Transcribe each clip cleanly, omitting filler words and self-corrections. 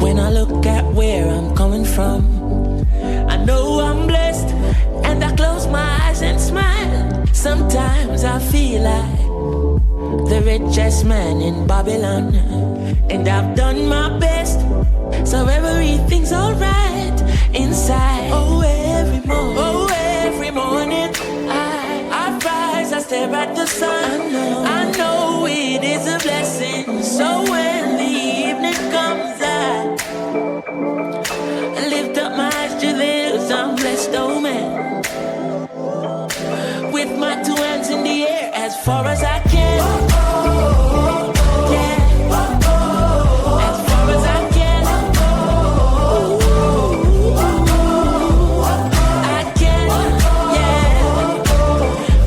When I look at where I'm coming from, I know I'm blessed, and I close my eyes and smile. Sometimes I feel like the richest man in Babylon, and I've done my best, so everything's alright inside. Oh, every morning, I rise, I stare at the sun. I know it is a blessing, so when the evening comes, I lift up my eyes to the hills, I'm blessed, oh man. With my two hands in the air, as far as I can. Yeah. As far as I can. I can, yeah.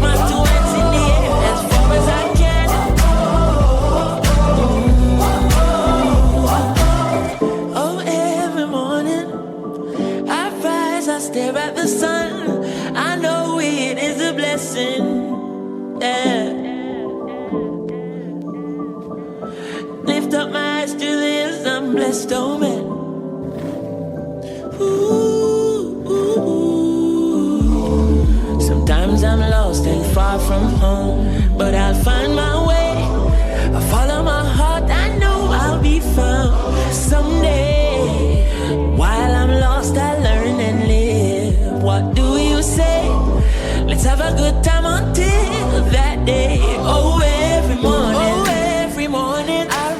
My two hands in the air, as far as I can. Oh, every morning I rise, I stare at the sun. I know it is a blessing, yeah. Lift up my eyes to this, I'm blessed, oh man. Ooh. Sometimes I'm lost and far from home, but I'll find my way. I follow my heart, I know I'll be found someday. While I'm lost, I learn and live. What do you say? Let's have a good time until that day. Oh, every morning, I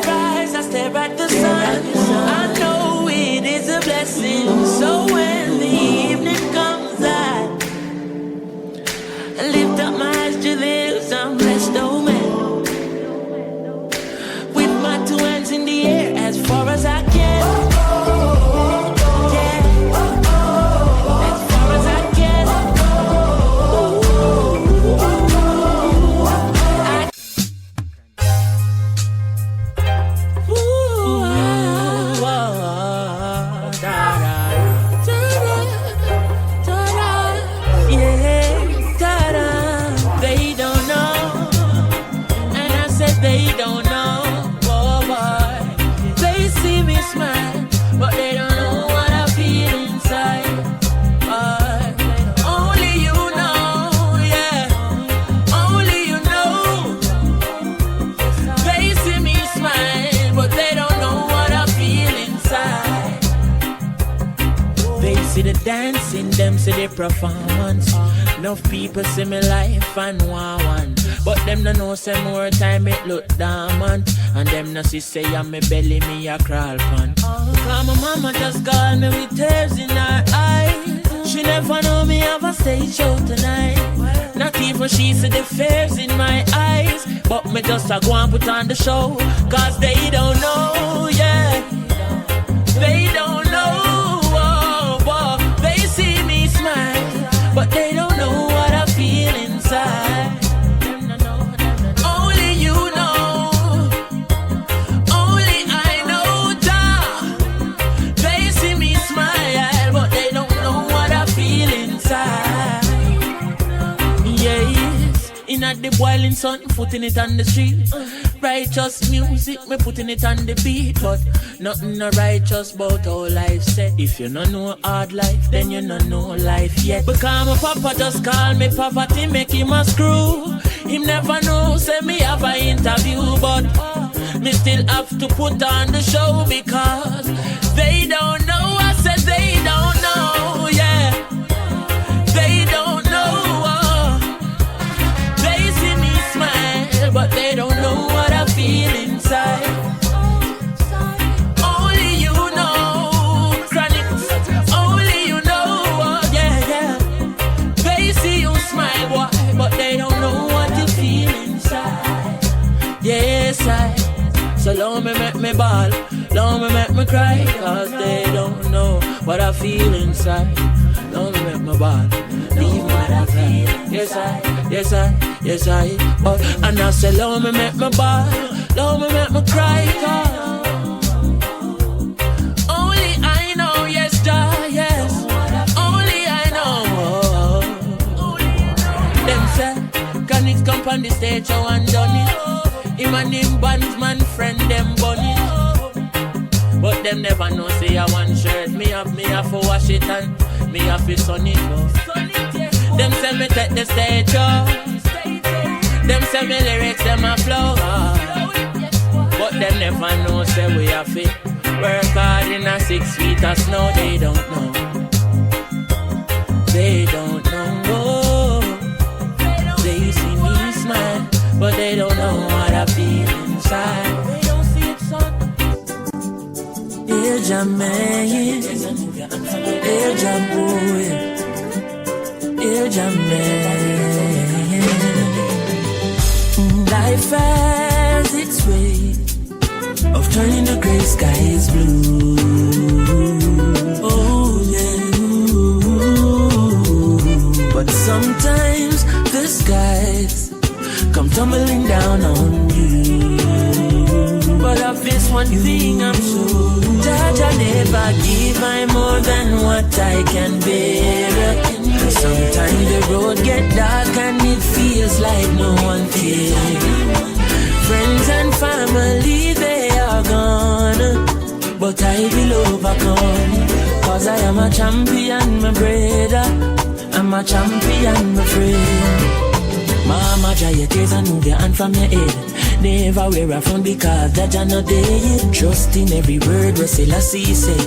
rise, I stare at the sun. I know it is a blessing, so when the evening comes, I lift up my eyes to the hills, I'm blessed, oh man. With my two hands in the air, as far as I can. Dancing, them see the performance. Enough people see me life and want one, but them no know say more time it look dormant. And them no see say I'm me belly me a crawl pan. Cause my mama just called me with tears in her eyes. She never know me have a stage show tonight. Not even she see the fears in my eyes, but me just a go and put on the show. Cause they don't know, yeah. They don't know. But they don't know what I feel inside. Only you know. Only I know, Jah. They see me smile, but they don't know what I feel inside. Yes, in at the boiling sun, putting it on the street. Righteous music, me putting it on the beat. But nothing no righteous about how life set. If you don't know hard life, then you don't know life yet. Because my papa just call me poverty, make him a screw. Him never know, say me have an interview. But me still have to put on the show. Because they don't know, I said they don't know, yeah. They don't know. They see me smile, but they don't know what I feel inside. Only you know, Chronixx. Only you know, oh, yeah, yeah. They see you smile, boy, but they don't know what you feel inside. Yes, so long me make me ball, long me make me cry. Cause they don't know what I feel inside. Long me make me ball, leave me what I feel. Yes, yes, I. Oh, and I say, long me make me ball, long me make me cry. Cause only I know, yes, Jah, yes. Only I know. Them say, Chronixx come on the stage, oh, and done it. Him and him bandsman friend them bunny. But them never know say I one shirt. Me have to wash it and me have to sun it up. Them say me take the stage up. Them say me lyrics them a flow. But them never know say we have to work hard in a 6 feet of snow. They don't know. They don't know. They see me smile, but they don't know what I feel inside. They don't see it, son. El Jamaican, El Jamboy, El Jamaican. Life has its way of turning the gray skies blue. Oh yeah. But sometimes the skies come tumbling down on you. But of this one thing I'm sure, Jah never give I more than what I can bear. Sometimes the road get dark and it feels like no one cares. Friends and family, they are gone, but I will overcome, cause I am a champion, my brother. I'm a champion, my friend. Mama, dry your tears and move your hand from your head. Never wear a frown because that you're not dead. Trust in every word what Selassie say.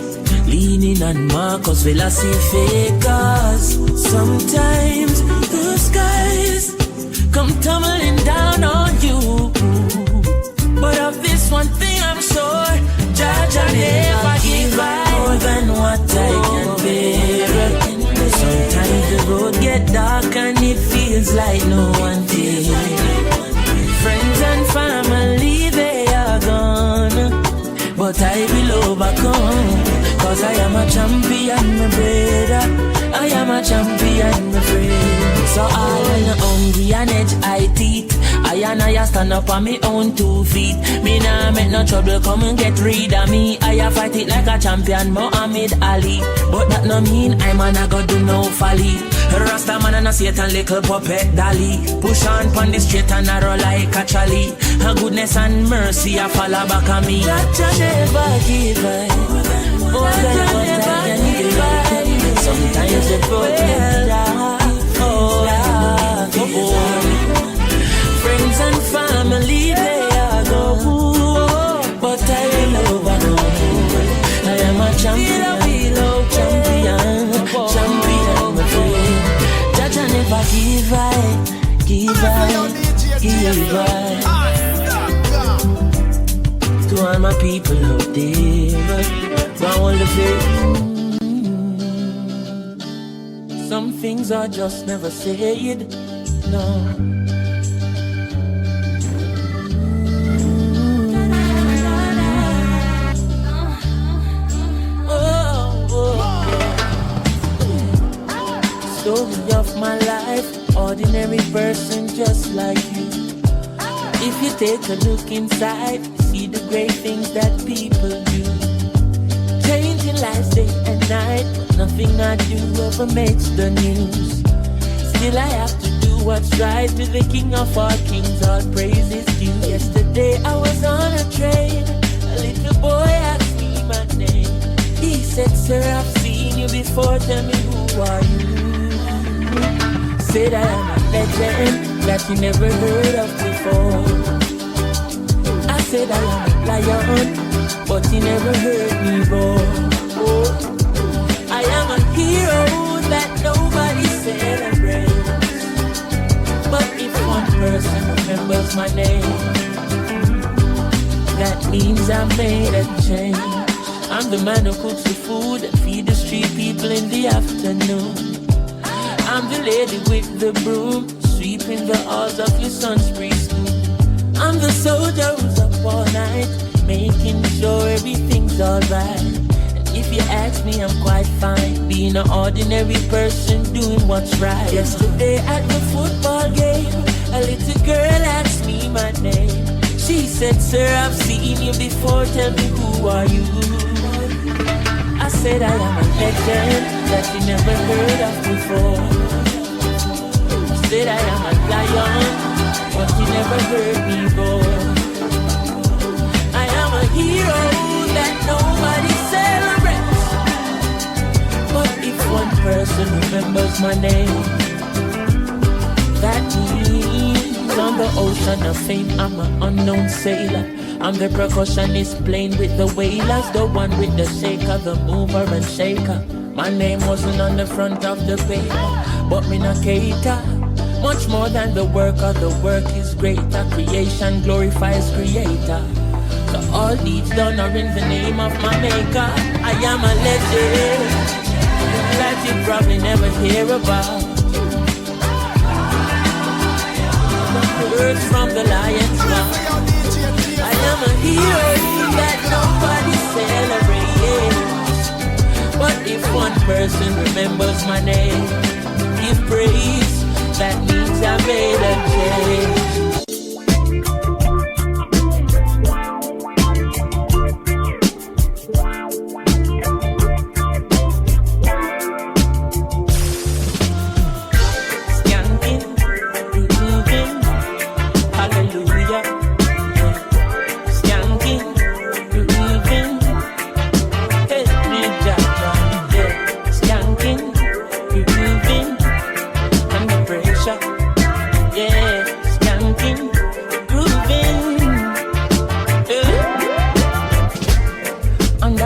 Leaning on Marcus Velassie fake. Cause sometimes the skies come tumbling down on you. But of this one thing I'm sure, Jah never give I more than what I can bear. Sometimes the road get dark and it feels like no one did. Friends and family, they are gone, but I will overcome, cause I am a champion, my brother. I am a champion, my friend. So all when I'm hungry and edge I teeth, I stand up on my own 2 feet. Me nah make no trouble, come and get rid of me. I fight it like a champion, Muhammad Ali. But that no mean I'm a go do no folly. Rasta man and a Satan little puppet dolly. Push on pon the straight and narrow like a trolley. Her goodness and mercy a follow back on me. Jah never give I more than what I can give I. Sometimes the road get dark. Oh, friends and family, they are gone, but I will overcome. I am a champion, champion, my friend. Jah never give I. To all my people out there, for all the faith. Some things are just never said, no. Story of my life, ordinary person just like you. If you take a look inside, see the great things that people do. Changing lives day and night, nothing I do ever makes the news. Still I have to do what's right, to the King of all kings, all praise is due. Yesterday I was on a train, a little boy asked me my name. He said, sir, I've seen you before, tell me who are you? Said I am a legend that you never heard of before. I said I am a lion, but you never heard me roar. Oh, I am a hero that nobody celebrates. But if one person remembers my name, that means I made a change. I'm the man who cooks the food and feed the street people in the afternoon. I'm the lady with the broom, sweeping the halls of your son's preschool. I'm the soldier who's up all night, making sure everything's alright. And if you ask me, I'm quite fine, being an ordinary person doing what's right. Yesterday at the football game, a little girl asked me my name. She said, sir, I've seen you before, tell me who are you? I said I am a legend that you never heard of before. I said I am a lion, but you never heard me roar. person remembers my name. That means on the ocean of fame, I'm an unknown sailor. I'm the percussionist playing with the whalers, the one with the shaker, the mover and shaker. My name wasn't on the front of the paper, but me not cater. Much more than the worker is greater. Creation glorifies creator. So all deeds done are in the name of my maker. I am a legend that you probably never hear about. Words from the lion's mouth. I am a hero that nobody celebrates. But if one person remembers my name, give praise. That means I made a change.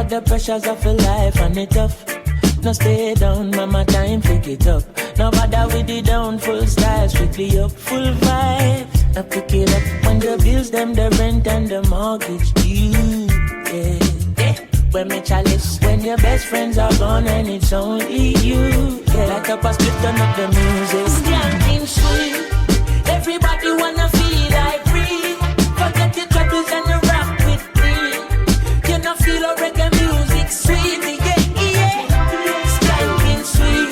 The pressures of a life and it tough. No stay down, mama, time pick it up. No bother with the down, full style, strictly up, full vibes. I pick it up when the bills, them, the rent and the mortgage due. Yeah, yeah. When me chalice, when your best friends are gone and it's only you. Yeah, like up a split, turn up the music. Skanking sweet, everybody wanna feel like free. Forget your troubles and the rock with me. You know feel a reggae music sweet, yeah, yeah. Skanking sweet,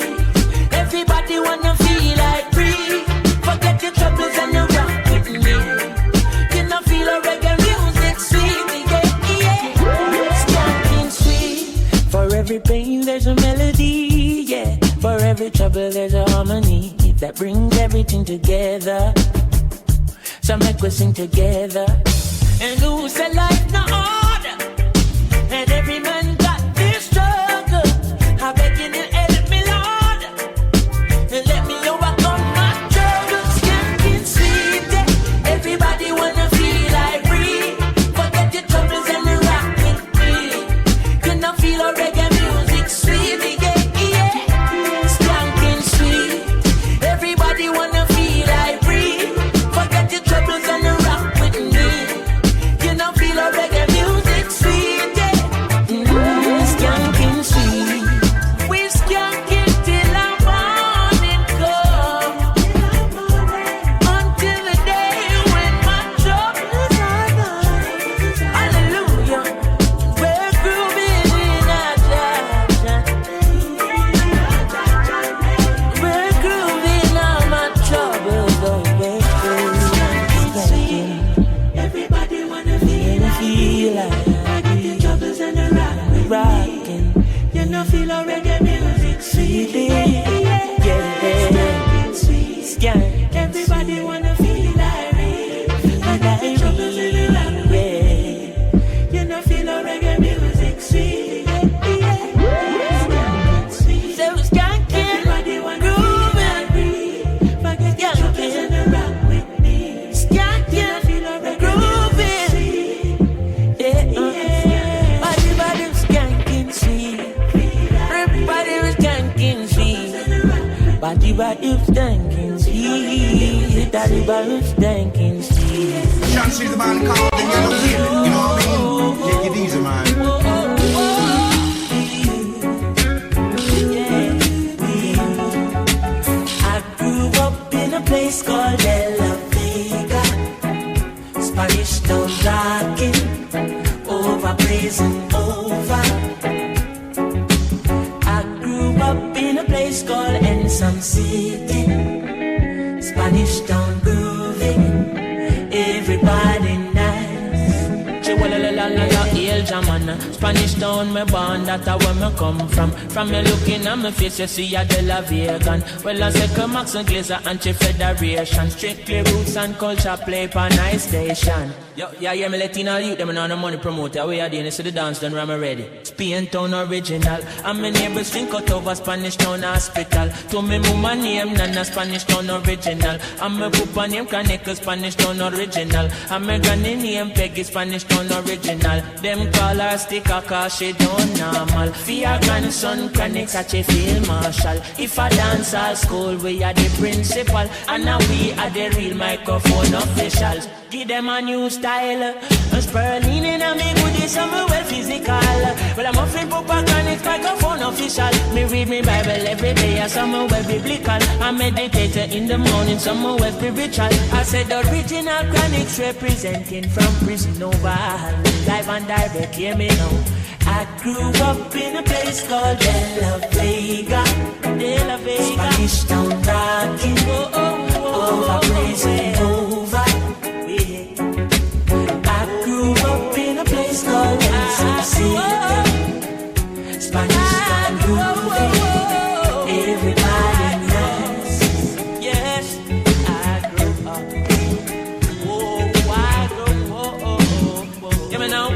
everybody wanna feel like free. Forget your troubles and the rock with me. You know feel a reggae music sweet, yeah, yeah. Skanking sweet, for every pain there's a melody, yeah. For every trouble there's a harmony that brings everything together. So make we sing together. And who said life no order? And every man got this struggle. I beg you to help me, Lord, and let me overcome my struggles. Skanking sweet, yeah. Everybody wanna feel like free. Forget your troubles and the rock with me. You know feel a reggae music sweet, yeah, yeah. Skanking sweet, everybody wanna feel like free. Forget your troubles and the rock with me. You know feel a reggae music sweet, yeah. Skanking sweet, we skanking till our morning come, until the day when my troubles are gone. Hallelujah, we're grooving in our Jah. We're grooving all my troubles away. Skanking, everybody wanna feel like forget your troubles and the rock with rocking. You know feel a reggae music sweet, yeah, yeah. Skank, everybody wanna feel like forget your troubles and the rock with me. You know feel a reggae music sweet, yeah, yeah. So skanking, everybody wanna feel like forget your troubles and the rock with me. Skanking, feel a reggae music sweet, yeah, yeah. Everybody was skanking sweet. Everybody was skanking sweet. Body was skanking sweet. Everybody was skanking sweet. Sean, she's the man called and you don't feel it, you know what I mean? Take it easy, man. I grew up in a place called Jamaica, Spanish town rocking, over blazing over. I grew up in a place called Ensom City, Spanish town grooving, everybody nice. Chihuahua la la la, El Jaman Spanish town, me born, that's where me come from. From me looking at my face, you see a De La Vegan. Well, I say Chronixx and Glazer Anti-Federation. Strictly roots and culture play for nice station. Yo, yeah, me letting all you, them and all the money promoter. We are doing this to the dance, done, I'm ready. Spain town original. And my neighbors drink out over Spanish town hospital. To me mama name, Nana Spanish town original. And my papa name, Chronixx Spanish town original. And my granny name, Peggy Spanish town original. Them call her sticker cause she don't normal. For your grandson, Chronixx at a field marshal. If I dance at school, we are the principal. And now we are the real microphone officials. Give them a new style. A Sperling in a me goodie, some well physical. Well, I'm offering Papa Chronixx microphone official. Me read me Bible every day, some well biblical. I meditate in the morning, some well spiritual. I said original Chronixx representing from prison over. Live and direct, hear me now. I grew up in a place called De La Vega. De La Vega. Spanish town rocking, over blazing over. I grew up in a place called Jamaica. Spanish town grooving, everybody knows. Yes, I grew up. Whoa, I grew up. You know.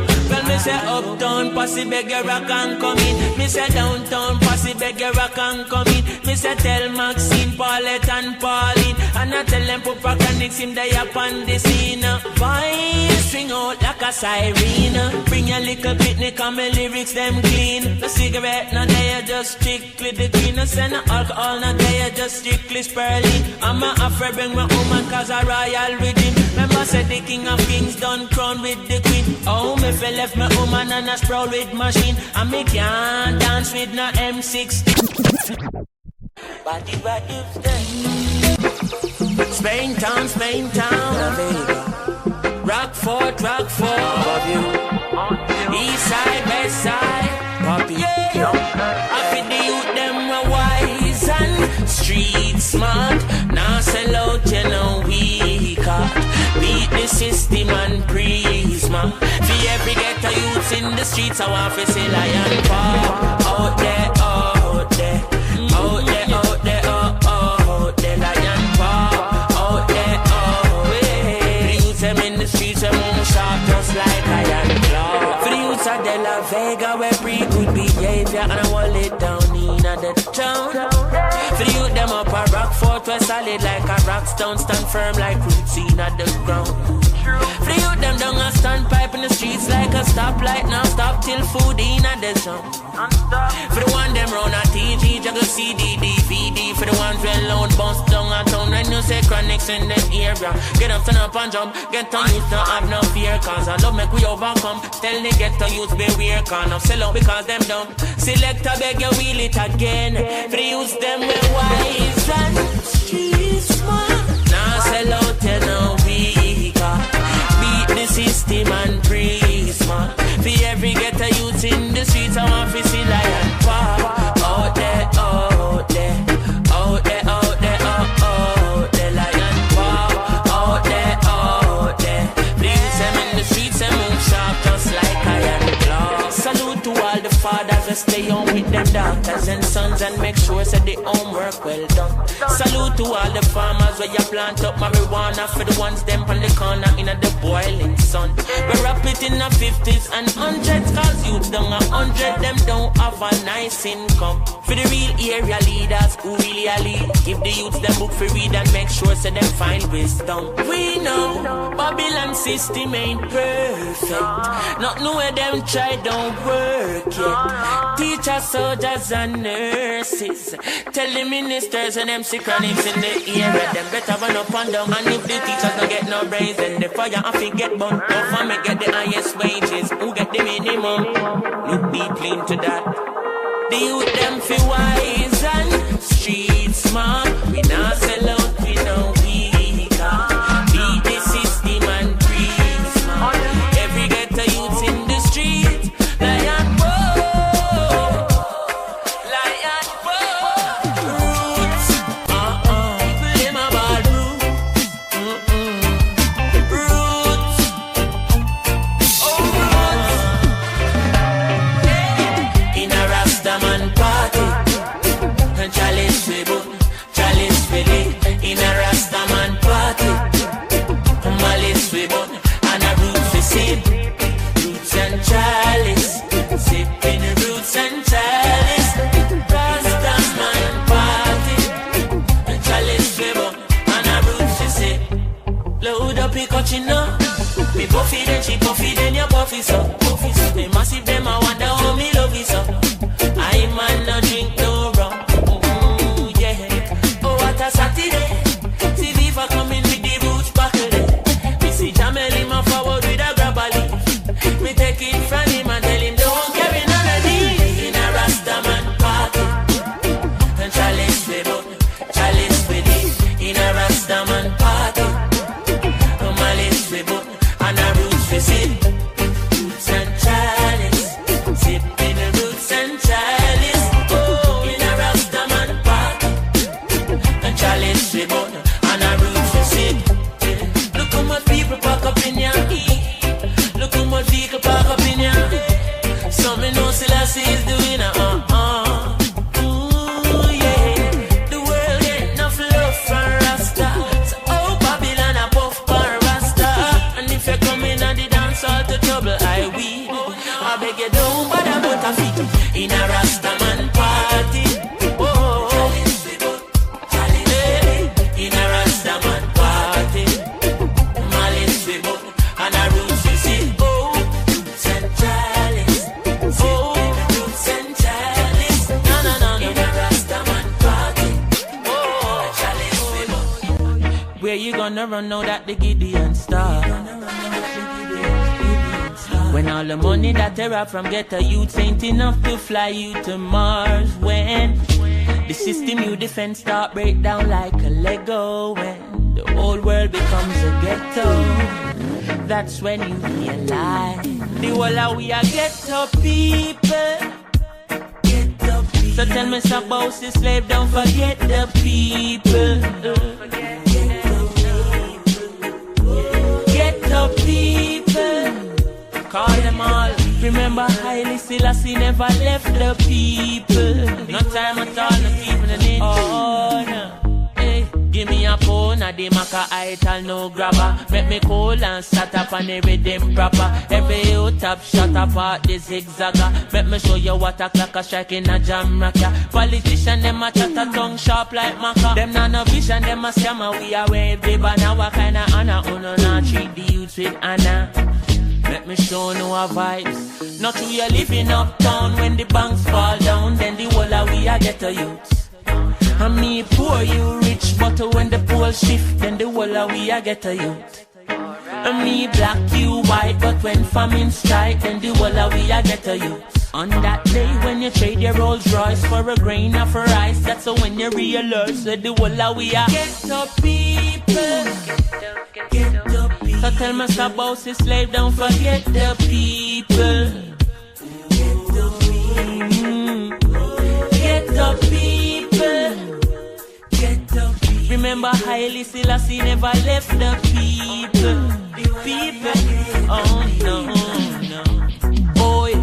Me say uptown, posse beg your rock and come in. Me say downtown, posse beg your rock and come in. Me say tell Maxine, Paulette and Pauline. And I tell them Papa Chronixx him they up on the scene. Vine string out like a siren. Bring your little picnic and my lyrics them clean. The cigarette now they just strictly the green. I say no alcohol now they just strictly Sperling. I'm a afraid bring my woman cause a royal rhythm. Remember said the king of kings done crown with the queen. Oh me fell left my woman and a sprawl with machine. And me can't dance with no M60. Body, Spain town, Spain town. Rockford, above you. East side, west side, Poppy. Yeah. I feel the youth them are wise and street smart. Now sell out, you know we got. Beat the system and prisma. For every ghetto youths in the streets, I want to say lion paw. Out there, out there, out there, out there, out there, lion paw. Out there, out there. The youths them in the streets, them on sharp just like iron claw. For the youths of De La Vega, where pretty good behavior, and I want it down in the town. For the youth them up a Rockfort, we're solid like a rock stone, stand firm like roots in the ground. For the youth them down a standpipe in the streets like a stoplight, now stop till food in the zone. For the one them round a TG, juggle CD, DVD. For the ones well loud, bust down a town, when you say Chronixx in the area. Get up, stand up and jump, get on youth, don't have no fear, cause I love make we overcome. Tell the ghetto youth beware, can't no sell out because them dumb. Select a beg you wheel it again. For the youth them well wise and street smart. Now sell out, you know we got. Beat the system and prisma. For every ghetto youth in the streets, I want to see lion paw. Out there, out there, out there, out there, out there, lion paw. Out there, out there. Please them in the streets, them move sharp just like iron claw. Salute to all the fathers that stay on with them daughters and sons and make sure that the homework well done. Salute to all the farmers where you plant up marijuana for the ones them on the corner in the boiling sun. We wrap it in the 50s and 100s cause youth down 100 them don't have a nice income. For the real area leaders who really are lead, give the youths them book for read and make sure so them find wisdom. We know Babylon system ain't perfect. Not know where them try don't work yet. Teachers, soldiers and nurses tell the ministers and them see Chronixx in the area. Them better run up and down. And if the teachers don't get no brains, then the fire off it get burnt. Don't for me get the highest wages. Who get the minimum? Look deeply into that. The youth them feel wise and street smart. We not sell out, we know we got. Beat the system and prisma. Every ghetto youth in the street. Lion boy, lion boy. Roots, play my ball roots. Roots, oh roots. Load up, he catching up. Me puffy, then she puffy, then you puffy so. Me massive, them I wonder how me love it so. I man no drink no rum. Yeah. Oh, what a Saturday. TV for coming with the roots buckle there. Me see Jamel in my forward with a grab a leaf. Me take it from him and tell him don't carry none of these. In a Rastaman party. And chalice with it. In a Rastaman party. Malice with it. And a roots with it. Roots and chalice. Sipping the roots and chalice. Oh, in a Rastaman party. And chalice with it. And a roots with it. Look how much people pack up in your heat. Look how much vehicle pack up in your heat. Some me know Selassie is doing a Ooh, yeah. The world get enough love from Rasta. So, oh, Babylon a puff for Rasta. And if you come in and the dance all to trouble, I will. I beg you don't bother but a feet. In a Rastaman party. Oh, hey, in a Rastaman party. Malice we both. And a roots we see. Oh, roots and chalice. Oh, roots and chalice. No. In a Rastaman party. Oh, chalice we both. Where you gonna run now that the Gideon star? When all the money that they rob from ghetto youths ain't enough to fly you to Mars. When the system you defend start break down like a Lego. When the whole world becomes a ghetto, that's when you realize the whole of we are ghetto people. So tell me some boss is slave, don't forget the people. Ghetto people. Call them all. Remember Haile Selassie never left the people. No time at all, not even an inch. Oh no. Hey, give me a phone, a the maca ital no grabber. Make me cool and start up on the rhythm proper. Every you tap shut up at the zigzagger. Make me show you what a clock a strike in a jam rocker. Politician them a chat a tongue sharp like maca. Them not no vision, them a scammer. We are wave the banner. What kind of honor? Uno not treat the youths with honor. Let me show no vibes. Not true you're living uptown. When the banks fall down, then the whole of we a get a youth. And me poor, you rich, but when the pool shift, then the whole of we a get a youth. And me black, you white, but when famine strike, then the whole of we a get a youth. On that day when you trade your Rolls Royce for a grain of rice, that's when you realize that the whole of we a get up people. Get up people. So tell me stop about this slave, don't forget the people. Get up people. Get up people. Get up people. Remember Haile Selassie never left the people. People. Oh no. Boy.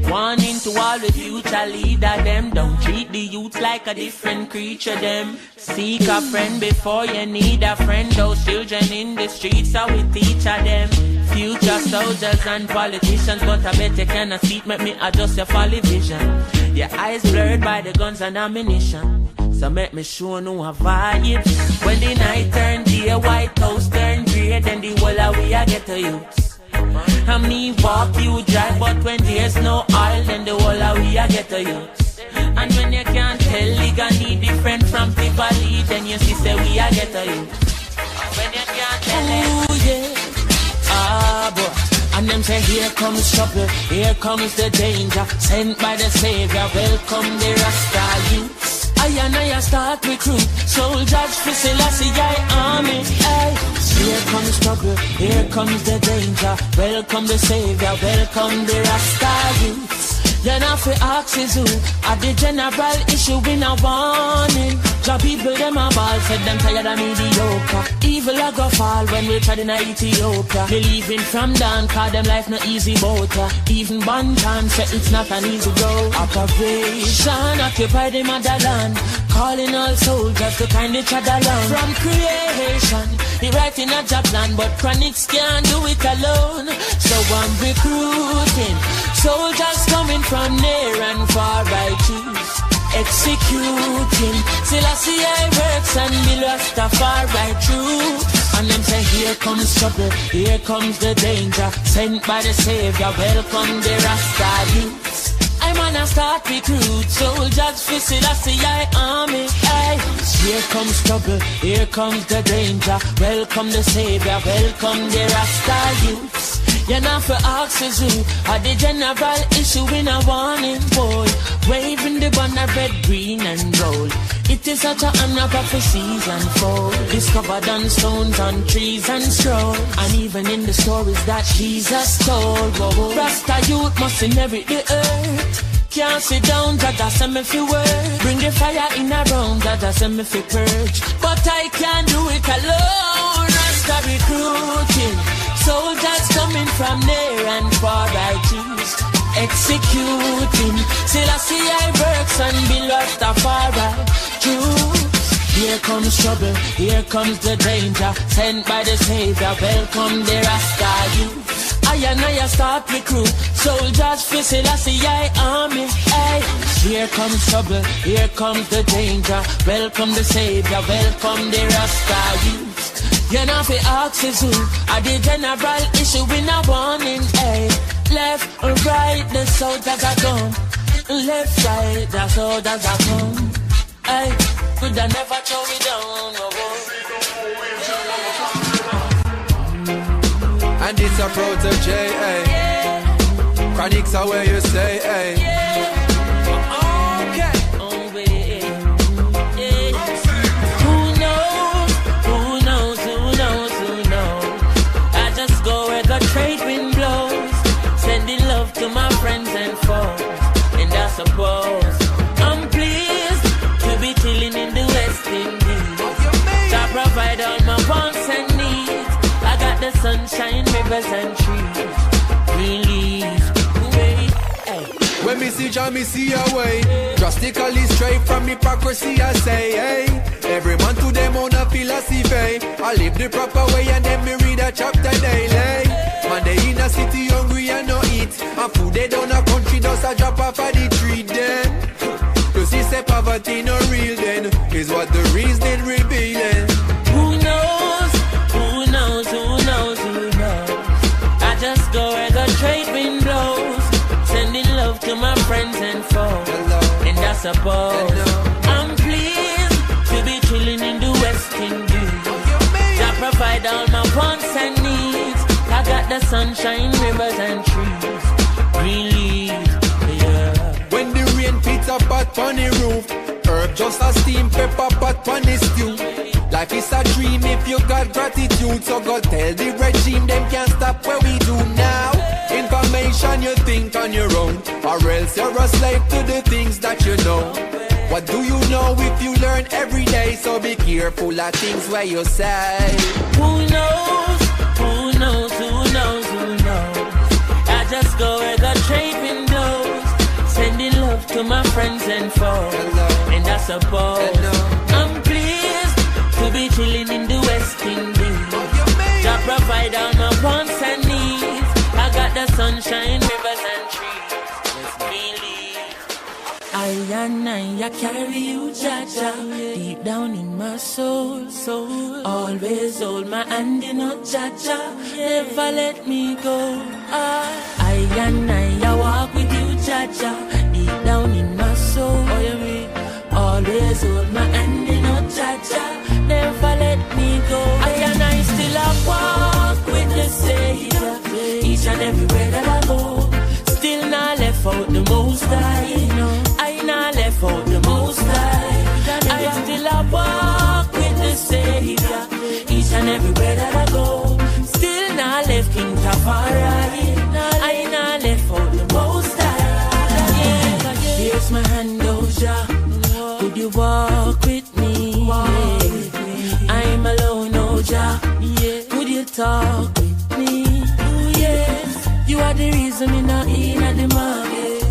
Warning to all the future leader them. Don't treat the youth like a different creature them. Seek a friend before you need a friend. Those children in the streets how we teach them. Future soldiers and politicians, but I bet you cannot see it. Make me adjust your folly vision. Your eyes blurred by the guns and ammunition. So make me show no vibes. When the night turn day, White House turn grey, then the whole of we a get to youths. And me walk, you drive, but when there's no oil, then the whole of we a get to youths. And when you can't tell, legally different from Tivoli, then you see say we a get to youths. When you can't tell it. Ooh, yeah. Ah, boy. And them say here comes trouble, here comes the danger. Sent by the Savior, welcome the Rasta youths. I start recruit soldiers for Selassie army. Ay. Here comes trouble, here comes the danger. Welcome the Savior, welcome the Rasta youths. Then I fi ask is who at the general issue in a warning. Jah people them a ball, said them tired of mediocre. Evil a go fall when we tried in Ethiopia. Believing from down, cause them life no easy boat. Even Bantan said it's not an easy road. Operation occupy the motherland, calling all soldiers to kind each other land. From creation, he writing a job plan, but Chronixx can't do it alone. So I'm recruiting soldiers coming from near and far. I choose executing Selassie I works and the Rastafari true. And them say, here comes trouble, here comes the danger. Sent by the Savior, welcome the Rasta youths. I'm on a start recruit, soldiers for Selassie army. Aye. Here comes trouble, here comes the danger. Welcome the Savior, welcome the Rasta youths. You're not for axes who are the general issue in a warning, boy. Waving the banner red, green and gold. It is such an honor for season fall. Discovered on stones, on trees and straw. And even in the stories that Jesus told. Whoa. Rasta youth must inherit the earth. Can't sit down, Jaja send me fi work. Bring the fire in a round, Jaja send me fi purge. But I can't do it alone. Rasta recruiting. Soldiers coming from near and far, I choose executing. Selassie I works and be Rastafari. True. Here comes trouble, here comes the danger. Sent by the Savior, welcome the Rasta youth. I and I start recruit soldiers for Selassie army. Hey. Here comes trouble, here comes the danger. Welcome the Savior, welcome the Rasta youth. You're not for axes who are the general issue in a warning. Hey. Left or right, the soldiers are gone. Left, right, the soldiers are gone. Hey. Could I never throw it down? And it's a protege, eh? Yeah. Chronixx are where you say, eh? Yeah. Okay. Oh, yeah. Who knows? Who knows? Who knows? Who knows? I just go where the trade wind blows. Sending love to my friends and foes. And I suppose I'm pleased to be chilling in the West Indies. To provide all my wants and needs. I got the sunshine, rivers and trees. Relief, wait, hey. When me see Jah, me see a way. Drastically straight from hypocrisy, I say, hey. Every man to them own a philosophy. I live the proper way and then me read a chapter daily. Man, they in a city hungry and no eat. And food they down a country does a drop off of the tree then. You see say poverty no real then. Is what the reason revealing. Who knows? Who knows? Who knows? Who knows? I just go where the trade wind blows. Sending love to my friends and foes. Hello. And I suppose I'm pleased to be chilling in the West Indies. I provide all my wants and needs. I got the sunshine, rivers and trees. Relief, yeah. When the rain pits up pot on the roof, herb just a steam pepper pot on the stew. Life is a dream if you got gratitude. So God tell the regime them can't stop what we do now. Information you think on your own, or else you're a slave to the things that you know. What do you know if you learn every day? So be careful of things where you say. Who knows? Who knows? Who knows? Who knows? I just go where the trade wind blows. Sending love to my friends and foes. Hello. And I suppose I'm pleased to be chilling in the West Indies. To provide all my wants and needs. I got the sunshine, rivers and trees. Let's believe. I carry you, Jaja, deep down in my soul. Always hold my hand in a Jaja, never let me go. I walk with you, Jaja, deep down in my soul. Always hold my hand in a Jaja, never let me go. I still walk with the Savior, each and everywhere that I go. Still not left out the Most High. I not left out the Most High. I still walk with the Savior, each and everywhere that I go. Still not left King Tafari. I not left out the Most High. Yeah. Here's my hand, oh Jah. Could you walk with me? Yeah. I'm alone, oh Jah. Yeah. Could you talk with me? Oh yes. You are the reason me not in at the market.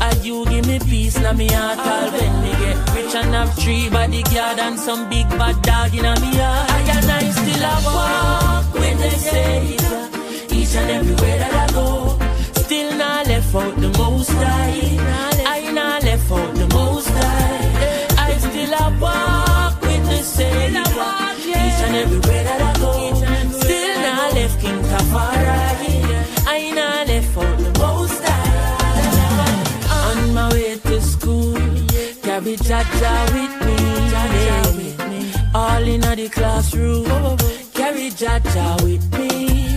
And you give me peace now me heart all when me get rich and have 3 bodyguard and some big bad dog in a me heart. I still a walk with the Savior, each and everywhere that I go. Still not left out the Most High. I not left out the Most High. I still a walk with the Savior, each and everywhere that I go. Jah with me, all in the classroom. Carry Jah with me,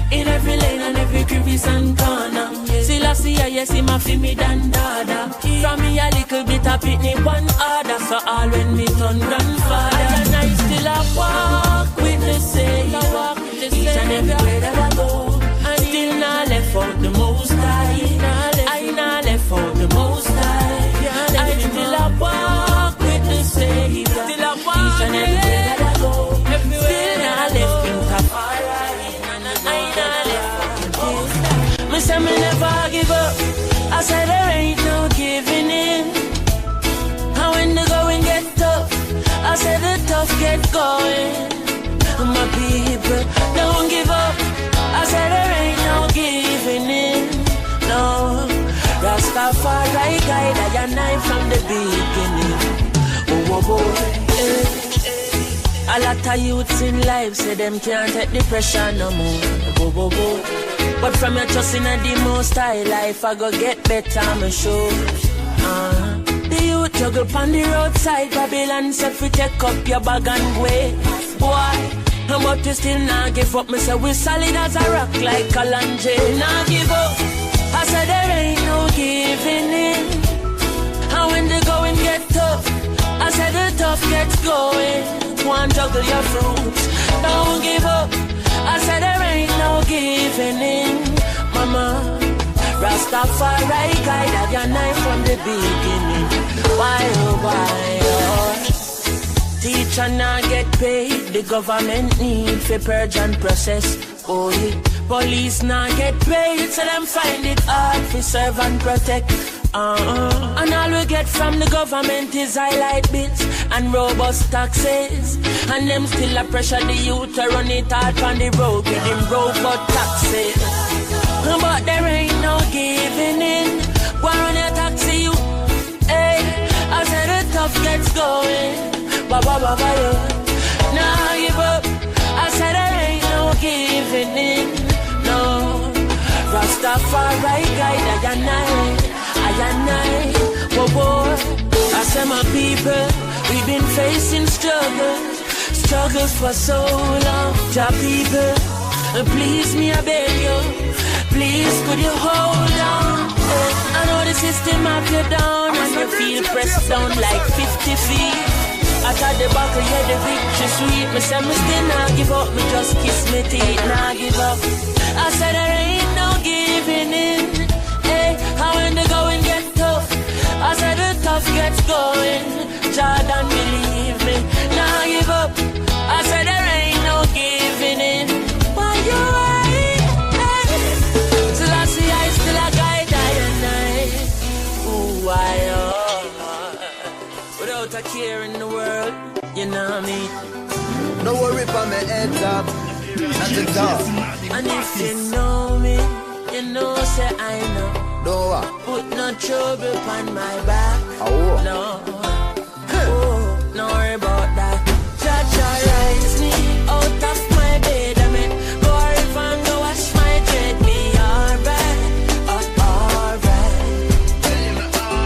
in every lane and every crevice and corner. Still I see her, yes, him a fi me than dada. From me a little bit of pitney one order. So all when me turn grandfather, and I still a walk with the Savior. Each and every way that I go, I still not left out the Most High. I not left out the Most High. I still a walk with the Savior. Each and every way that I go, still not left him top. I not left out the Most High. Me say me never give up. I said there ain't no giving in. And when the going get tough, I said the tough get going. My people, don't give up. I said there ain't no giving in. No, Rastafari guide I and I from the beginning. Oh boy, a lot of youths in life say them can't take the pressure no more. Oh. But from your trust in the Most High, life I go get better, I'm sure. The youth juggle on the roadside, Babylon said we take up your bag and way. Boy, but we still not give up. Me say we solid as a rock like Kalanje. Not give up. I said there ain't no giving in. And when the going get tough, I said the tough gets going. One juggle your fruits, don't give up. I said there ain't no giving in, mama. Rastafari guide your knife from the beginning. Why oh. Teacher not get paid, the government need for purge and process. Oh yeah. Police not get paid, so them find it hard for serve and protect. And all we get from the government is highlight bills and robust taxes. And them still a pressure the youth to run it hard on the road with them robot taxes. But there ain't no giving in. Go on your taxi, you. Hey, I said the tough gets going. Ba. Nah, give up. I said there ain't no giving in. No, Rastafari guide I and I. Whoa. I said my people, we've been facing struggles for so long. Jah people, please me I beg you, please could you hold on? I know the system have you down and you feel pressed down like 50 feet. I thought the buckle, yeah, the victory sweet. Me say me still not give up, me just kiss me teeth, not give up. I said there ain't no giving in. Hey, how when the going get tough, I said the tough gets going. Jordan, believe me, not give up. I said there ain't no giving in. Why you right? Till I see I still a guide I and I. Ooh, why without a care in the world, you know what I mean? No worry for me head top, not the top. And if you know me, you know say I know. No put no trouble on my back. Oh. No. No worry about that. Jah rise me out of my bed. I mean, go if and go wash my dread. Me alright, alright.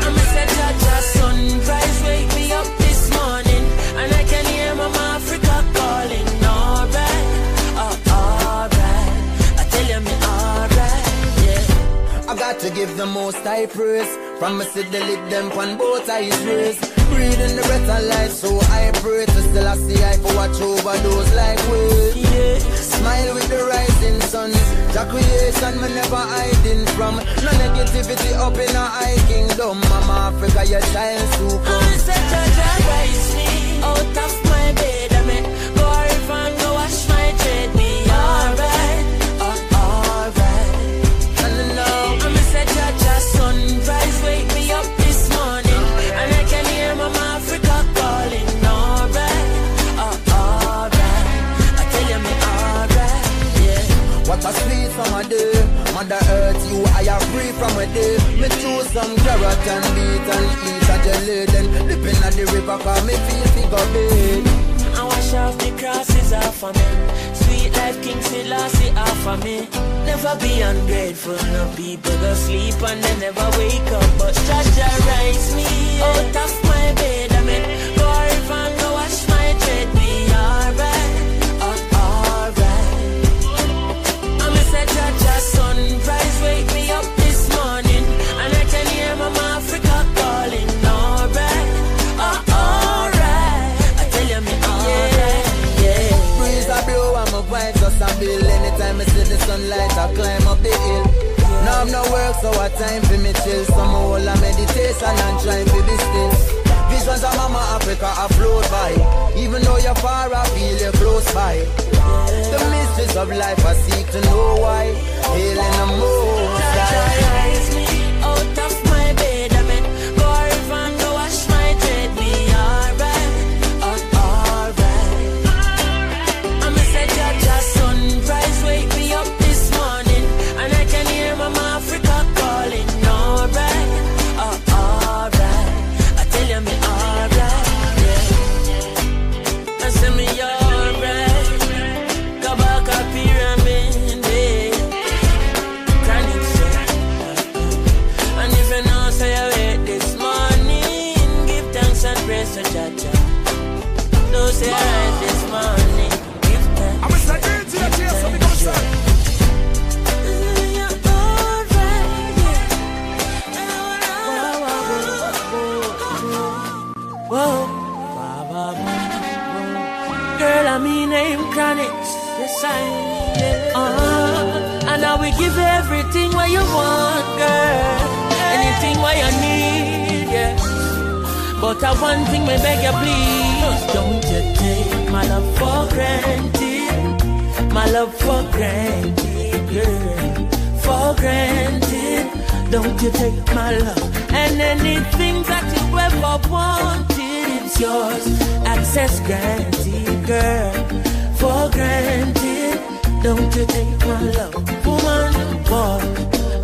I'm a say Jah sunrise wake me up this morning, and I can hear Mama Africa calling. Alright, alright. I tell you me alright, yeah. I got to give the Most High praise. From me see the lid them on both eyes raised. Breathing the breath of life, so I pray to still I see I for watch over those like we. Yeah. Smile with the rising sun. Jah creation me never hiding from. No negativity up in our high kingdom. Mama Africa, your child super. I'm say Jah rise me out of my bed. I mean, go if and go wash my dread. Me alright, alright. And now I'm say Jah sunrise wake me up this morning, and I can hear Mama Africa calling. Alright, alright. I tell you me alright, yeah. what a sweet summer day. Mother Earth, you I am free from a day. Me choose some carrot and beet and eat a jelly. Then dipping at the river, cause me feel figure big. I wash off the crosses off of me. Sweet life King Selassie off for me. Never be ungrateful, no people go sleep and they never wake up. But Jah rise me out of my bed, I mean, go if and go wash my dread, be alright, alright. I'm a say Jah sunrise, wake me up this morning, and I can hear Mama Africa calling, alright, alright. I tell you me alright, yeah. Breeze a blow and my vibes just a bill. Anytime I see the sunlight, I climb up the hill. Now I'm no work, so I time for me chill. Some whole a meditation and trying to be still. Visions of Mama Africa are float by. Even though you're far, I feel you're close by. The mysteries of life I seek to know why. Hailing the most rise me out of my bed, I mean, go if and go wash my dread, be alright, alright. I'm a say Jah sunrise, wake me up this morning, and I can hear Mama Africa calling, alright, alright. I tell you me alright, yeah. I say me alright. Go back a pyramid, yeah. Chronixx, yeah. And if you know say you wake this morning, give thanks and praise to Jah. Don't say I rise this morning, give thanks. I'm a second to your tears, so we come say. Girl, I mean name Chronixx, yes I am. And I will give you everything what you want, girl. Anything what you need, yeah. But I one thing me beg you please, don't you take my love for granted. My love for granted, girl. For granted. Don't you take my love. And anything that you ever wanted, it's yours. Access granted, girl. For granted. Don't you take my love. Woman, boy.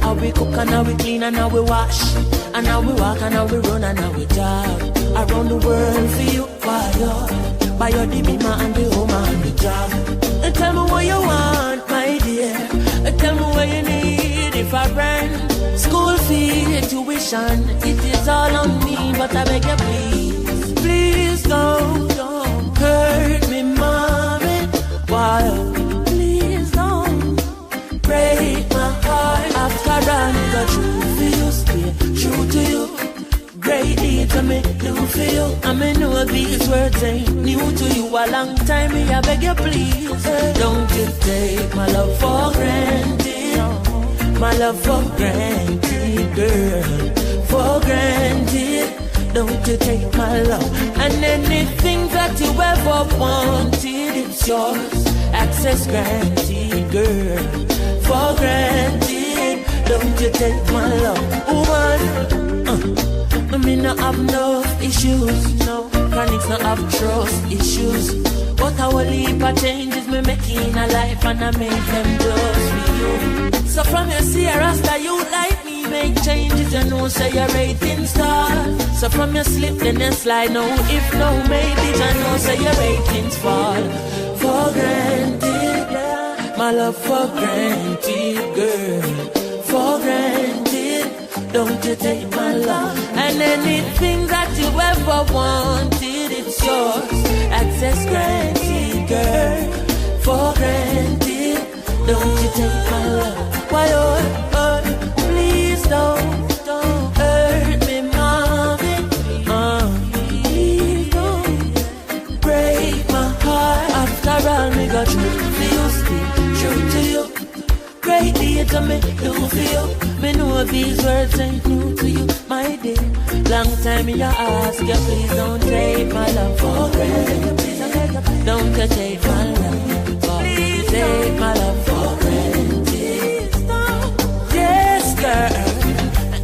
How we cook and how we clean and how we wash. And how we walk and how we run and how we jog. Around the world for you, by your dimima and the home and the job. And tell me what you want, my dear. And tell me what you need if I rent. School fee, tuition, it is all on me, but I beg you please, please don't hurt me, mommy. Why? Please don't break my heart. After I got true for you, stay true to you. Great deeds I make do for you. I may know these words ain't new to you. A long time, me I beg you please, don't you take my love for granted. My love for granted, girl. For granted. Don't you take my love. And anything that you ever wanted, it's yours. Access granted, girl. For granted. Don't you take my love. Woman, I mean I have no issues. No, Chronixx not have trust issues. But I will leave a changes me making a life, and I make them just for you. So from your see a rasta you like me, make changes, you know say your rating star. So from your slip then you slide, no if no maybe, you know say your ratings fall. For granted, yeah. My love for granted, girl. For granted, don't you take my love. And anything that you ever wanted, it's yours. Access granted, girl. For granted, don't you take my love. Why, please don't hurt me, mommy. Please don't break my heart. After all, me got true for you, stay true to you. Great deeds I make do for you. Me know these words ain't new to you, my dear. Long time me ask you, please don't take my love for granted. Don't you take my love, please take my love for granted. Yes, girl.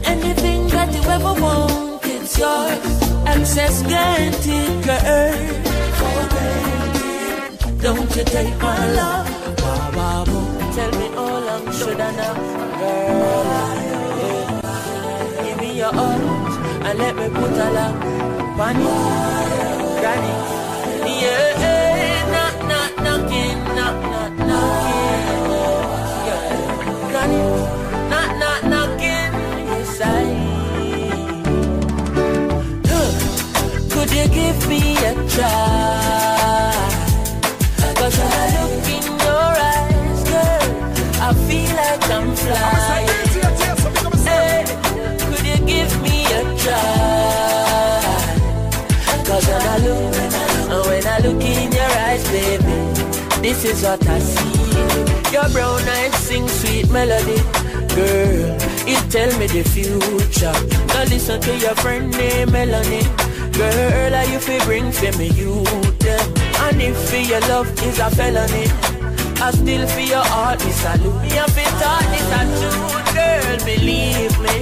Anything that you ever want, it's yours. Access granted, girl. For granted. Don't you take my love. Tell me how long should I know, girl? Yeah. Give me your arms and let me put a lock on you, granny. Yeah, knock, knocking. try. Cause when I look in your eyes, girl, I feel like I'm flying. Hey, could you give me a try? Cause when I look in your eyes, baby, this is what I see. Your brown eyes sing sweet melody. Girl, it tell me the future. Now listen to your friend named Melanie. Girl, are you fi bring for me youth them? And if for your love is a felony, I still for your heart is salute. Me have to talk this a truth, girl, believe me.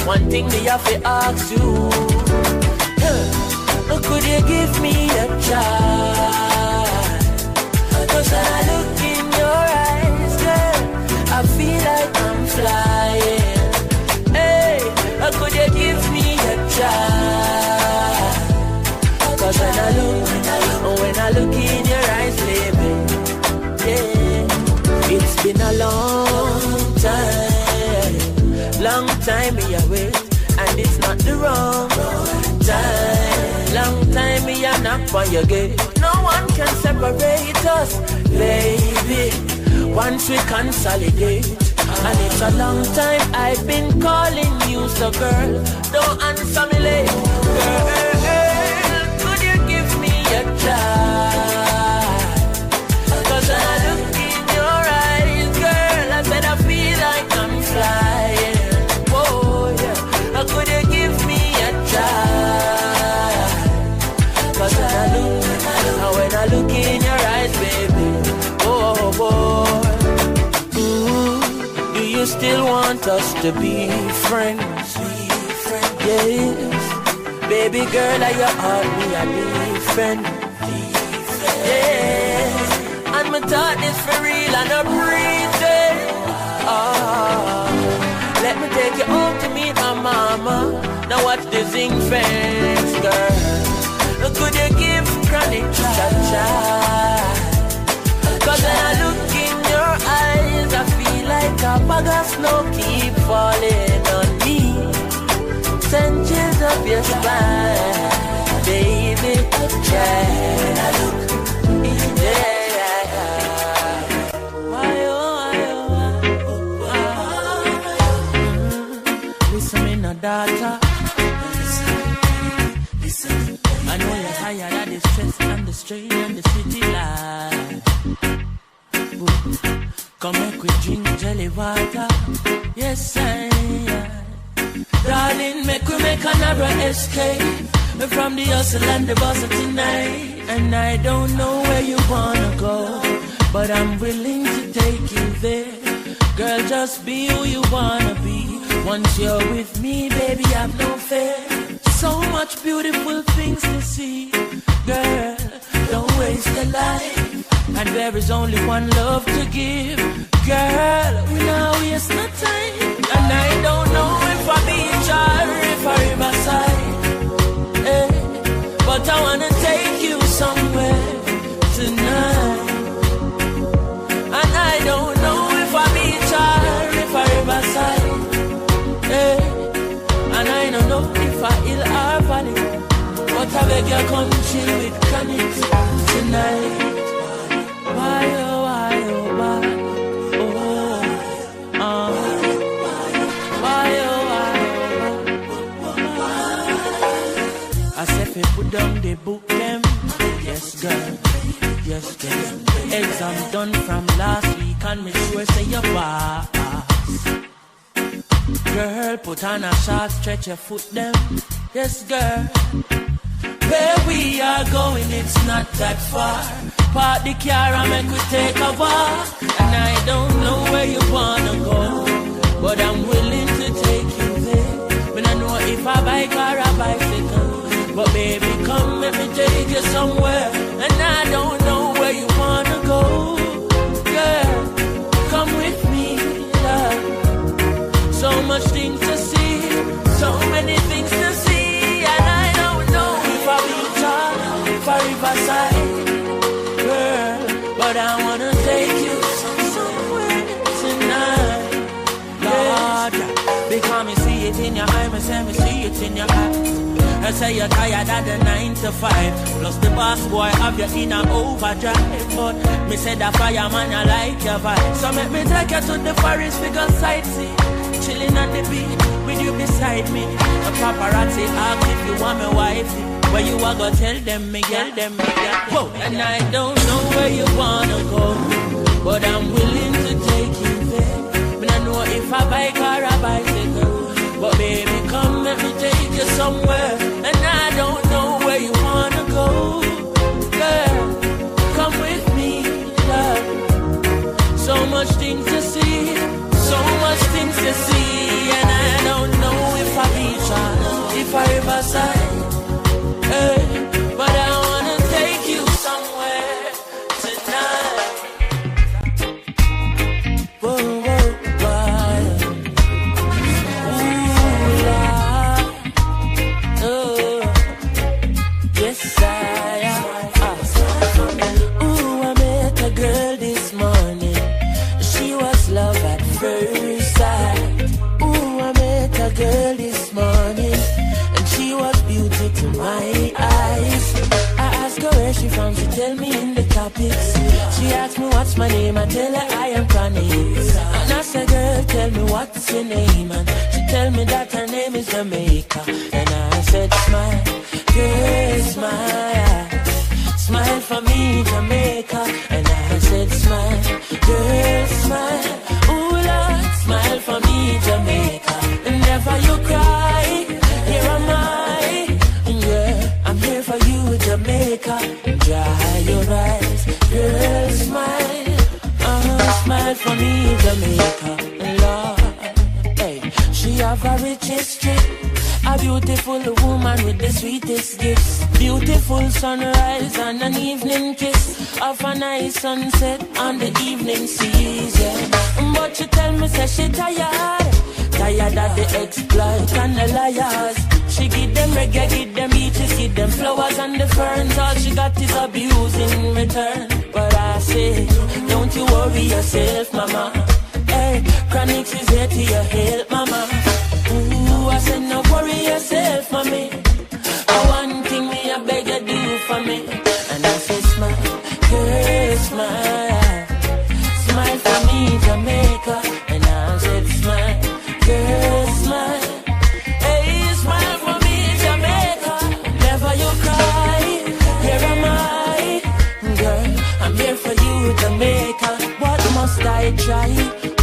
One thing me have to ask you, could you give me a try? Cause when I look in your eyes, girl, I feel like I'm flying. Hey, could you give me a try? Cause when I look in your eyes, baby, yeah, it's been a long time me away, and it's not the wrong time. Long time me a knock on your gate. No one can separate us, baby, once we consolidate. And it's a long time I've been calling you, so girl, don't answer me late. Girl, could you give me a try? Cause when I look in your eyes, girl, I said I feel like I'm flying. Whoa, yeah, could you give me a try? Cause when I look in your eyes, baby, oh boy, do you still want us to be friends? Yes, baby girl, are you all me a be friend? Yes, and my thought this for real and a breathing. Let me take you home to meet my mama. Now watch the zinc fence, girl. Could you give Chronixx a try? Cause when I look in your eyes, I feel like a bag of snow keep falling on me. Send chills up your spine, baby, yeah. Listen me no daughter. I know you're tired of the stress and the strain and the city life. Come make we drink jelly water. Yes, I darling, make we make another escape from the hustle and the bustle tonight. And I don't know where you wanna go, but I'm willing to take you there. Girl, just be who you wanna be. Once you're with me, baby, I've no fear. So much beautiful things to see. Girl, don't waste a life, and there is only one love to give. Girl, we now waste no time. And I don't know if I beach or if I riverside, but I wanna take you somewhere tonight. And I don't know if I beach or if I riverside, and I don't know if I hill or valley, but I beg you come chill with Chronixx tonight. Why oh why oh why I said we put down the book them. Yes girl, yes girl. Exam done from last week and me sure say you pass. Girl, put on a short stretch your foot them. Yes girl. Where we are going, it's not that far. Park the car and make we take a walk. And I don't know where you wanna go, but I'm willing to take you there. When I know if I bike or a bicycle, but baby come let me take you somewhere. And I don't know where you wanna go. Girl, come with me, love. So much things to see, so many things to see. And I don't know if I reach out, if I riverside, girl, but I wanna take you somewhere tonight, Lord. Because me see it in your eye, me say me see it in your eyes. They say you're tired of the 9 to 5. Plus the boss boy have you in a overdrive. But me say the fireman I like your vibe. So make me take you to the forest, we go sightsee. Chilling on the beach with you beside me. The paparazzi ask if you want me wifey. Where you are go tell them me girl, Whoa. And I don't know where you wanna go, but I'm willing to take you there. Me I know if I bike or a bicycle, but baby come let me take you somewhere. And I don't know where you wanna go, girl. Come with me, love. So much things to see, so much things to see. And I don't know if I reach out, if I riverside. Hey, but I wanna take you somewhere tonight. Whoa, whoa, whoa. Ooh, la. Oh, yes, I am. Ooh, I met a girl this morning. She was love at first sight. Ooh, I met a girl this morning. She was beauty to my eyes. I asked her where she from, she tell me in the topics. She asked me what's my name, I tell her I am Chronixx. And I said, girl, tell me what's your name. And she tell me that her name is Jamaica. And I said, smile, girl, smile. Smile for me, Jamaica. And I said, smile, girl, smile. Ooh, Lord, smile for me, Jamaica. And never you cry. Here am I, yeah, I'm here for you, Jamaica. Dry your eyes, girl, smile. Smile for me, Jamaica. Lord, hey, she have a rich history. A beautiful woman with the sweetest gifts. Beautiful sunrise and an evening kiss. Of a nice sunset on the evening seas, yeah. But she tell me, say she tired. Tired of the exploit and the liars. She give them reggae, give them beaches, give them flowers and the ferns. All she got is abuse in return. But I say, don't you worry yourself, mama. Hey, Chronixx is here to your help, mama. Ooh, I said, no worry yourself, mommy. One thing me, I beg you do for me. And I say, smile, girl, smile. Smile for me, Jamaica. And I said, smile, girl, smile. Hey, smile for me, Jamaica. Never you cry. Here am I, girl. I'm here for you, Jamaica. What must I try?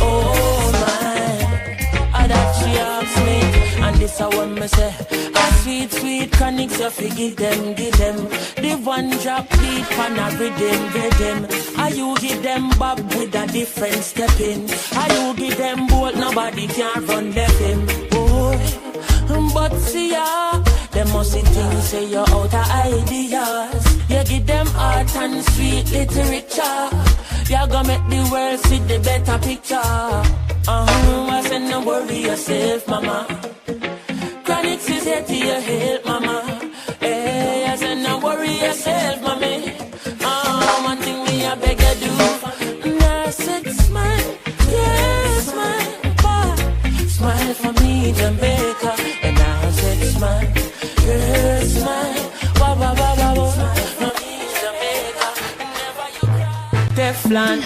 Oh my, that she asks me. And this I want me say, a sweet, sweet Chronixx, you fi give them. The one drop beat pan a rhythm. Are you give them bob with a different step in? Are you give them bolt, nobody can run left him. Boy, but see ya, them must see things say you're out of ideas. You give them art and sweet literature. You gonna make the world see the better picture. I said no worry yourself, mama. Chronixx is here to your help, mama. Hey, I said no worry yourself, mommy. One thing me I beg you do. And I said smile, yeah, smile, boy. Smile for me, Jamaica. And I said smile, yeah, smile, ba ba ba ba ba. Smile for me, Jamaica. And never you cry. Teflon,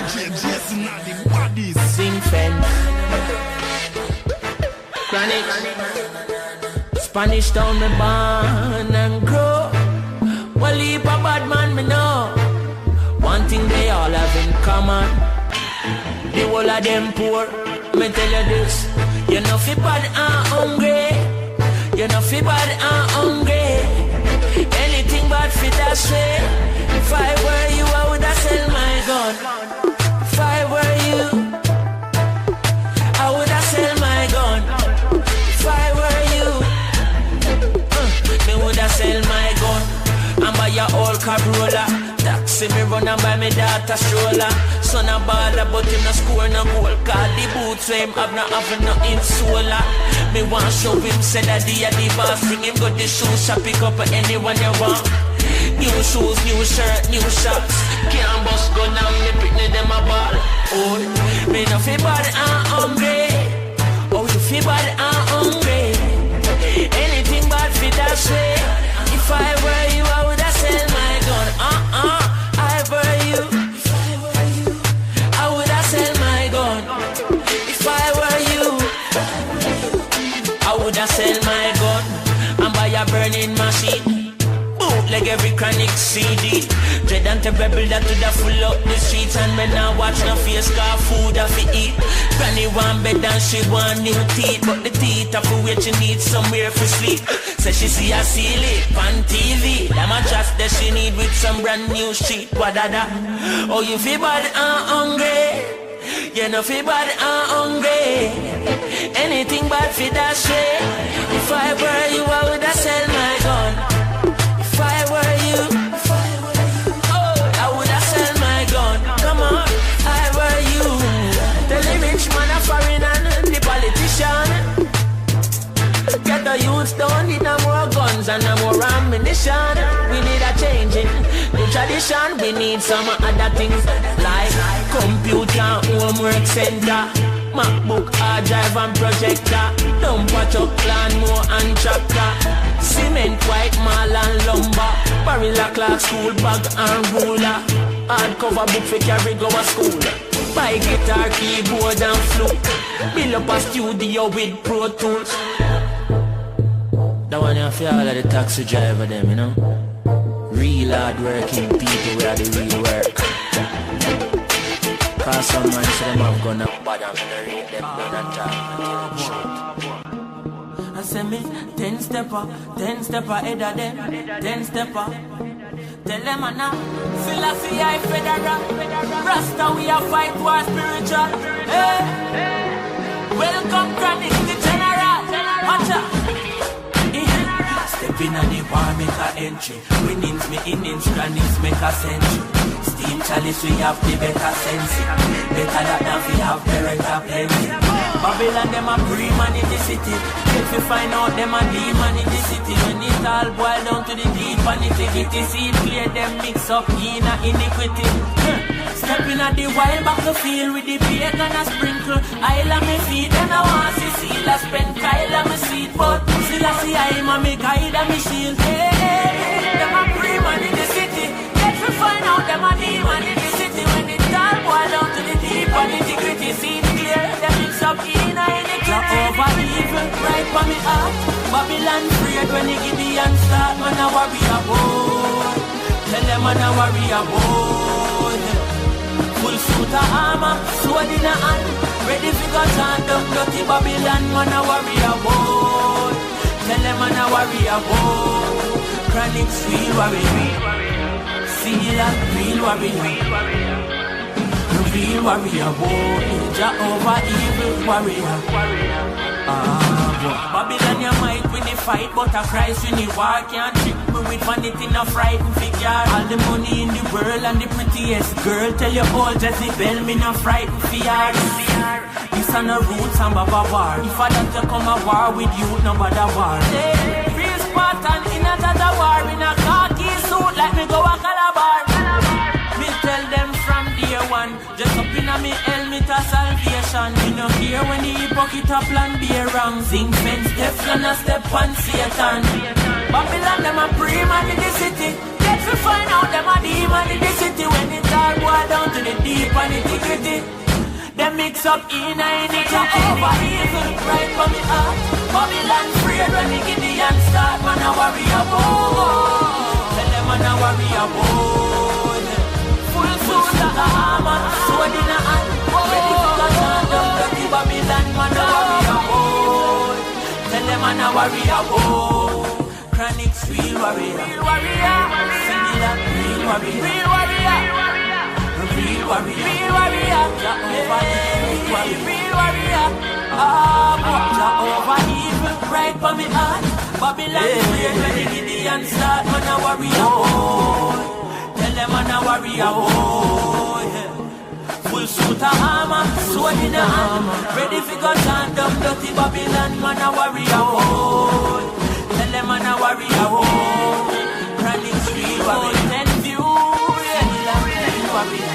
Sing Fen, Chronixx. Spanish town me born and grow. Well, heap a bad man me know. One thing they all have in common, the whole of them poor. Me tell you this, you know fi bad and hungry. You know fi bad and hungry. Anything bad fi that way. If I were you, I woulda sell my gun. If I were you, I woulda sell my gun. If I were you, me woulda sell my gun and buy a old Corolla. Taxi me run and buy me daughter stroller. Son a baller but him no score no goal. Cause the boots where him have no insola. Me want show him say that he a the boss. Bring him go the shoe shop, pick up anyone you want. New shoes, new shirt, new shots. Can't bust gun and me pitney them a ball. Oh, me no fi bad and hungry. Oh, you fi bad and hungry. Anything bad fi that way. woulda sell my gun and buy a burning machine. Bootleg every Chronixx CD. Dread and the rebel that woulda full up the streets. And men now watch no face car food a fi eat. Granny want bed and she want new teeth, but the teeth are for which she need somewhere for sleep. Say she see a ceiling on TV. That mattress that she need with some brand new sheet. Wadada. Oh, you feel bad and hungry. You know feel bad and hungry. Anything bad for that shit. If I were you, I woulda sell my gun. If I were you, oh, I woulda sell my gun. Come on, I were you. Tell the rich man a foreign and the politician. Get the youths don't need no more guns and no more ammunition. We need a change in the tradition. We need some other things like computer, homework center, MacBook, hard drive and projector, dumper truck, lawnmower and tractor, cement, white mall and lumber, barilla clock, school bag and ruler, hardcover book for carry go to school, buy guitar, keyboard and flute, build up a studio with Pro Tools. That one you feel all of the taxi driver them, you know. Real hard working people where they real work. Cause some man say them have gone up bad and gonna read them down and talk and tell them shit. I say me 10 stepper head of them, 10 stepper. Tell them I now, philosophy I federal, Rasta we a fight war spiritual. Hey, welcome Chronixx the general, watch out. Step in on the war, make a entry. Winnings, me innings, Chronixx make a century. Steam chalice, we have the better sense. Better than we have better plenty. Babylon, them a pre-man in the city. If you find out them a demon in the city, when it all boil down to the deep and nitty-gritty, see it clear, them mix up in a iniquity. Stepping at the wild back the field with the beer and a sprinkle. I'll me feet and I want to see I spend Kyle and me seat, but still I see I'm a me guide and me shield. Hey, them a pre-man in the city. Get to find out them a demon in the city. When it all boil down to the deep and nitty-gritty, see it clear, them mix up in a iniquity. Over evil, right for me heart. Babylon afraid when they give the and start. Man a worry about. Tell them man a worry about. Full suit of armor, sword in a hand, ready for go chant up dirty Babylon. Man a worry about. Tell them man a worry about. Chronixx real worry. See that real worry. Real warrior boy, Jah over evil warrior. Babylon you might win the fight, but a Christ win the war. Can't trick me with vanity, no frightened figure. All the money in the world and the prettiest girl. Tell you all Jezebel, me no frightened fear. This are no roots and Baba war. If I don't come a war with you, no bother war. Real Spartan in a Jaja war, in a khaki suit like me go a Calabar. Me tell them from day one, just up in a me helmet a salvation. Me no hear when the hypocrite a plan be wrong. Zinc fence, Teflon a step on Satan. Babylon them a pre-man in the city. Get to find out them a demon in the city. When it all boil down to the deep and integrity, them mix up in a iniquity. Over evil, right from the heart. Babylon afraid when they get the and start. Man a worry about. Tell them man a worry about. Full suit of armor, sword in a hand, ready for the chant of dirty Babylon. Man a worry about. Tell them man a worry about. Chronixx real warrior. Sing it real warrior. Real warrior. Jah over evil. Real warrior. Jah over evil. Right for me heart. Babylon afraid when the Gideon start. Man a worry about. Tell them man a warrior boy. Full suit of armor, sword in the hand, ready for go chant up dirty Babylon. Man a warrior boy. Tell them man a warrior boy. Chronixx real warrior. 10 view, real warrior.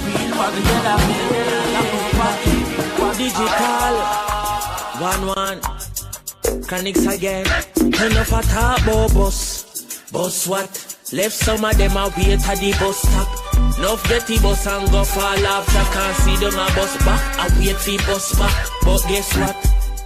Real warrior. Digital 1-1. Chronixx again. Enough a talk about boss what? Left some of them a wait at the bus stop. Nuff get the bus and go fall off. I can't see them a bus back. I wait for bus back. But guess what?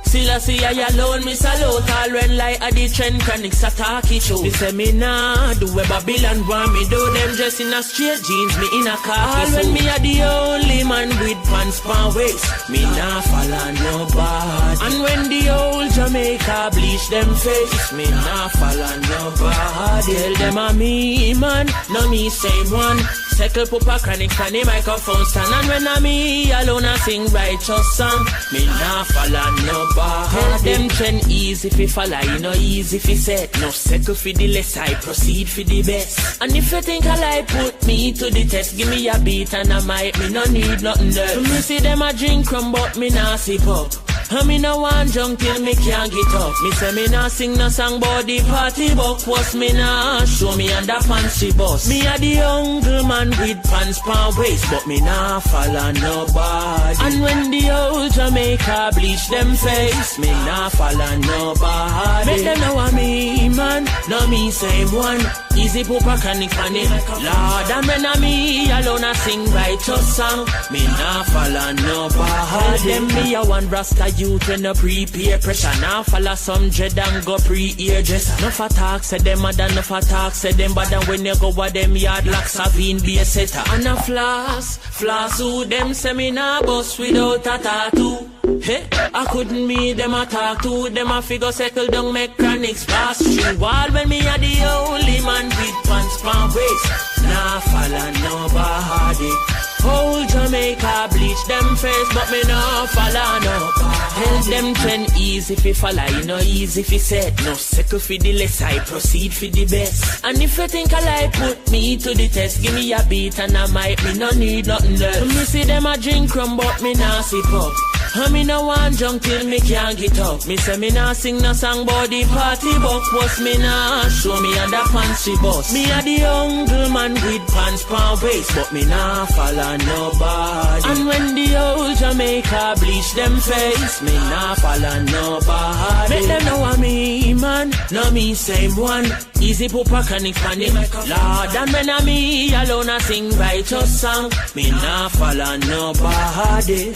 Still I see I alone, me salute. All when like a the trend, Chronixx a talkie show. They say me nah do where Babylon want me do. Them dress in a straight jeans, me in a khaki. All when me a the only man with pants pan waist, me nah follow nobody. And when the old Jamaica bleach them face, me nah follow nobody. Tell them a me man, no me same one. Settle Papa Chronixx on the microphone stand. And when I me alone I sing righteous song, me nah follow nobody. Tell them trend easy fi follow, you know easy fi set. No settle fi the less, I proceed fi the best. And if you think I lie, put me to the test. Give me a beat and I might, me no need nothing else. So me see them a drink rum but me nah sip up. And me no want junk till me can't get up. Me say me nah sing no song but the party buck. What's me nah show me under fancy boss. Me a the uncle man with pants pan waist, but me nah follow nobody. And when the old Jamaica bleach them face, me nah follow nobody. Make them know a me man, no me same one. Easy Papa Chronixx on it, Lord. And when I me alone I sing righteous song, me nah follow nobody. Them me a one rasta youth when no prepare pressure. Now follow some dread and go pre-ear dress. No for talk say them mad and no for talk say them bad. And when you go with them yard like Savine be a setter. And a floss who them say me nah bust without a tattoo. Hey, I couldn't meet them a talk to them a figure settle down make Chronixx pass through wall. When me a the only man with pants pan waist, nah follow nobody. Whole Jamaica bleach them face, but me no follow nobody. Tell them trend easy fi follow, you know easy fi set. No settle fi the less, I proceed fi the best. And if you think I lie, put me to the test. Give me a beat and I might, me no need nothing else. Me see them a drink rum but me nah sip up. And me no want junk till me can't get up. Me say me nah sing no song but the party buck. What's me nah show me under fancy boss. Me a the uncle man with pants pan waist, but me nah follow nobody. And when the old Jamaica bleach them face, me nah follow nobody. Make them know a me man, no me same one. Easy Papa Chronixx on it, Lord. And when I me alone I sing righteous song, me nah follow nobody.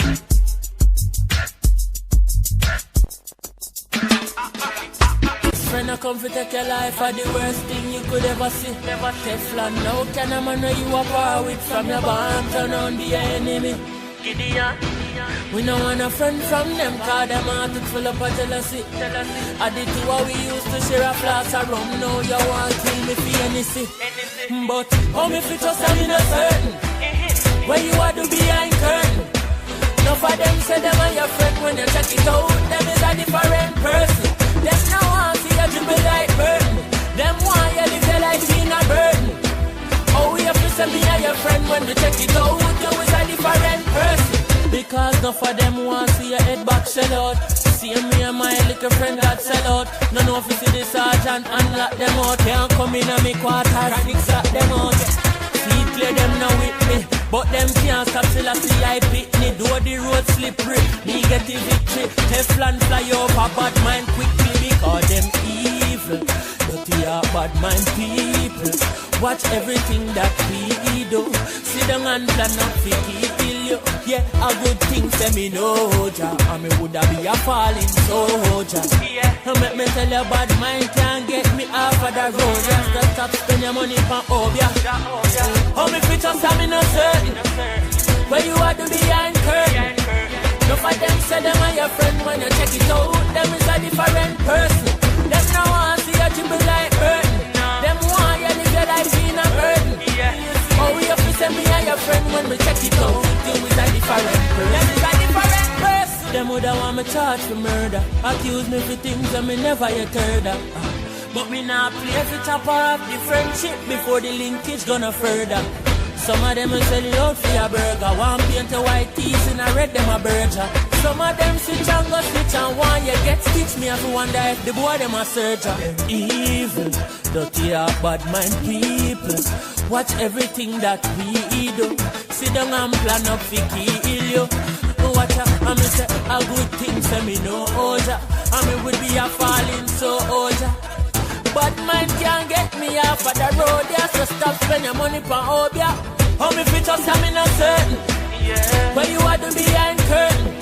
Friend, I come to take your life for the worst thing you could ever see. Never Teflon, now can a man know you are power with from your barn, turn on the enemy. Gideon. We no want a friend from them, cause them heart is full of jealousy. I did to what we used to share a flask of rum, now you want to kill me for anything. But how me fit just I'm in a certain where you are to behind curtain. Enough of them say them are your friend, when you check it out, them is a different person. Them no want see you dribble like burden. Them want you live your life in a burden. Oh, we have to say me and your friend when we check it out, you is a different person. Because enough of them want see your head back sell out. See me and my little friend that sell out. No know if you see the sergeant and lock them out. Can't come in on me quarters, Chronixx lock them out. See clear them now with me, but them can't stop till I see I pick me. Do the road slippery, me get the victory. Teflon fly over bad mind quickly, because them evil. Dirty are bad mind people. Watch everything that we do. Sit down and plan up to kill you. Yeah, a good thing say me no Jah, and me woulda be a falling soldier. Yeah, make me tell you bad mind can't get me off of the road. Just stop spend your money for Obia. How me fit just I'm in a certain where you are to behind curtain. No for them say them are your friend, when you check it out, them is a different person. Them no want see you dribble like burden. Them want you live your life in a burden. Oh, we have to say me and your friend when we check it out, you is a different person. Them is a different person. Them woulda want me charged for murder, accuse me for things that me never yet heard of. But me nah play for chop off the friendship before the linkage gonna further. Some of them will sell you out for your burger. One paint a white teeth and I red them a burger. Some of them switch and go switch and one you get stitch. Me have to wonder if the boy them a searcher. Evil, dirty or bad mind people. Watch everything that we do. Sit down and plan up to kill you. Watch out, and me say a good thing say me no Jah. And me would be a falling soldier. Bad mind can't get me off of the road, yeah. So stop spending your money for Obia. How me fit just I'm in a certain where you are to behind curtain.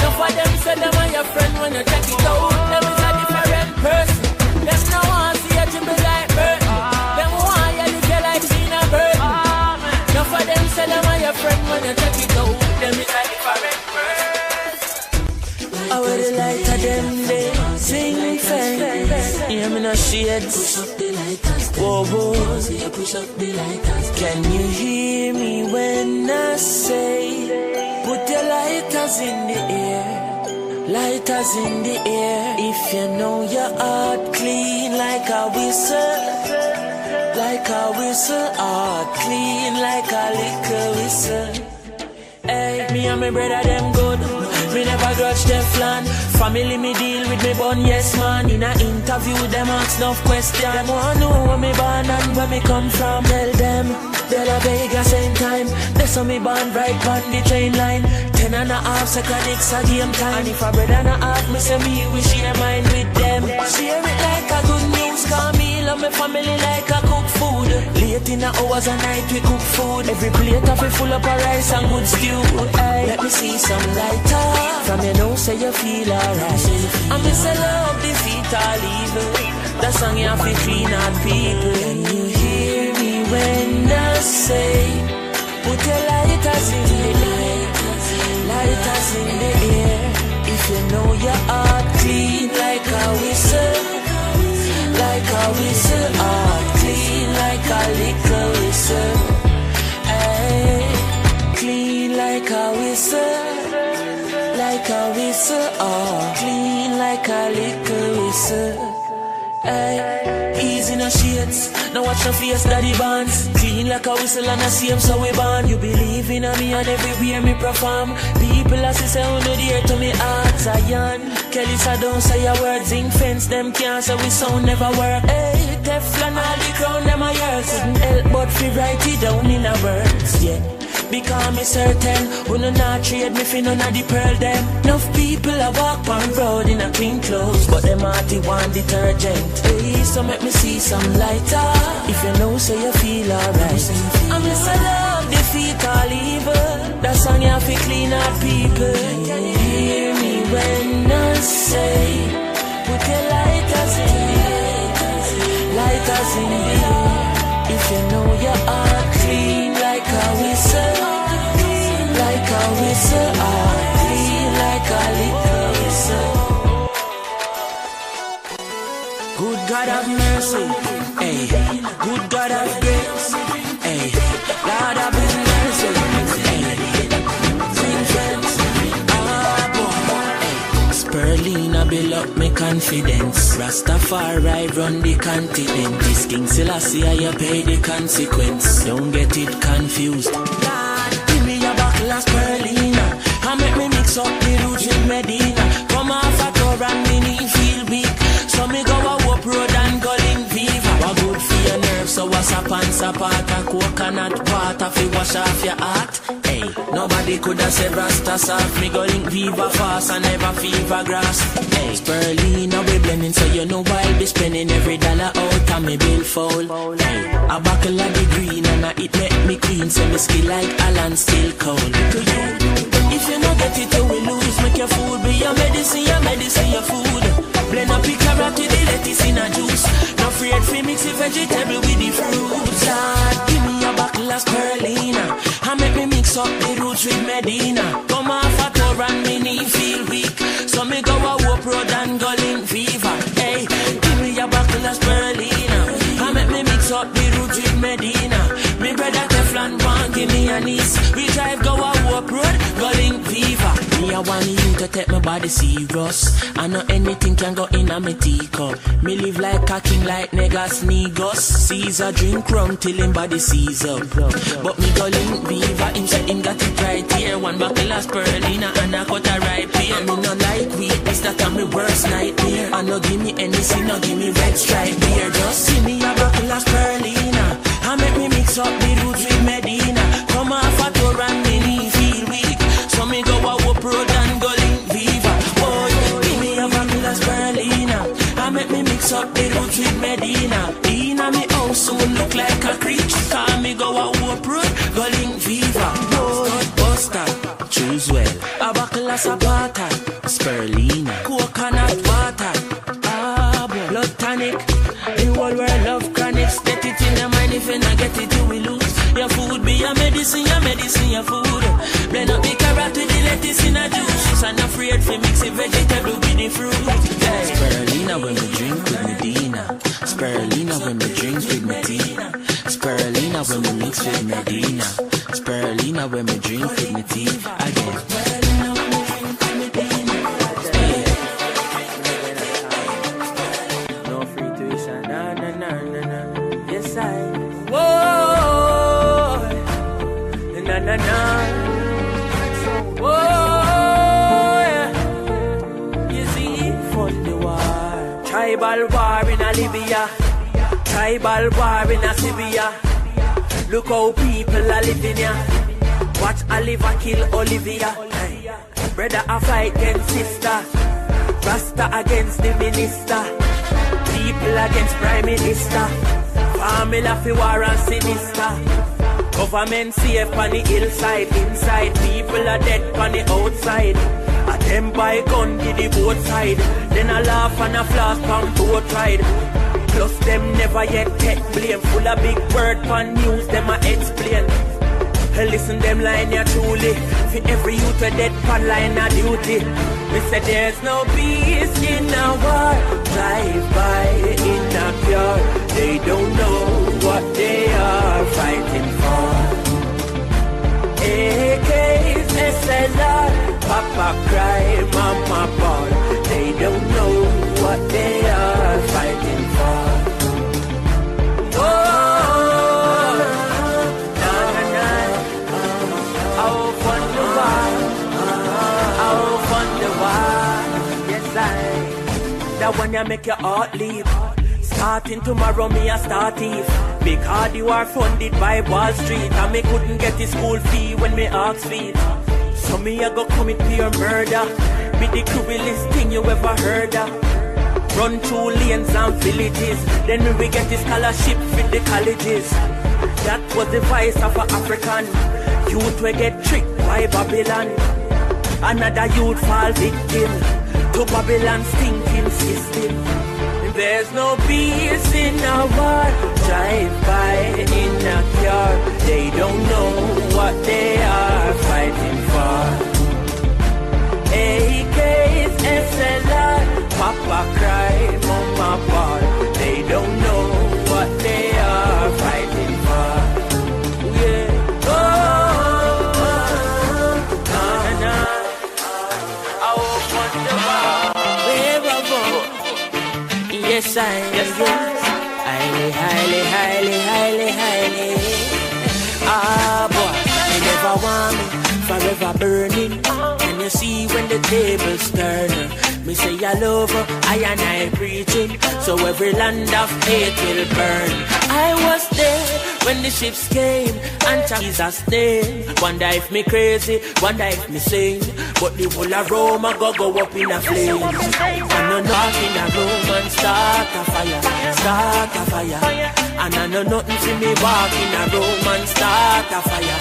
No for them say say them are your friend when you check it out. Them is a different person. Them no want see you to be like bird. Them want you live your life in a bird. Enough of them say them are your friend when you check it out. Them is a different person. I wear the light of them day, sing fence. Hear me no shades. Push up the lighters. Whoa, whoa. Push up the lighters. Can you hear me when I say, put your lighters in the air, lighters in the air. If you know your heart clean like a whistle, like a whistle, heart clean like a liquor whistle. Hey, me and my brother them good. Me never grudge them flan. Family me deal with me bun, yes man. In a interview them ask enough question. Them want know where me born and where me come from. Tell them, they'll a Vegas same time. That's how me born right on the train line. 10.5 Chronixx a game time. And if a brother and a half, me say me we share mine with them. Share it like a good news, cause me love me family like a cook food. Late in the hours of night we cook food. Every plate of it full up of rice and good stew. Hey, let me see some lighter. From your nose say you feel alright. I miss a love defeat all evil. That song you have to clean out people. Can you hear me when I say, put your lighters in the air, lighters in the air. If you know your heart clean like a whistle, like a whistle, heart clean like a liquor whistle. Hey, clean like a whistle, like a whistle, oh, clean like a liquor whistle. Ay, easy no shades, now watch no face daddy bands. Clean like a whistle and a same so we born. You believe in me and everywhere me perform. People as say who no dear to me heart. Zion, Kelly so don't say your words. Zinc fence them can't say we sound never work. Hey, Teflon all the crown them a yours. Couldn't help but fi write it down in a words, yeah. Because me certain, who no not trade me fi none of the pearl them. Enough people a walk on road in a clean clothes, but them hearty want detergent. Hey, so make me see some lighter. If you know, say you feel alright. I miss a love, defeat all evil. That song you have to clean out people. Can you hear me when I say, put your lighters in the air, lighters in the air. If you know your heart clean like a whistle, like a whistle, heart clean like a liquor whistle. Good God have mercy, hey. Good God have grace, hey. Lord have mercy, hey. Sing friends, hey. Spurlina build up me confidence. Rastafari run the continent. This King Selassie you pay the consequence. Don't get it confused. Lord, give me a buckle of Spurlina and make me mix up the roots with Medina. Come off a tour and me knee feel weak, so me go a up road and go link Viva. What good for your nerves, so what's up and support a coconut water fi wash off your heart. Hey, nobody coulda said Rasta soft. Me go link Viva fast and never fever grass. Hey, Spurlina we blending, so you know I'll be spending every dollar out and me bill foul. Hey, a buckle of the green and it make me clean, so me skill like Alan still cold. To you, if you no get it, you will lose. Make your food be your medicine your food. Blend up the carrot with the lettuce in a juice. No afraid fi mix the vegetable with the fruits. Lord, give me a buckle of Spurlina and make me mix up the roots with Medina. Come off a tour and me knee feel weak, so me go a up road and go link Viva. Hey, give me a buckle of Spurlina and make me mix up the roots with Medina. Me brother Teflon want give me a niece. We drive go a up road, go link Viva. Me I want you to take my body serious. I know anything can go in a me teacup. Me live like a king like Negas Negos. Caesar drink rum till him body seize up. But me go link Viva, him say him got it right here. One buckle of Spurlina and a cut a ripe here. Me no like weakness, that a me worst nightmare. I no give me anything, no give me red stripe beer. Just see me a buckle of Spurlina and make me mix up the roots with Medina. Come off a tour and me knee feel weak, so me go a up road and go link Viva. Boy, give me a buckle of Spurlina and make me mix up the roots with Medina. Inna me house soon look like a creature, call me go a up road, go link Viva. Boy, Buster, choose well, a buckle of Zapata, Spurlina. medicine, your food. Blend up the carrot with the lettuce in a juice. I'm not afraid to mix the vegetable with the fruit. Spirulina when we drink with Medina. Spirulina when we drink with Medina. Spirulina when we mix with Medina. Spirulina when we drink with Medina. Again. No free tuition, na. Yes I. Whoa, na. Whoa, you see, from the war, tribal war in Libya, tribal war in Syria. Look how people are living here. Watch Oliver kill Olivia. Brother a fight against sister. Rasta against the minister. People against prime minister. Family fi war and sinister. Government safe on the hillside. Inside people are dead on the outside. A them buy gun to the both side. Then a laugh and a flash on both side. Plus them never yet take blame. Full of big word pan news, them a explain. Listen them line ya truly. For every youth a dead pan line a duty. We say there's no peace in a war. Drive by in a car. They don't know what they are fighting for. AKs, SLR, Papa cry, Mama ball. They don't know what they are fighting for. Oh, na. Oh, wonder why. Yes, that one ya make your heart leap. Starting tomorrow, me a start thief. Because you are funded by Wall Street, and me couldn't get the school fee when me ask feet. So me a go commit pure murder. Be the cruelest thing you ever heard of. Run through lanes and villages. Then we get the scholarship with the colleges. That was the vice of an African. Youth will get tricked by Babylon. Another youth fall victim to Babylon's thinking system. There's no peace in a war. Drive by in a car. They don't know what they are fighting for. AKs, SLR, Papa cry, Mama ball. They don't know what they are fighting for. Yeah. Oh, na. I wonder where I go. Yes, I highly. Ah, boy, they never want me, forever burning. Can you see when the tables turn? Me say I love her, I and I preaching. So every land of hate will burn. I was there when the ships came and Jesus' name. Wonder if me crazy, wonder if me sane. But the whole of Rome go up in a flame. And no nothing in a room and start a fire. And I know nothing for me walk in a room and start a fire.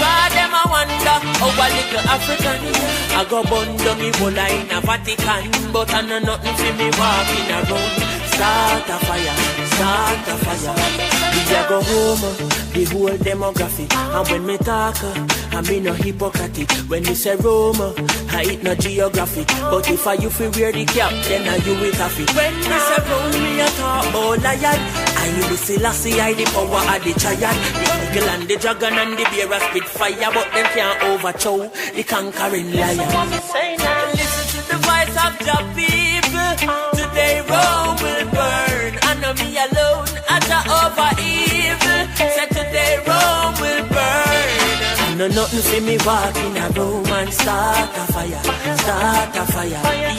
God them I wonder how a little African I go burn down the whole in a Vatican. But I know nothing for me walk in a room. Start a fire. We go home, the whole demographic. And when me talk, I mean no hypocrite. When you say Rome, I eat no geography. But if I you feel wear the cap, then I you will have it. When me say Rome, me a talk about lion. I will see Lassie, I the power of the giant. The eagle and the dragon and the bear spit fire. But them can't overthrow the conquering lion. Listen to the voice of the people. Today Rome will burn. And not me alone, as a over evil. Said today Rome will burn. No nothing for me walk in a room and start a fire.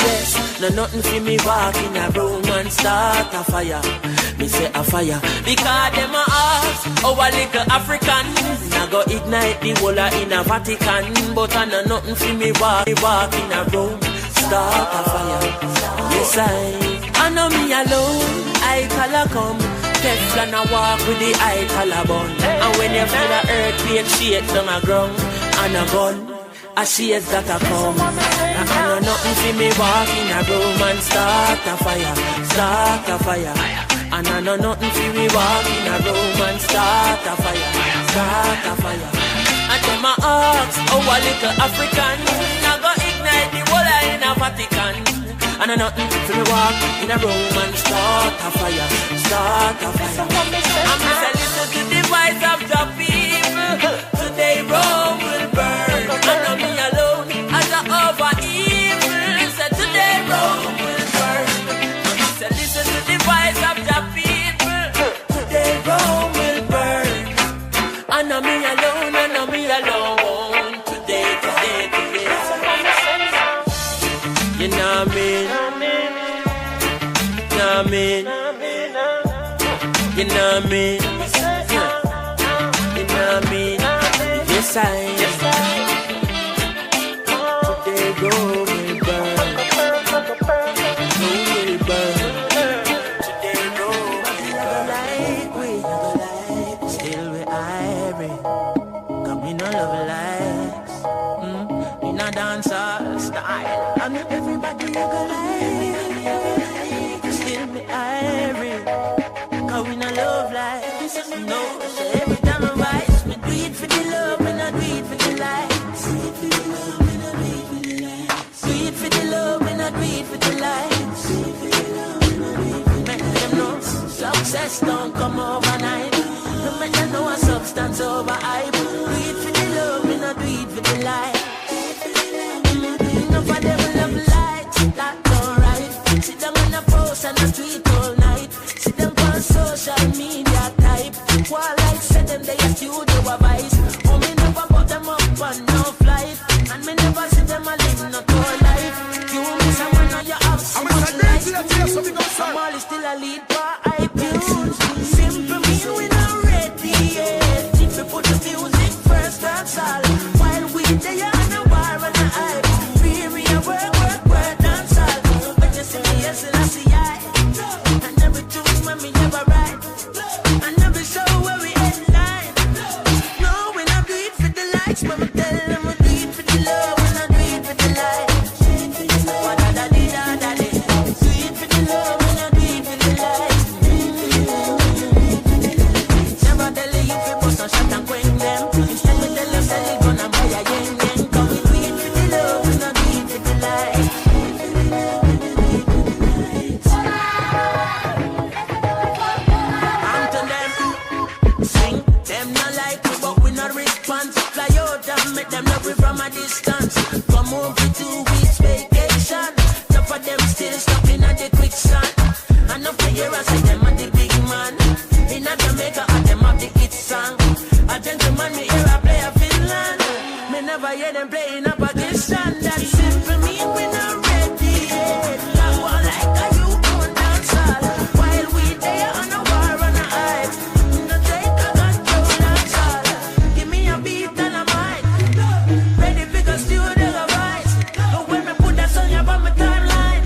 Yes, no nothing for me walk in a room and start a fire. Me say a fire because them a ask our little African. I go ignite the whole in a Vatican. But I know nothing for me walk in a room, start a fire. Yes I know me alone. I call a come. Teflon a walk with the eye collar bun. And when you feel the earthquake shake down a ground. And a gun, a shades that a come. And I know nothing for me walk in a room and start a fire. And I know nothing for me walk in a room and start a fire. start a fire. And them a ask, oh a little African, I go ignite the whole in a Vatican. And a nothing for me walk in a room and start a fire, start a fire. I'm just a listen to the voice of the people. Today Rome will burn, and not me alone as a over evil. So today Rome will burn. I'm just a listen to the voice of the people. Today Rome will burn, and not me alone, and not me alone. Today. You know what I mean? You know what I mean? You know what I mean? You know what I mean? Yes, I am. Today go will burn. Go will burn. Today go. Like we still we irie. Cause we no love likes. We no dance all style. And everybody go like still me irie. Cause we no love like no. So every time I rise, me do it for the love, and I do it for the lights. Do it for the love, and I do it for the lights. Do it for the love, and I do it for the lights. Do it for the love, and I do it for the lights. Make them know success don't come overnight. No make them know a substance over hype. Do it for the love, and I do it for the lights. Enough of them love lights, that's alright. Sit down on a post and a tweet all night. Sit down on social media type. While I said them they a studio a vice. Oh, me never put them up on no flight. And me never see them a live no tour life. You miss a man on your house, so much life. Some all is still a lead for iTunes. Simple mean we not ready yet. If we put the music first, that's all. While we there on a war and a hype. Work, dance all. But you see me, yes, and I see I. And every tune when me never write. And every show where we headline. No, when I do it for the likes, but me tell them I do it for the love, and I do it for the likes. Wa-da-da-dee-da-da-dee. Do it for the love, and I do it for the likes. Never tell you if you bust a shot and quench them. Instead me tell you sell it, gonna buy a yen. Come we do it for the love, and I do it for the likes. I'm to them, sing. Them not like me, but we not response. Fly out and make them love we from a distance. Come home for 2 weeks vacation. Enough of them still stuck in a the quicksand. Enough to hear us say them are the big man. In a Jamaica, and them have the hit song. A gentleman, me hear a play a Finland. Me never hear them playing up Pakistan. That's simple, mean we not ready yet. That one like a you on dance hall. While we there on a war and a hype. No take a control, that's all. Give me a beat and a mic. Ready for the studio voice. But when me put that song up on my timeline.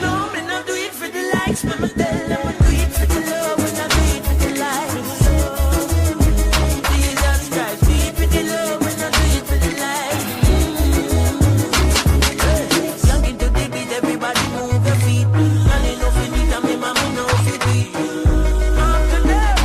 No, me not do it for the likes. But me tell them I do it for the love, and I do it for the lights. Jesus Christ, do it for the love, and I do it for the lights. Young into the beat, everybody move your feet. And enough in it, and me mama know if it be. After that,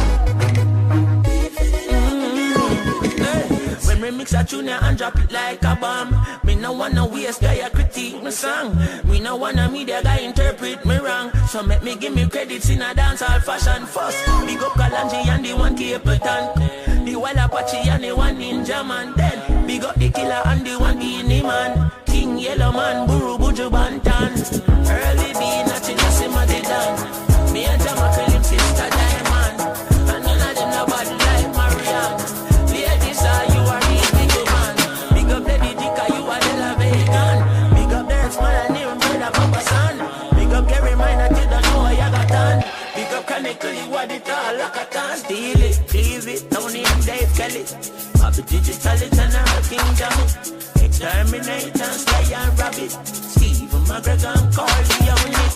when we mix a tune and drop it like a bomb. Me no wanna waste guy a critique me song. Me no wanna media guy interpret me wrong. So make me give me credits in a dancehall fashion first. Big up Kalanji and the one Capleton, the Wild Apache and the one Ninja Man. Then big up the Killer and the one Beanie Man, King Yellow Man, Buru Buju Bantan, Early B, Natchin Yassima the Dan. Me and Jamaica live sister Diamond, and none of them no bad like Marianne. Ladies, you are the big man. Big up Lady Dika, you are the La Vegan. Big up Derek Small and him brother Papa San. Big up Gary Miner, you don't know what you got done. Big up Chronixx, you are the tall Lakatan. Steal it, leave it, don't need Dave Kelly. I'll be digital it and I'll King Jammy. Exterminate and slay and rabbit. Stephen McGregor and Carly on it.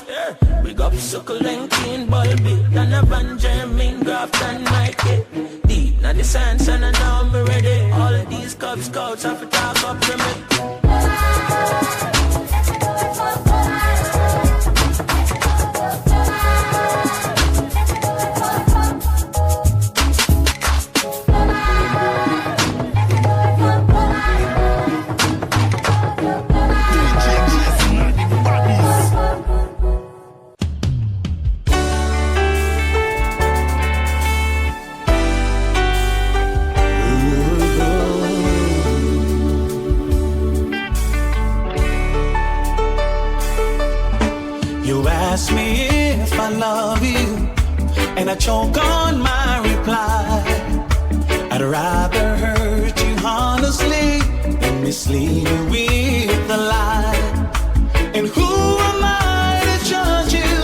Big up Suckle and Clean Bulby. Dan Van Jermaine, Graft and Mikey. Deep now the science and I know I'm ready. All of these Cub Scouts have to talk up to me. choke on my reply. I'd rather hurt you honestly than mislead you with a lie. And who am I to judge you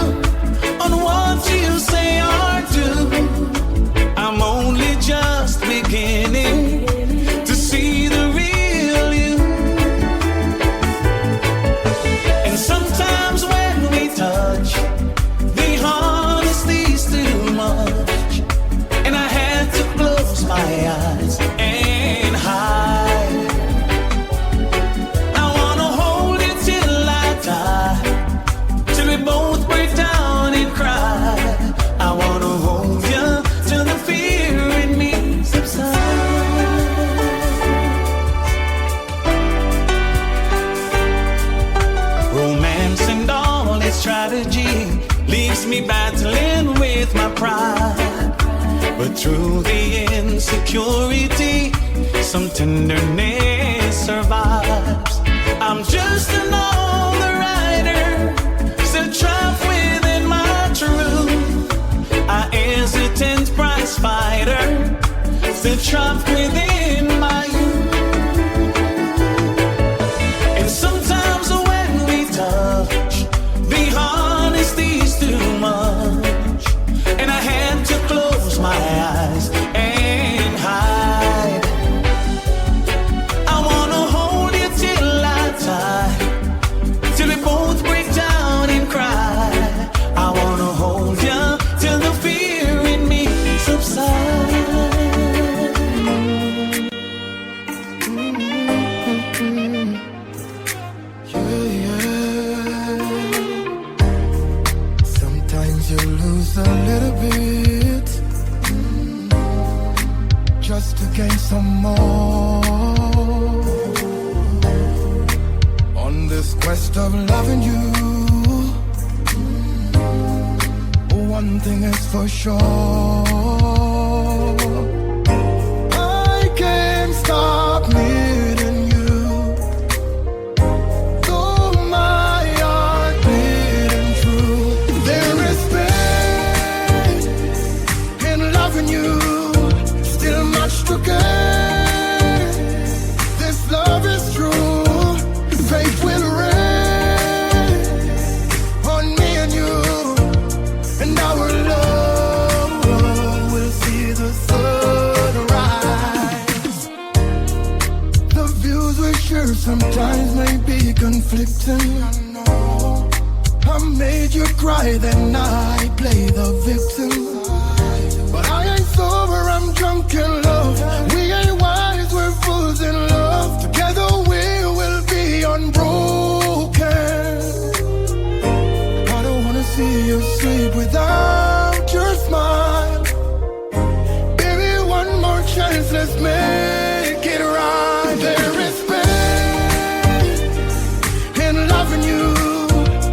on what you say or do? I'm only just beginning to see the real you. And sometimes when we touch, the honesty's too much, and I had to close my eyes and hide. I wanna hold you till I die, till we both break down and cry. I wanna hold you till the fear in me subsides. Romance and all its strategy leaves me battling with my pride. But through the insecurity, some tenderness survives. I'm just another rider, still trapped within my truth. A hesitant prize fighter, still trapped within my youth. And sometimes when we touch, the honesty's too much, and I had to close my eyes and hide. I wanna hold you till I die, till we both break down and cry. I wanna hold you till the fear in me subsides. Sometimes you lose a little bit just to gain some more. On this quest of loving you, one thing is for sure, I can't stop needing you. Though my heart beating true, there is pain in loving you, still much to gain. This love is true, faith will reign on me and you, and our love will see the sun rise. The views we share sometimes may be conflicting. I know I made you cry, then I play the victim. But I ain't sober, I'm drunk in love. We ain't wise, we're fools in love. Together we will be unbroken. I don't wanna see you sleep without your smile. Baby, one more chance, let's make it right. There is pain in loving you,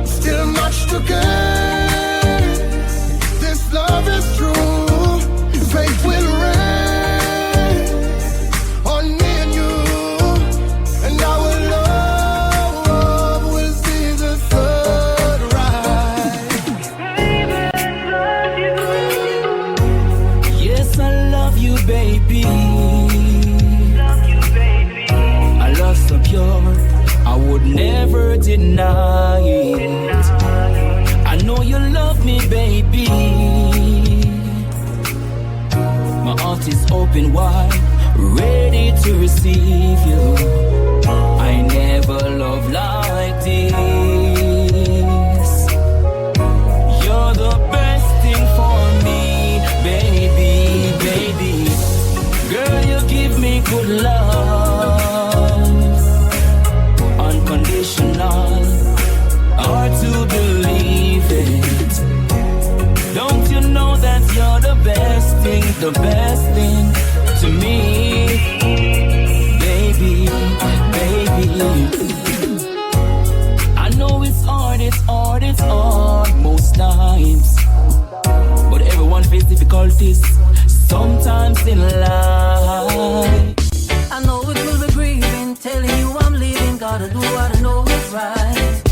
still much to gain. This love is true, faith will reign on me and you, and our love will see the sun rise. Yes, I love you, baby. A love so pure, I would never deny it. I know you love me, baby. My heart is open wide, ready to receive you. I never loved like this. You're the best thing for me, baby, baby. Girl, you give me good love, unconditional, hard to believe it. Don't you know that you're the best thing to me, baby, baby. I know it's hard most times, but everyone faces difficulties sometimes in life. I know it will be grieving, telling you I'm leaving. Gotta do what I know is right.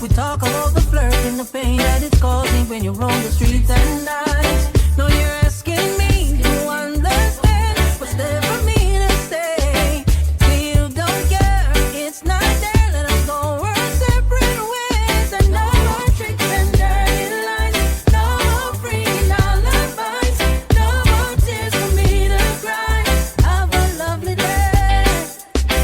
We talk about the flirt and the pain that it's causing when you're on the streets at night. No, you're asking me to understand what's there for me to say. You don't care, it's not there. Let us go our separate ways. And no more tricks and dirty lies. No more freaking alibis. No more tears for me to cry. Have a lovely day.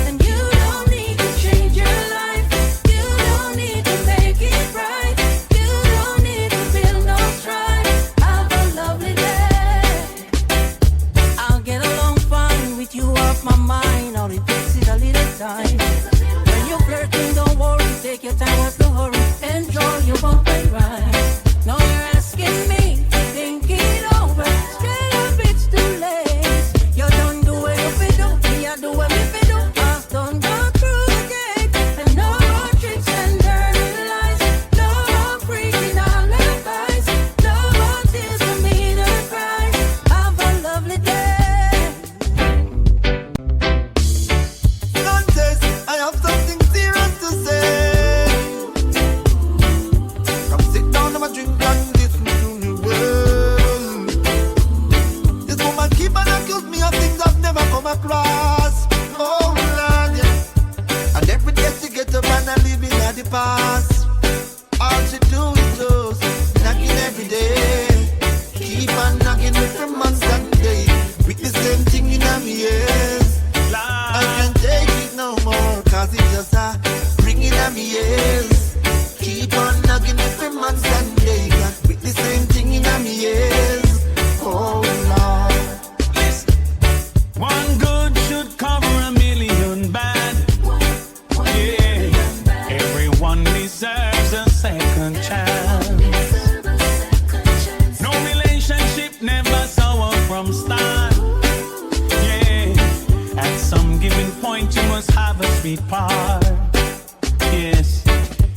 And you don't need to change your life. You don't need to make it right. You don't need to feel no strife. Have a lovely day. I'll get along fine with you off my mind. All it takes is a little time. When you're flirting, don't worry. Take your time, what's the hurry? Enjoy your bump and ride. No, you're asking me to think it over. Straight up, it's too late. You don't do what you fi do. Me, I do what me fi do. I've done gone through the gate. And no more tricks and dirty lies. No more freaking alibis. No more tears for me to cry. Have a lovely day. Contest, I have something serious to say. Come sit down and drink and listen to me well. This woman keep on accuse me of things I've never come across. Oh Lord, yeah. And every day she get up and I living at the past. All she do is just knocking every day. Keep on knocking me from months and days. With the same thing in my ears. I can't take it no more, cause it's just a ringing at me ears. Keep on knocking me for months and days. With the same thing in my ears. Oh Lord. Listen, one good should cover a million bad. Yeah, everyone deserves a second chance. No relationship never sour from start. Yeah, at some given point you must have a sweet part. Yes,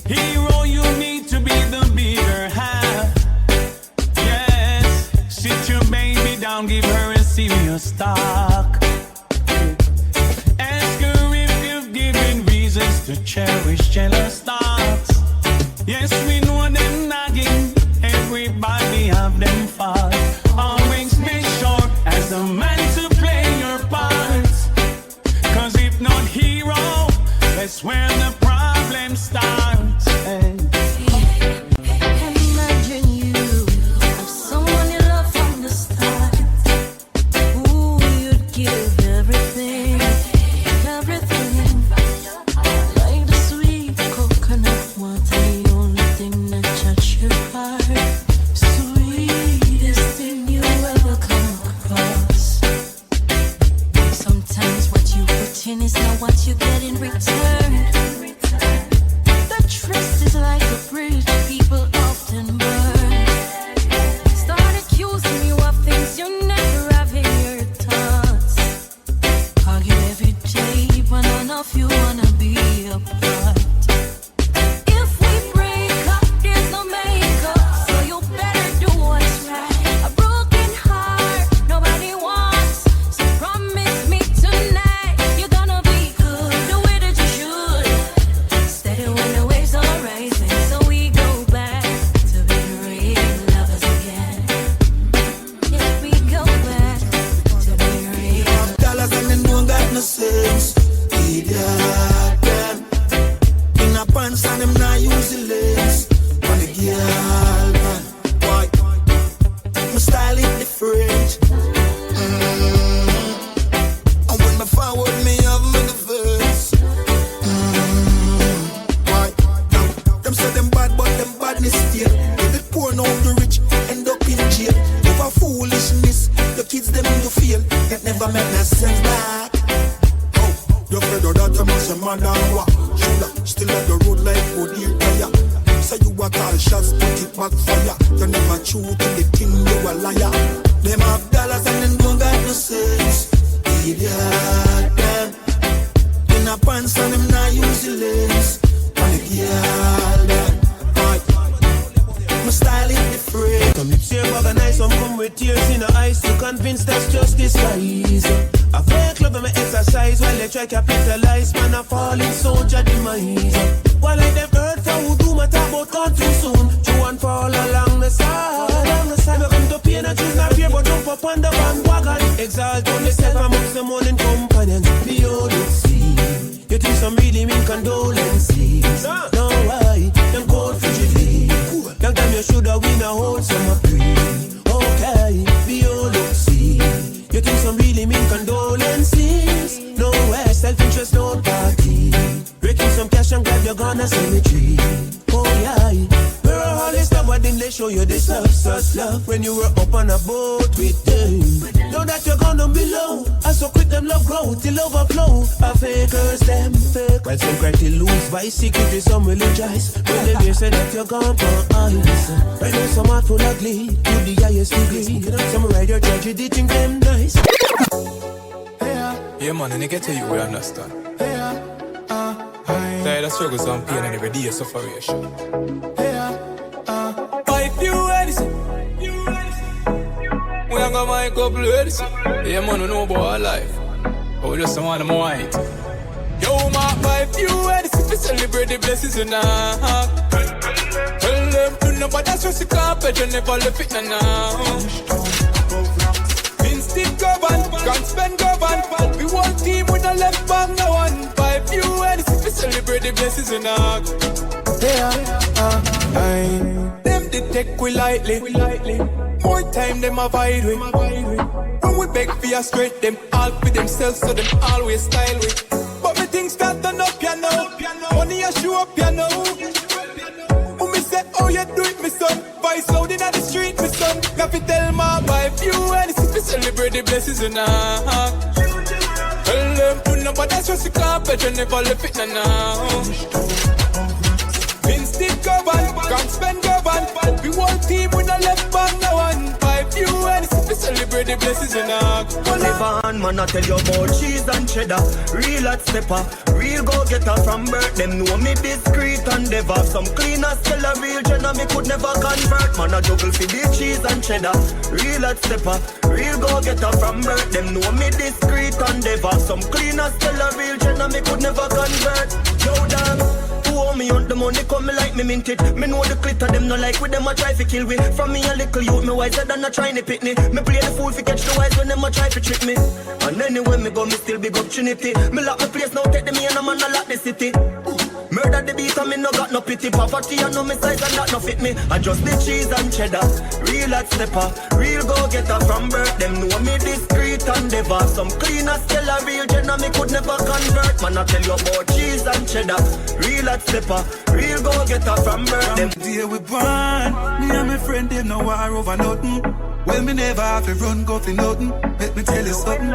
hero, you need to be the bigger half. Yes, sit your baby down, give her a serious talk. Ask her if you've given reasons to cherish jealous thoughts. Yes, we know them nagging, everybody have them faults. Always make sure as a man to play your part. Cause if not hero, that's where the problem starts. Hey. Imagine you have someone you love from the start. Ooh, you'd give everything, everything. Like the sweet coconut water, the only thing that touches your heart. Sweetest thing you ever come across. Sometimes what you put in is not what you get in return. The trust is like a bridge people often burn. Start accusing you of things you never have in your thoughts. Argue every day, but none of you wanna be apart. If we break up, there's no makeup, so you better do what's right. A broken heart, nobody wants, so promise me tonight you're gonna be good, the way that you should. Steady when the waves are rising, so we go back to being real lovers again. Yes, we go back to being real. Dollars and them don't got no sense. Idiot, them. In a pants and them not use the lens. On the girl, man. Why? My style is different. And when my forward me have me the verse. Why? Now, them say them bad, but them badness still. If it poor now the rich end up in jail. Over foolishness, the kids them do feel. It never make no sense back. Oh, you afraid of that, you must say man down what? Shoulda, still on the road like wood here tire. Say you a call shots, put it back fire. You never true to the thing, you a liar. Them have dollars and them don't got no sense. Idiot, them. In a pants and them not use the lens. On the girl, them. My style is different. Some lips here organized, some come with tears in the eyes. You convinced that's just disguise. A fake love and my exercise while they try capitalize. Man, a falling soldier demise. One like them heard for who do my talk about gone too soon. You want for all along the side. Never come to pain and choose not fear, but jump up on the bandwagon. Exalt on yourself amongst the morning companions. The old see. You think some really mean condolences. No why, them cold frigid leave. Young time you shoulda win a whole summer breeze. Okay, the old see. You think some really mean condolences. No way, self-interest, no party. Breaking some cash and grab your gun and cemetery. Oh yeah, we're all this love, but then they show you this love, such love. When you were up on a boat with them, know that you're gonna be low. I so quick them love grow till overflow. I fakers them fake. While some cry to lose vice, secretly some religious. When they hear say that you're gone for eyes. Right now some heart full of glee, you the highest degree. Some ride your tragedy, think them nice. Yeah man, and I get to you, we understand. Tired of struggles and pain and every day sufferation. If you Edison, we are gonna make up Edison. Yeah man, we know about our life. But we just want them white. Yo man, if you Edison, we celebrate the blessings in our heart. Tell them to know, but that's just the carpet, you never left it now. Instinct govern, can't spend govern. We one team with a left back, no one. 5 you and we celebrate the blessings in our them they take we lightly. More time them avoid we. When we beg for a straight, them all for themselves, so them always style we. But me things start turn up, you know. Money a show up, you know. When me say, oh you do it, me son. Vice loud in the street, me son. Got to tell my wife, you and we celebrate the blessings in our heart. Tell them to know, but that's just the carpet, you never left it now. Instinct govern, can't spend govern. We one team with a left back, no one. 5 you and we celebrate the blessings in our Live on, man, I tell you about cheese and cheddar. Real hot stepper, real go-getter from birth. Them know me discreet and never. Some cleaners tell a real jenna, me could never convert. Man, I juggle for the cheese and cheddar. Real hot stepper, real go-getter from birth. Them know me discreet and never. Some cleaners tell a real jenna, me could never convert. Yo, damn. Me on the money come me like me mint it. Me know the glitter them no like with them a try to kill we. From me a little youth me wiser than a trying to pick me. Me play the fool fi catch the wise when them a try to trick me. And anywhere me go me still big up Trinity. Me lock my place now take the me and a man a lock the city. Murder the beat and me no got no pity. Poverty and no me size and that no fit me. I just the cheese and cheddar. Real hot stepper, real go-getter from birth. Them know me discreet and never. Some cleaners tell a real jenna me could never convert. Man I tell you about cheese and cheddar. Real hot stepper, real go-getter from birth. Them day we born, me and my friend them no war over nothing. Well me never have to run go for nothing. Let me tell you something.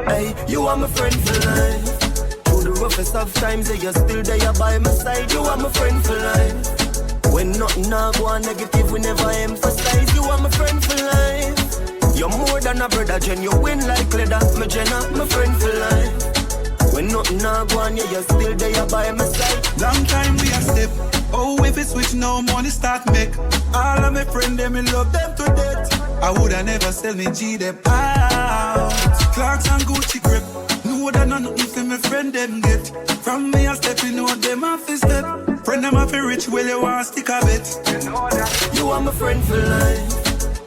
Hey, you are my friend for life. The roughest of times, you're still there by my side. You are my friend for life. When nothing now go on negative, we never emphasize. You are my friend for life. You're more than a brother, Jen. You win like leather, my Jenna, my friend for life. When nothing now go on, you're still there by my side. Long time we a step. Oh, if it switch no money start make. All of my friends, them, me love them to death. I woulda never sell me G them out. Clarks and Gucci grip. Know that nothing for my friend them get. From me a step, you know them off his step. Friend them off rich, well you want stick a bit. You are my friend for life.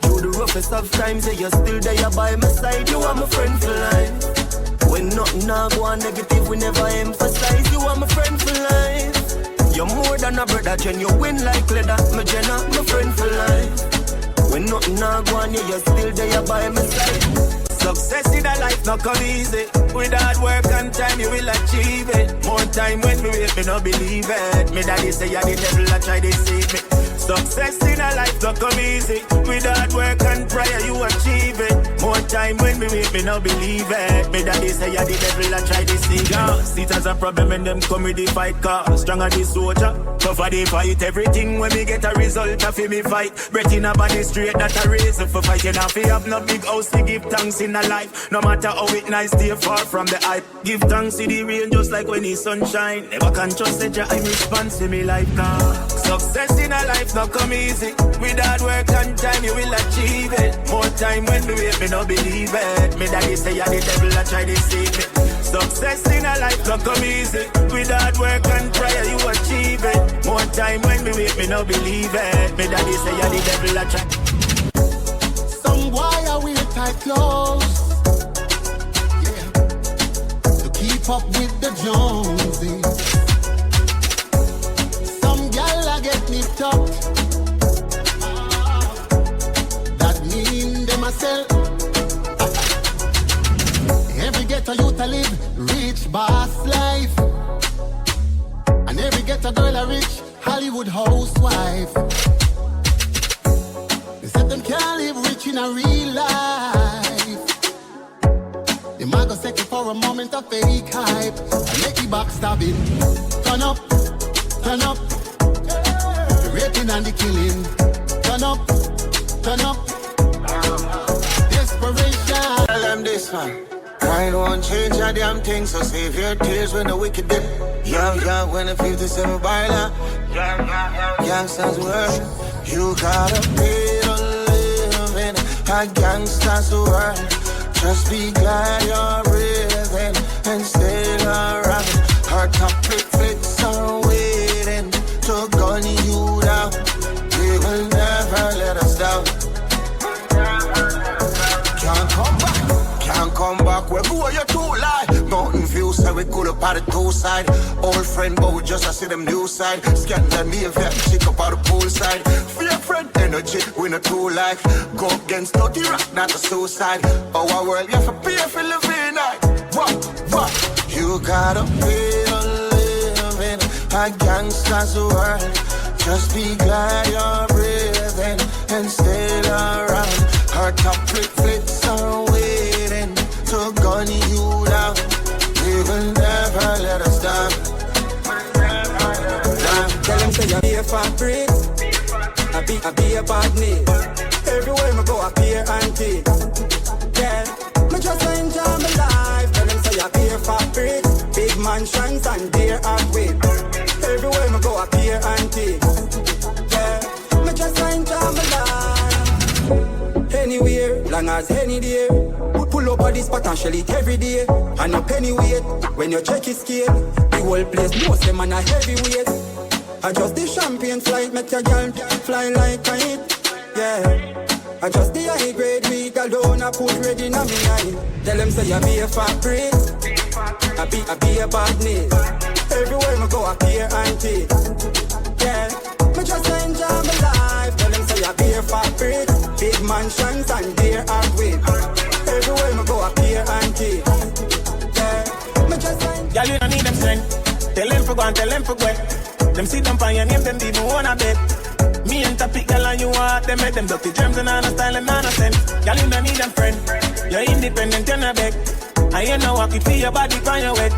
Through the roughest of times, you're still there by my side. You are my friend for life. When nothing now go on negative, we never emphasize. You are my friend for life. You're more than a brother, Jen. You win like leather, my Jenna, my friend for life. When nothing now go on, you're still there by my side. Success in a life not come easy. With hard work and time you will achieve it. More time when we wait, me no believe it. Me daddy say you're the devil, I try to deceive me. Success in a life not come easy. With hard work and prayer you achieve it. More time when we wait, me no believe it. Me daddy say you're the devil, I try to deceive me. See it as a problem when them come with the fight car. Strong as the soldier, tough for the fight. Everything when me get a result of me fight. Breath in a body straight, that a reason for fighting. If you have no big house to give thanks in a life. No matter how it nice, stay far from the hype. Give thanks to the rain just like when the sunshine. Never can trust that I'm response to me life now. Success in a life not come easy. With hard work and time you will achieve it. More time when we wait, me no believe it. Me daddy say you're the devil, I try to deceive me. Success in a life don't come easy. With hard work and prayer, you achieve it. More time when we wait, me no believe it. Me daddy say you're the devil a try. Some wire wear tight clothes, yeah, to keep up with the Joneses. Some gal a get nipped up, that mean them a sell. Every ghetto youth a live rich boss life, and every ghetto girl a rich Hollywood housewife. They said them can't live rich in a real life. They might go settle for a moment of fake hype and make the backstabbing turn up, turn up. The raping and the killing turn up, turn up. Desperation. Tell them this man. I don't change a damn thing, so save your tears when the wicked dip. Yeah, when the 57 baila. Gangsters world, you gotta pay to live in a gangster's world. Just be glad you're breathing and still around. Our topic flicks are waiting to gun you down. They will never let us down. Can't come back. Can't come back, where go you too lie. Mountain view, say we could have the two side. Old friend, but we just see them new side. Scan the knee, vet, chick up out the pool side. Fear friend, energy, we not too life. Go against dirty rock, not a suicide. Our world, you have to pay for living night. What? You gotta pay to live in a gangster's world. Just be glad you're breathing and still around. Our top flicks are waiting to gun you down. They will never let us down. Tell them say you be a fabric, I be a badness. Everywhere me go I appear antique. Yeah, me just enjoy my life. Tell them say you be a fabric, big mansions and dear and whip. Everywhere me go I appear antique. Yeah, me just enjoy my life. Anywhere, long as any day. Pull up on this spot and shell it every day. And no penny weight, when you check his scale. The whole place, most them on a heavyweight. Adjust the champagne flight, make your girl fly like a kite. Yeah, adjust the high grade weed alone, I put ready in a me eye. Tell them say you be a fabric, I be a badness. Everywhere me go I appear antique. Yeah, me just enjoy my life. Tell them say you be a fabric, big mansions and dear and whip. Everywhere me go I appear antique. Yeah, me just enjoy. Y'all you don't need them strength. Tell them for go and tell them for go. Them sit down for your name, them even wanna bet. Me and Topic, girl, and you want them make them dirty germs and on a style and on a sense. Girl, you don't need them friend. You're independent, you're not beg. I ain't no walk, you feel your body on your wet.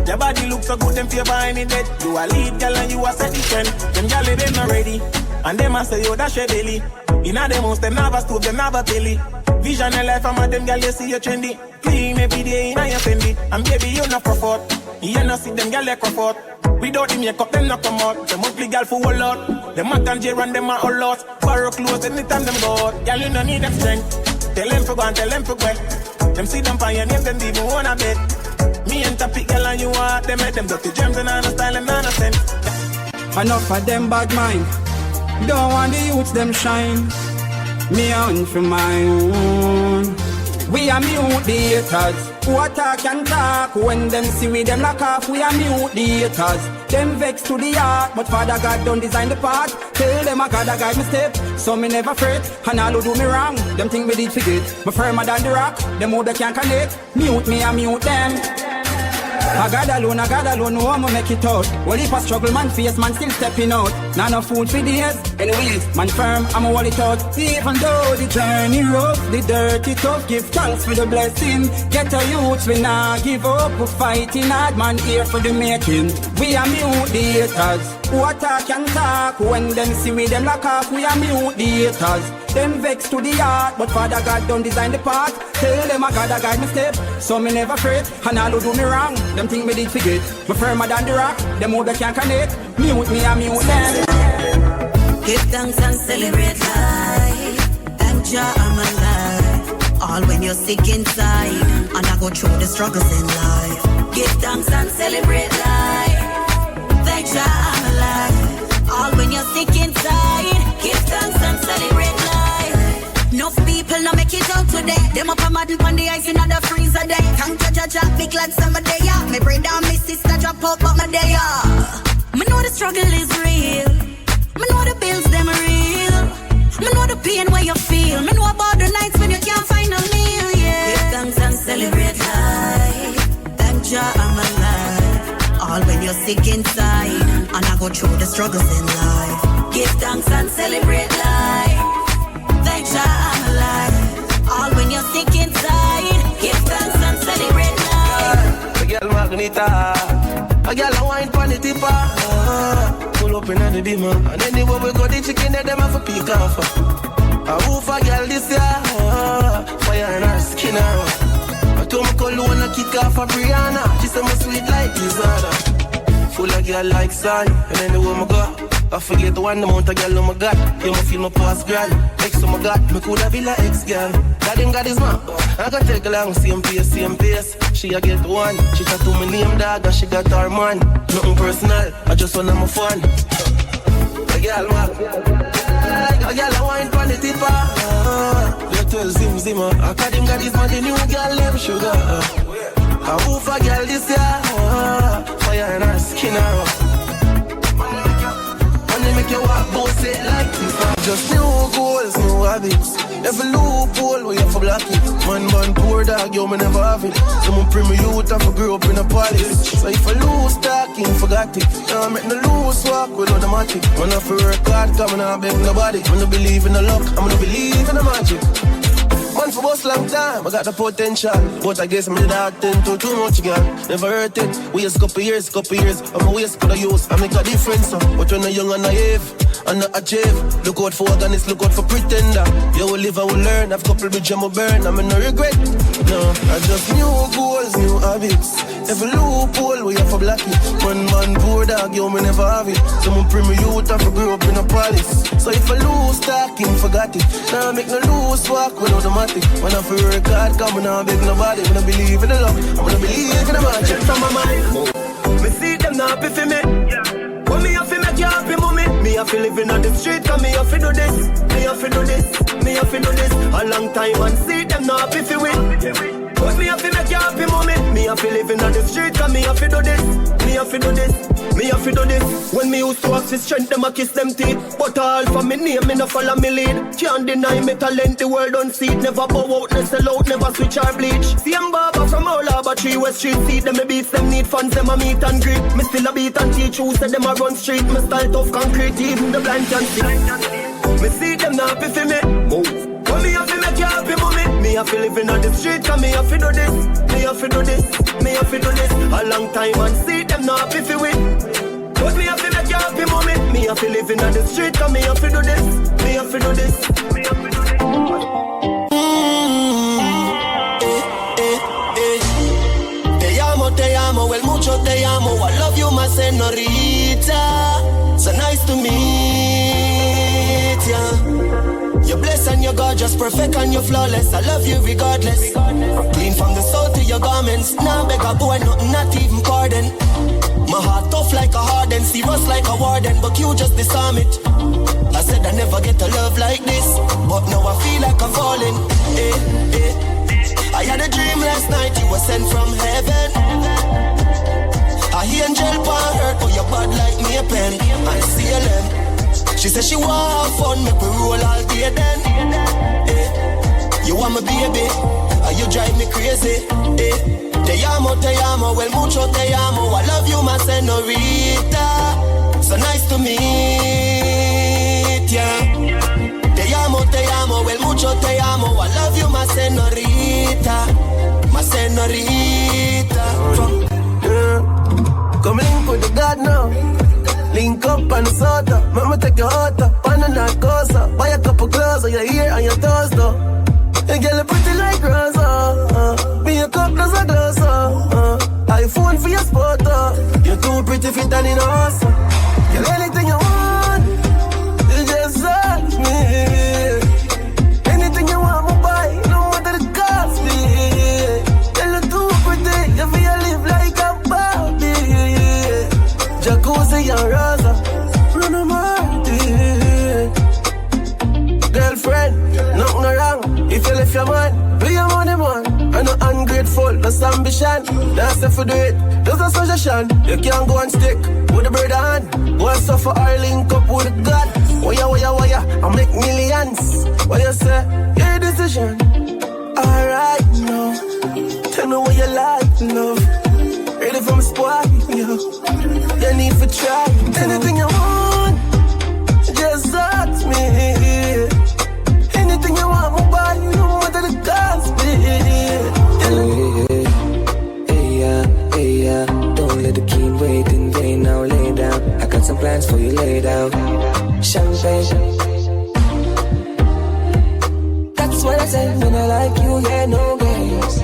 Your body looks so good, them feel behind it dead. You a lead, girl, and you a set the trend. Them girl, they not ready. And them a say, yo, that's your belly. Inna them house, them never stove, them never belly. Vision and life, I'm a them girl, you see you trendy. Clean every day, inna your fendi. And baby, you not profort. You not see them girl, they comfort. Without the makeup, them not come out. Them ugly girl for a lot. Them Mac and J run them a whole lot. Borrow clothes anytime them go out. Girl, you don't need them strength. Tell them for go and tell them for go. Them see them for your name, them even wanna bet. Me and Topic, girl, and you want them make them dirty germs and on a style and on a sense. Enough of them bad mind. Don't want the youths them shine. Me on for my own. We are mute the haters. Who attack and talk. When them see we them lock off. We are mute the haters. Them vex to the heart. But Father God don't design the path. Tell them I gotta guide my step. So me never fret. And all who do me wrong. Them think me did forget. But firmer than the rock. Them who they can't connect. Mute me and mute them. I got alone, no one make it out. Well, if I struggle, man, face, man, still stepping out. Not no food for days. Anyways, man, firm, I'm a wall it out. Even though the journey rough, the dirty tough, give thanks for the blessing. Get a youth, we not give up. We're fighting hard, man, here for the making. We are mute the haters. Who attack and talk. When them see me, them lock off. We are mute the haters. Them vex to the heart, but Father God don't design the path. Tell them I gotta guide my step. So me never fret, and all who do me wrong. Them think me did forget. Me firmer than the rock. Them who they can't connect. Mute me and mute them. Give thanks and celebrate life. Thank Jah I'm alive. All when you're sick inside, and I go through the struggles in life. Give thanks and celebrate. celebrate life. Thank Jah I'm alive. All when you're sick inside, give thanks and celebrate life. Enough people no make it out today. Them up a madden on the ice in the freezer day. Thank Jah, big lad summer day, yeah. Me bring down my sister, drop out but my day, yeah. Me know the struggle is real. Me know the bills them real. Me know the pain where you feel. Me know about the nights when you can't find a meal, yeah. Give thanks and celebrate life. Thank Jah I'm alive. All when you're sick inside, and I go through the struggles in life. Give thanks and celebrate life. Thank Jah I'm alive. All when you're sick inside, give thanks and celebrate life. A girl Magnita, a girl a wine pon the tipper. Pull up in the dimmer, and anywhere we go, the chicken them have a peek off. A woof a girl this year, fire in her skin. I told me cologne a kick off a Brianna. She said me sweet like Lizarda. Full of girl like sun, and anywhere me go, I forget the one amount of girl I got. You me feel my past girl. Ex my God, me coulda be like ex girl. God him got his man. I got take along same pace. She a get one. She tattoo my name dog and she got her man. Nothing personal, I just wanna have fun. A girl man, a girl a wine pon the tipper. You tell Zim I got him got his man. The new girl name Sugar. I woof a girl this year. Fire in her skin. Make you walk both it like this. Just new goals, new habits. Every loophole where you for block it. Man, poor dog, yo, me never have it. Someone bring me youth, I grew up in a palace. So if I lose talking, forgot it. Now I make no loose walk with automatic. When I feel work hard, come and I beg nobody. I'm gonna believe in the luck, I'm gonna believe in the magic. Man for us long time, I got the potential. But I guess I'm the dog to too much, girl. Never hurt it, waste couple years. I'm a waste for the use, I make a difference. But when I'm young and naive, and not achieve. Look out for organist, look out for pretender. You will live and will learn, have couple bridge and burn. I'm in no regret, no. I just new goals, new habits. Every loophole we have for black it. Man, poor dog, yo, me never have it. Someone bring me youth, I grew up in a palace. So if I lose talking, forgot it. Now I make no loose walk with automatic. When I feel work hard, come and I beg nobody. When I believe in the love, I'm gonna believe in the magic from my mind. Me see them not happy for me. When me have to make you happy, mommy. Me have to live in on the street, cause me have to do this. Me have to do this. A long time and see them not happy for me. But me have to make you happy, mommy. Me have to live in on the street, cause me have to do this. Me have to do this. When me used to have to strength, them a kiss them teeth. But all for me name, me no follow me lead. Can't deny me talent, the world don't see it. Never bow out, no sell out, never switch or bleach. See I'm barber from all over 3 West Street. See them me beats, them need funds, them a meet and greet. Me still a beat and teach who said them a run street. Me style tough concrete, even the blind can see. Me see them not happy for me. But me have to make you happy, mommy. Me have to live in on the street, cause me have to do this. Me have to do this. A long time and see them not happy for it. But me have to make you happy, mommy. Me have to live in on the street, cause me have to do this. Me have to do this. Te amo, el mucho te amo. I love you, my señorita. So nice to meet ya. You're blessed and you're gorgeous, perfect and you're flawless. I love you regardless. Clean from the soul to your garments. Now beg a boy, nothing, not even pardon. My heart tough like a harden, serious like a warden, but you just disarm it. I said I never get a love like this, but now I feel like I'm falling. I had a dream last night, you were sent from heaven. A angel pan hurt, but you're bad like me a pen. I see a lamb. She said she want have fun, make we roll all day then. You want my baby, and you drive me crazy. Te amo, el mucho te amo. I love you, my señorita. So nice to meet ya. Te amo, el mucho te amo. I love you, my señorita. My señorita. Come link with the God now. Link up and soda. Mama take your heart up. Banana cosa. Buy a couple clothes on your ear and your toes though. And girl you pretty like Rosa. Me a cup does a gloss iPhone for your spot You're too pretty fit and in awesome. Girl anything you want, you just ask me. Anything you want me buy, no matter the cost me. Girl you too pretty, you feel live like a Barbie. grateful, that's ambition. That's if you do it, just a suggestion. You can't go and stick with the bird hand. Go and suffer or link up with God. Waya, I make millions. What you say? Your decision. Alright, no. Tell me what you like, love. Ready for my spot, yo. You need to try. Anything you want, just ask me. Anything you want, my body, no matter the cost, Hey, yeah. Don't let the king wait in vain. Now lay down. I got some plans for you laid out. Champagne. That's what I say when I like you, yeah, no games.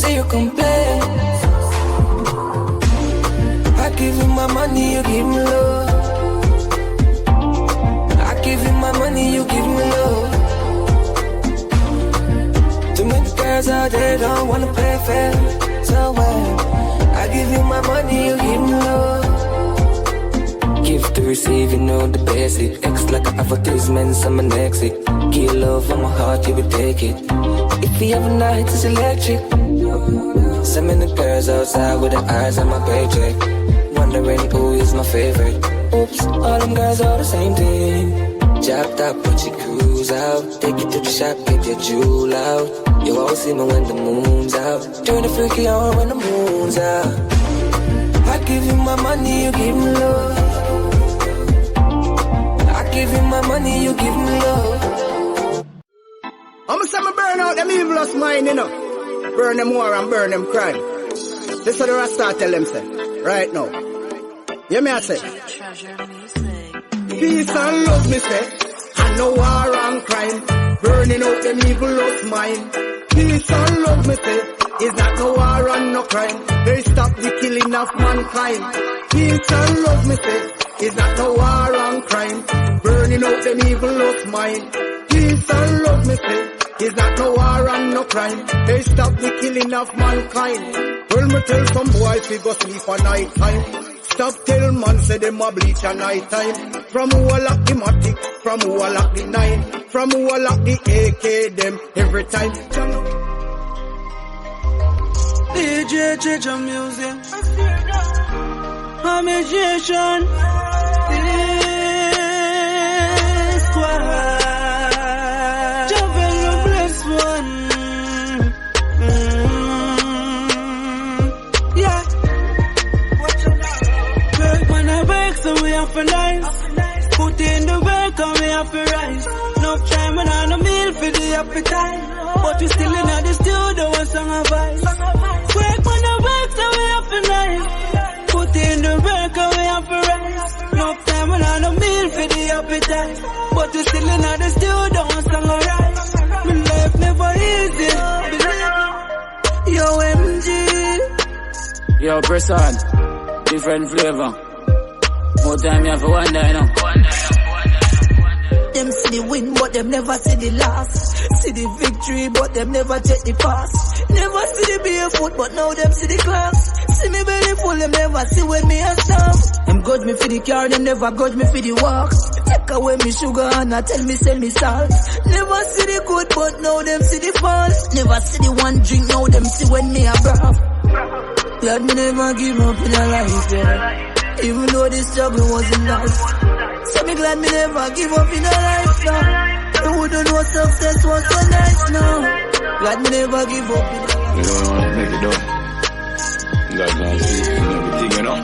Zero complaint. I give you my money, you give me love. I give you my money, you give me love. Too many girls out there don't wanna play fair. So I give you my money, you give me love. Give to receive, you know the basic. X like an advertisement, someone exit. Give love on my heart, you will take it. If you have a night, it's electric. So many girls outside with their eyes on my paycheck, wondering who is my favorite. Oops, all them girls are the same thing. Chopped up, put your cruise out. Take you to the shop, get your jewel out. You won't see me when the moon's out. Turn the freaky on when the moon's out. I give you my money, you give me love. I give you my money, you give me love. I'ma say me burn out them evilest mind, you know. Burn them war and burn them crime. This is what the Rasta tell them, say. Right now. Hear me I say. Peace and love, me say. And no war and crime. Burning out them evilest mind. Peace and love, me say. Is that no war and no crime? They stop the killing of mankind. Peace and love, me say. Is that no war and crime? Burning out them evilest mind. Peace and love, me say. Is that no war and no crime? They stop the killing of mankind. Well, me tell some boys we go sleep at night time. Stop tell man say them a bleach at night time. From who a lock the matic, from who a lock the 9, from who a lock the AK them every time. DJ change your music. Amazation. Squad. So we have to nice. Put in the work and we have to rise. No time and on a meal for the appetite. But we still in the studio and song of vice. Work on the work so we have to nice. Put in the work and we have to rise. No time and on a meal for the appetite. But we still in the studio and song of rise. My life never easy. Yo MG. Yo Bresson. Different flavor. More time you have to wonder, you know. Them see the win, but them never see the loss. See the victory, but them never take the pass. Never see the barefoot, but now them see the class. See me belly full, them never see when me a stop. Them grudge me for the car, them never grudge me for the walk. Take away me sugar and I tell me sell me salt. Never see the good, but now them see the fault. Never see the one drink, now them see when me a brave. Glad me never give up in a life, yeah. Even though the struggle wasn't nice. So me glad me never give up in a life now. I wouldn't know success was so nice now. Glad me never give up in a life. You don't want to make it up. God knows everything, you know.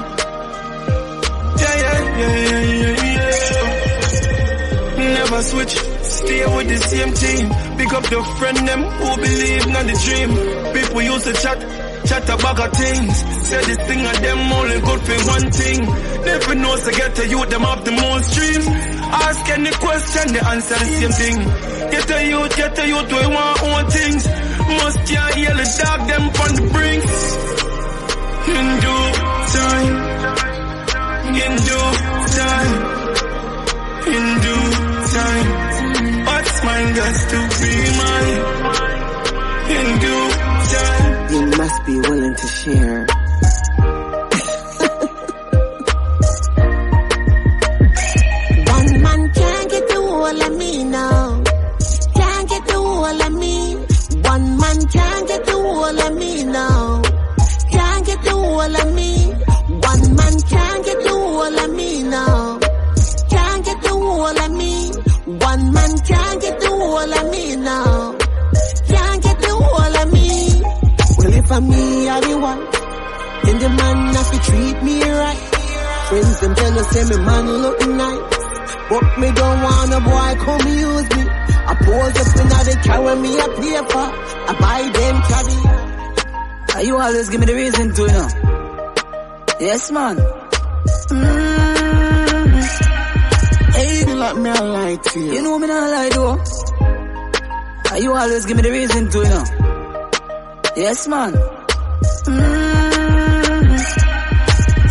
Yeah. Never switch, stay with the same team. Pick up your friend them who believe in the dream. People used to chat about of things. Say this thing and them only good for one thing. Never knows to get to you, them have the most dreams. Ask any question, they answer the same thing. Get to youth, we want own things. Must can't hear the dog, them from the brinks. In due time, what's mine got to be mine. In due time. You must be willing to share. One man can't get the whole of me now. Can't get the whole of me. One man can't get the whole of and me are the one. Then the man have to treat me right. Friends them tell us say me man look nice, but me don't want a boy come use me. I pose up in the carry me a paper, I buy them caviar. You always give me the reason to, you know. Yes, man. Hey, you like me, I lie to you. You know me not lie, though. You always give me the reason to, you know. Yes, man.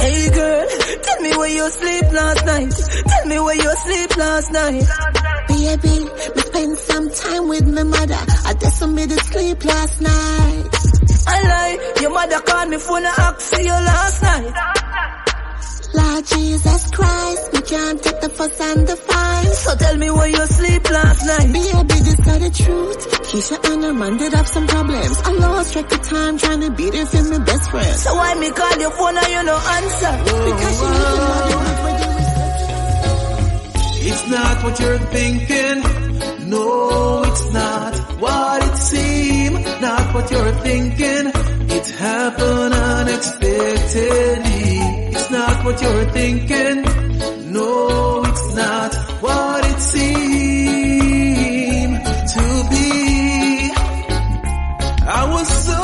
Hey, girl, tell me where you sleep last night. Tell me where you sleep last night. Baby, me spend some time with my mother. I just me to sleep last night. I lie, your mother called me phone and asked for you last night. Lord Jesus Christ, me can't take the fuss and the fine. So tell me where you sleep last night. Baby, this is the truth. Keisha and her man did have some problems. I lost track of time trying to be there for my best friend. So why me call your phone and you no answer? Because you need to know the root where you reception. It's not what you're thinking. No, it's not what it seems. Not what you're thinking. It happened unexpectedly. It's not what you're thinking. No, it's not what it seemed to be. I was so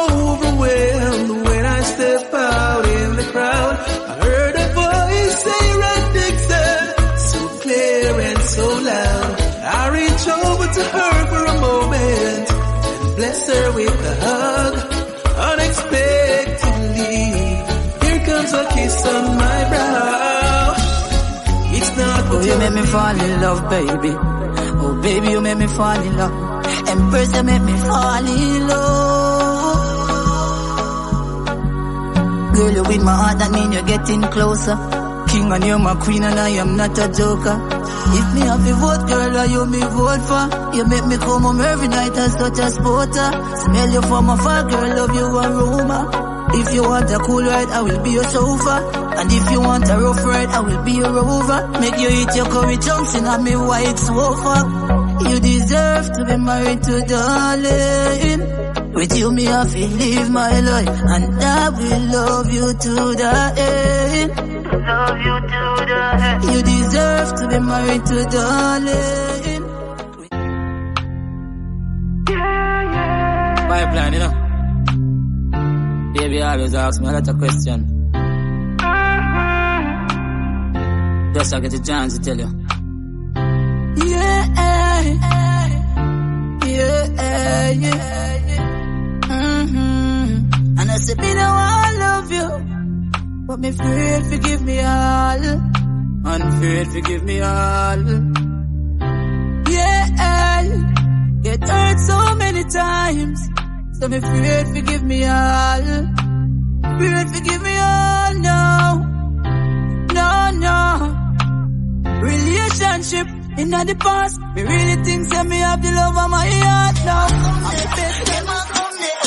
overwhelmed when I stepped out in the crowd. I heard a voice say, "Run, Dixon," so clear and so loud. I reached over to her for a moment and blessed her with a hug. Unexpectedly, here comes a kiss on my brow. It's not what you make me fall in love, baby. Oh, baby, you make me fall in love. Empress, you make me fall in love. Girl, you with my heart, that mean you're getting closer. King and you're my queen and I am not a joker. If me have to vote, girl, are you me vote for? You make me come home every night as such a sporter. Smell you from afar, girl, love you aroma. If you want a cool ride, I will be your chauffeur. And if you want a rough ride, I will be your rover. Make you eat your curry chunks in a me white sofa. You deserve to be married to darling. With you, me have to live my life, and I will love you to the end. Love you to the end. You deserve to be married to darling. Pipeline, you know. Baby always ask me a lot of questions. Just I get a chance to tell you. Yeah. And I said, me know I love you, but me afraid forgive me all. Unafraid forgive me all. Yeah, get hurt so many times, so me afraid forgive me all. Afraid forgive me all, no. Relationship in the past, me really think that me have the love of my heart now. I'm the best ever come there.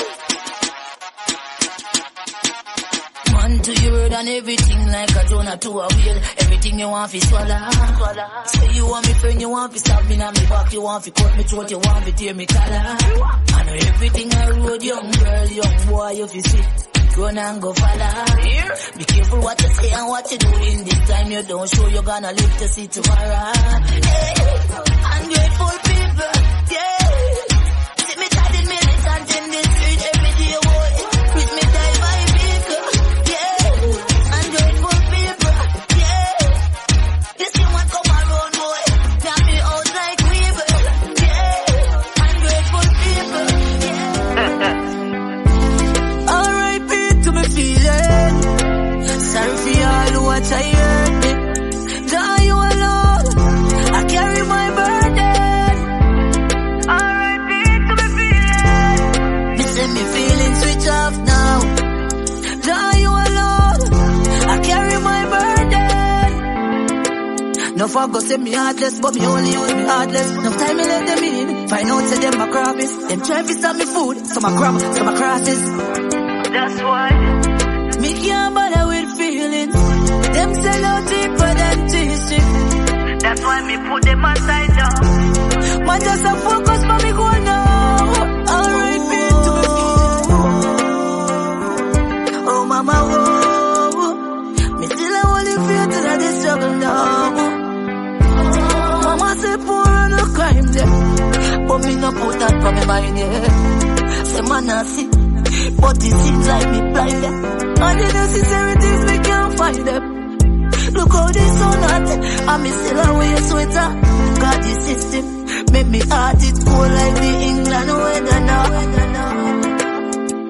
Man to your word and everything like a donut to a wheel. Everything you want fi swallow. Say you want me friend, you want fi stab me on me back, you want fi cut me throat, you want fi tear me collar. I know everything I wrote, young girl, young boy, you fi sit. Run and go follow. Be careful what you say and what you do. In this time you don't show, you're gonna live to see tomorrow. Hey, ungrateful people, yeah. See me tired militant in the street every day, boy. With me die by people, yeah. Ungrateful people, yeah. This thing want come around, boy. Knock me out like weevil, yeah. Ungrateful people, yeah. Feeling sorry for all what I hurt me. Now you alone, I carry my burden. R.I.P. to me feeling. Me say me feeling switch off now. Now you alone, I carry my burden. No fuck go say me heartless, but me only use me heartless. No time me let them in. Find out say them my crabbies. Them try to stop me food, some I grab, some I crosses. That's why me can't bother with feelings. Them sell out deeper than T-strip. That's why me put them aside now. Man just a focus for me go now. R.I.P. to me feelings. not see. But it seems like me blind them. All the necessary things we can't find them. Look how they so hot, and me still a wear sweater. Got the system, make me heart it cold like the England weather now.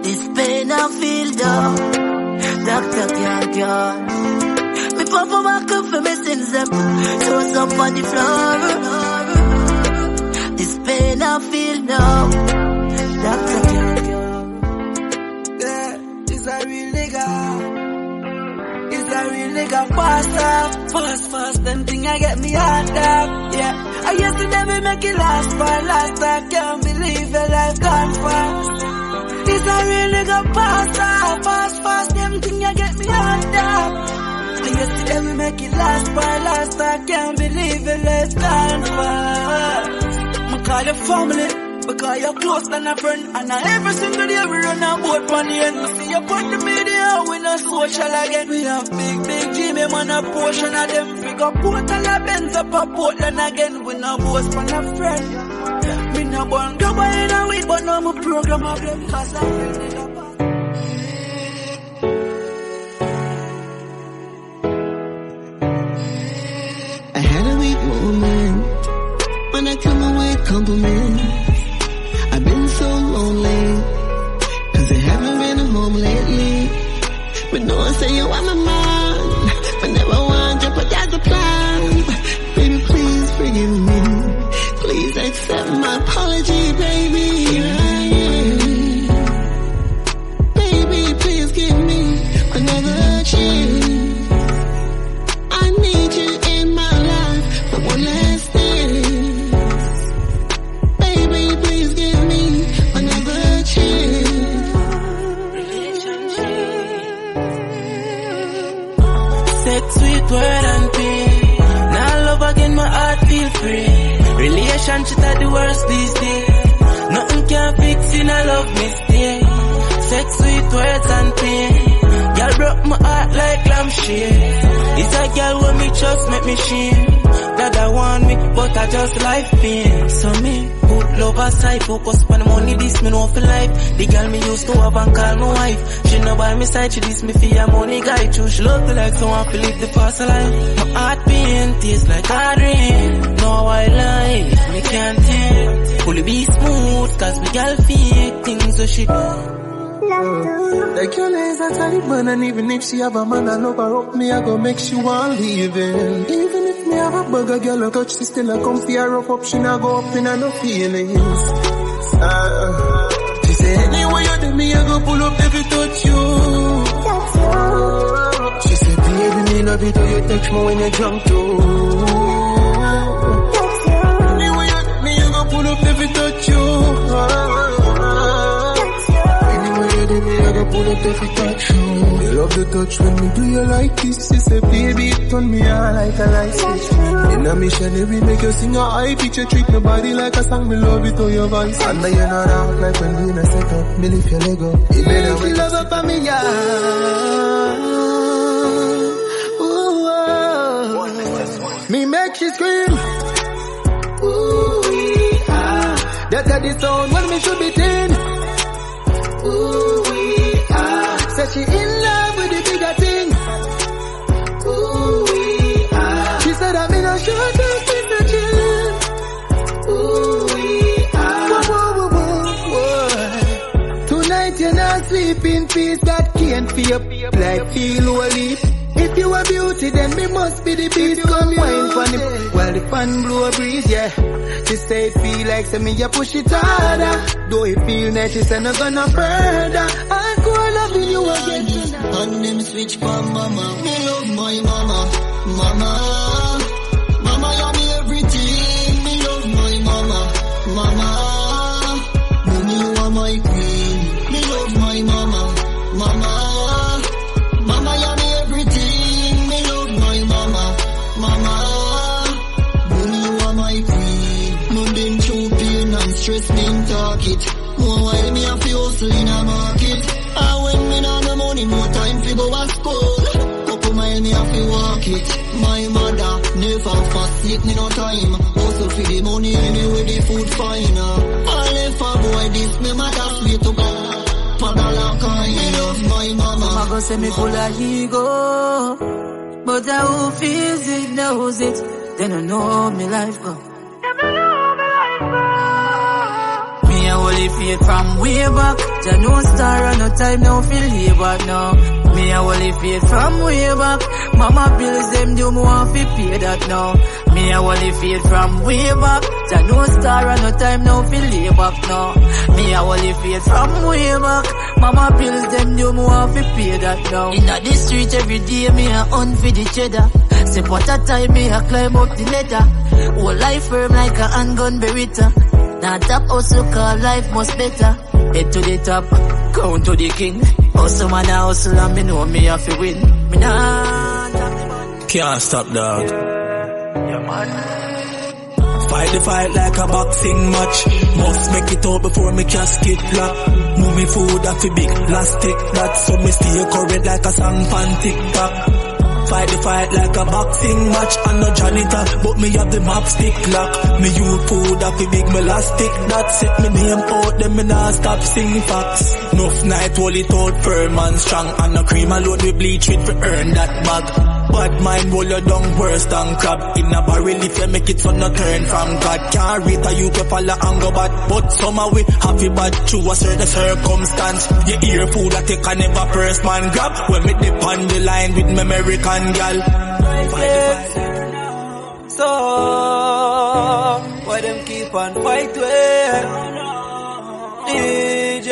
This pain I feel down, doctor can't cure. Me papa back up for me sins them, toes up on the floor. This pain I feel now, doctor can't cure. Yeah, this a real nigga. It's a real nigga fast, them thing I get me hard up, yeah. I used to never make it last, but last I can't believe your life gone fast. It's a real nigga fast, them thing I get me hard up. I used to never make it last, but last I can't believe your life gone fast. I call your family, because you're close than a friend. And every single day we run a boat on the end. We see you put the media, we no social again. We have big Jimmy man, a portion of them. We got Portal of Benz up a Portland again. We no boast on a friend. We no born go by in a week, but no more program of them. Cause I really love us. I had a weak moment when I come away with compliments. I've been so lonely, cause I haven't been home lately. But no one say you are my man, but never want to jeopardize the plan. Baby, please forgive me, please accept my apology, baby. Baby, please give me another chance. I need you in my life for one last dance. Baby, please give me another chance. Sex, sweet word and pain. Now love again, my heart feel free. Relationship are the worst these days. Nothing can fix in a love mistake. Sex, sweet words and pain. Girl broke my heart like lampshade. It's a girl when me trust make me shame. That I want me, but I just life pain. So me put love aside, focus on the money. This me know for life. The girl me used to have and call my wife. She no by me side, she this me for your money guy too. She love me like someone to live the fast life. My heart pain tastes like hard rain. No I lie, me can't take. Fully be smooth, cause me girl fake things so she Like your lays a Taliban, and even if she have a man and love her up, me I go make she want leaving. Even if me have a bugger girl a touch, she still a come for her up, she not go up in no feelings. She say anyway you do me, I go pull up every touch you. She say baby me love it how you text me when you jump too. Anyway you do me, I go pull up every touch you. I go pull up if you touch you. You love the touch when me do you like this. She say baby it turn me on like a light switch. In a missionary make you sing a high pitch. You treat my body like a song. Me love it to your voice. And now you're not out like when we in a set up. Me lift your leg up. You better wake up. Love up on me, yeah. Me make she scream. Ooh, ah. That's the sound when me should be thin. Ooh, said she in love with the bigger thing. Ooh, she said I'm in a short dance with the chin. Ooh, tonight you're not sleep in peace. That can't feel like feel holy. If you are beauty, then me must be the beast. Come wine for me while the fan blow a breeze, yeah. She say it feel like say me you push it harder. Though it feel nice, she say not gonna further. I go loving you again tonight. And them switch for mama. Me love my mama. Mama, mama, you me everything. Me love my mama. Mama, mommy, you are my queen. Me love my mama. Mama, mama, you me everything. Me love my mama. Mama, mommy, you are my queen. Mom been through pain and stress, been talk it. More while me have to hustle in a market. And when me not no money, more time to go to school. Couple mile me have to walk it. My mother never forsake me no time. Also for the money anyway the food fine. I left a boy this me mother sweet to God. dollar coin. Me love my mama. Mama go say me full of ego, but who feels it knows it. They don't know how me life go. Me a holy faith from way back. Jah no star and no time now feel labor now. Me a holy faith from way back. Mama bills them do me want fi pay that now. Me a holy faith from way back. Jah no star and no time now feel labor now. Me a holy faith from way back. Mama bills them do me want fi pay that now. Inna the street every day me a hunt for the cheddar. Say what a time me a climb up the ladder. Whole life firm like a handgun beretta. Now top hustle cause life must better. Head to the top, count to the king. Hustle man a hustle and me know me have to win. Me nah can't stop, dog. Fight the fight like a boxing match. Must make it out before me casket flap. Move me food at the big plastic. That so me stay current like a song fan TikTok. Fight the fight like a boxing match. I'm no janitor, but me have the map stick lock. Me use food at the big elastic. That set me name out, then me nah stop sing facts. Enough night, hold it out firm and strong. And no cream alone we bleach with to earn that bag. Bad mind roll you down worse than crab. In a barrel if you make it so no turn from God. Can't read a you to follow and go bad. But somehow we happy bad through a certain circumstance. You hear food that you can never first man grab. When me dip on the line with me American gal. So why them keep on fight with DJ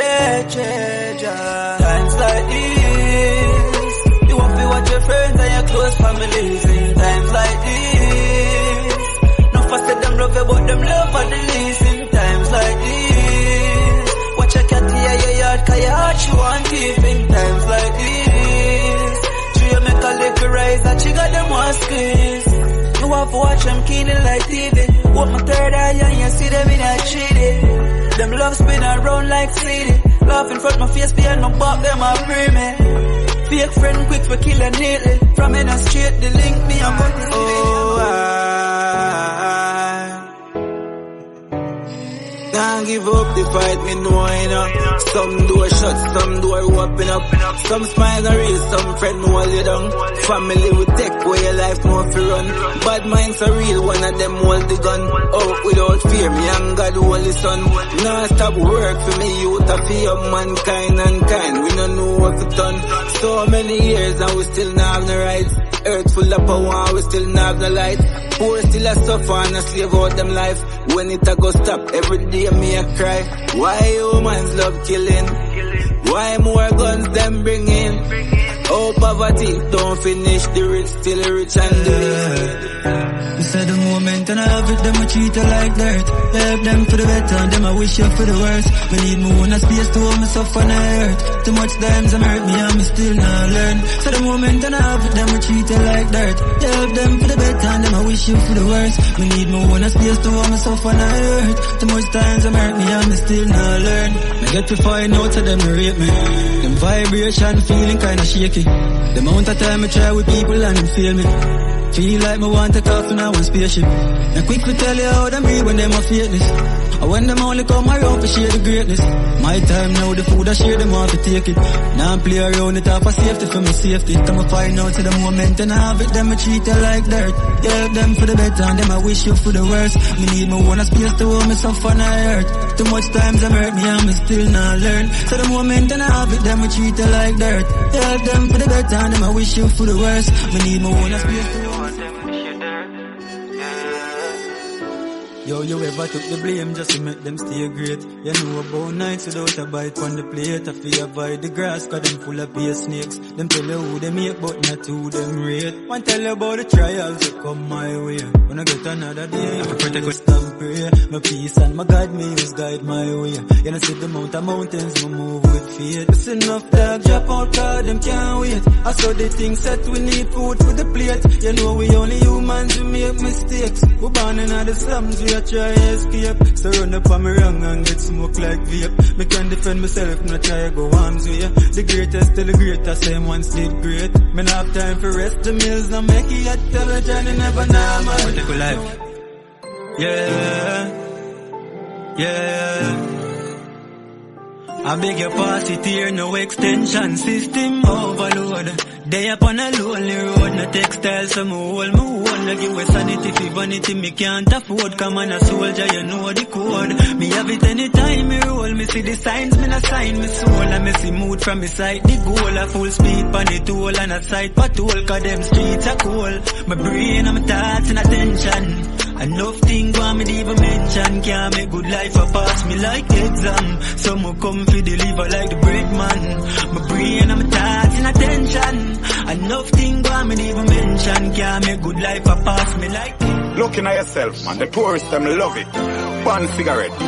Cheja? Times like this, you want to watch your friends and your close families. In times like this, no faster them love you but them love for the least. In times like this, watch your cat here your yard cause your heart she want keep. In times like this, you make a little rise and she got them one squeeze. You have to watch them keenly like TV. What my third eye and you see them in a treaty. Them love spin around like CD. Laugh in front my face behind my back them a free me. Fake friend quick for killing neatly. From in a straight the link me and got the can't give up the fight, me know enough. Some door shut, some door open up. Some smile are real, some friend hold you down. Family will take away your life, no fi run. Bad minds are real, one of them hold the gun. Out without fear, me and God hold the sun. Nah stop work for me, youth a fear mankind and kind. We don't know what to done. So many years and we still not have no rights. Earth full of power, we still not have no light. Poor still a suffer and a slave out them life. When it a go stop, every day me a cry. Why humans love killing? Why more guns them bring in? Oh poverty don't finish, the rich still rich and the least. You said the moment and I have it, them a treat you like dirt. Help them for the better and them I wish you for the worst. Me need more on a space to hold myself on the earth. Too much times I'm hurt me and me still not learn. So the moment and I have it, them a treat you like dirt. Help them for the better and them I wish you for the worst. Me need more on a space to hold myself on the earth. Too much times I'm hurt me and me still not learn. Me get to find out so them rate me. Them vibration feeling kinda shaky. The amount of time I try with people and them feel me. Feel like me want to take off in a one spaceship. Now quick to tell you how them be when them a fakeness. And when them only come around to share the greatness. My time now, the food I share them want to take it. Now I play around it off for safety for me safety. Come and find out to the moment and I have it, them I treat you like dirt. Help them for the better and them I wish you for the worst. Me need me one space to hold myself on the earth. Too much times I'm hurt me and me still not learn. So the moment and I have it, them I treat you like dirt. Help them for the better and them I wish you for the worst. Me need me one space to hold. Yo, you ever took the blame just to make them stay great? You know about nights without a bite on the plate. I feel avoid the grass cause them full of beer snakes. Them tell you who they make but not who them rate. One tell you about the trials that come my way. When I get another day, I protect with stand prayer. My peace and my God, me use guide my way. You know see the mount of mountains, we move with faith. It's enough dog drop out cause them can't wait. I saw the things that we need food for the plate. You know we only humans who make mistakes. We born in the slums, we I try escape. So run up on me wrong and get smoke like vape. Me can defend myself, not try go arms way. The greatest still the greatest, same ones did great. Me not have time for rest the meals, no make it yet. Tell the journey never normal. What take a life? Yeah, yeah. I beg your pass it here, no extension system overload. They up on a lonely road, no textile, so me hold. Like you with sanity, for vanity, me can't afford. Come on a soldier, you know the code. Me have it anytime, me roll. Me see the signs, me not sign me soul. And me see mood from me side, the goal. A full speed, pan the toll, and a side patrol. Cause them streets are cold. My brain and my thoughts in attention. Enough things want me to even mention. Can't make good life a pass me like exam. Some will come for deliver like the bread man. My brain and my thoughts in attention. Enough things want me to even mention. Can't make good life a pass me like. Looking at yourself, man. The tourists them love it. One cigarette.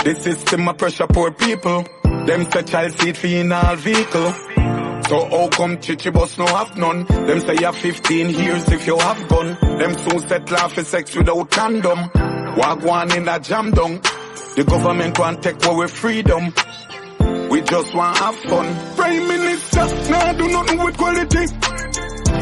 The system a pressure poor people. Them say child seat for in all vehicle. So how come chichi boss no have none? Them say you have 15 years if you have gun. Them soon settle for sex without condom. Walk one in a jam down. The government want take away freedom. We just want have fun. Prime Minister, nah do nothing with quality.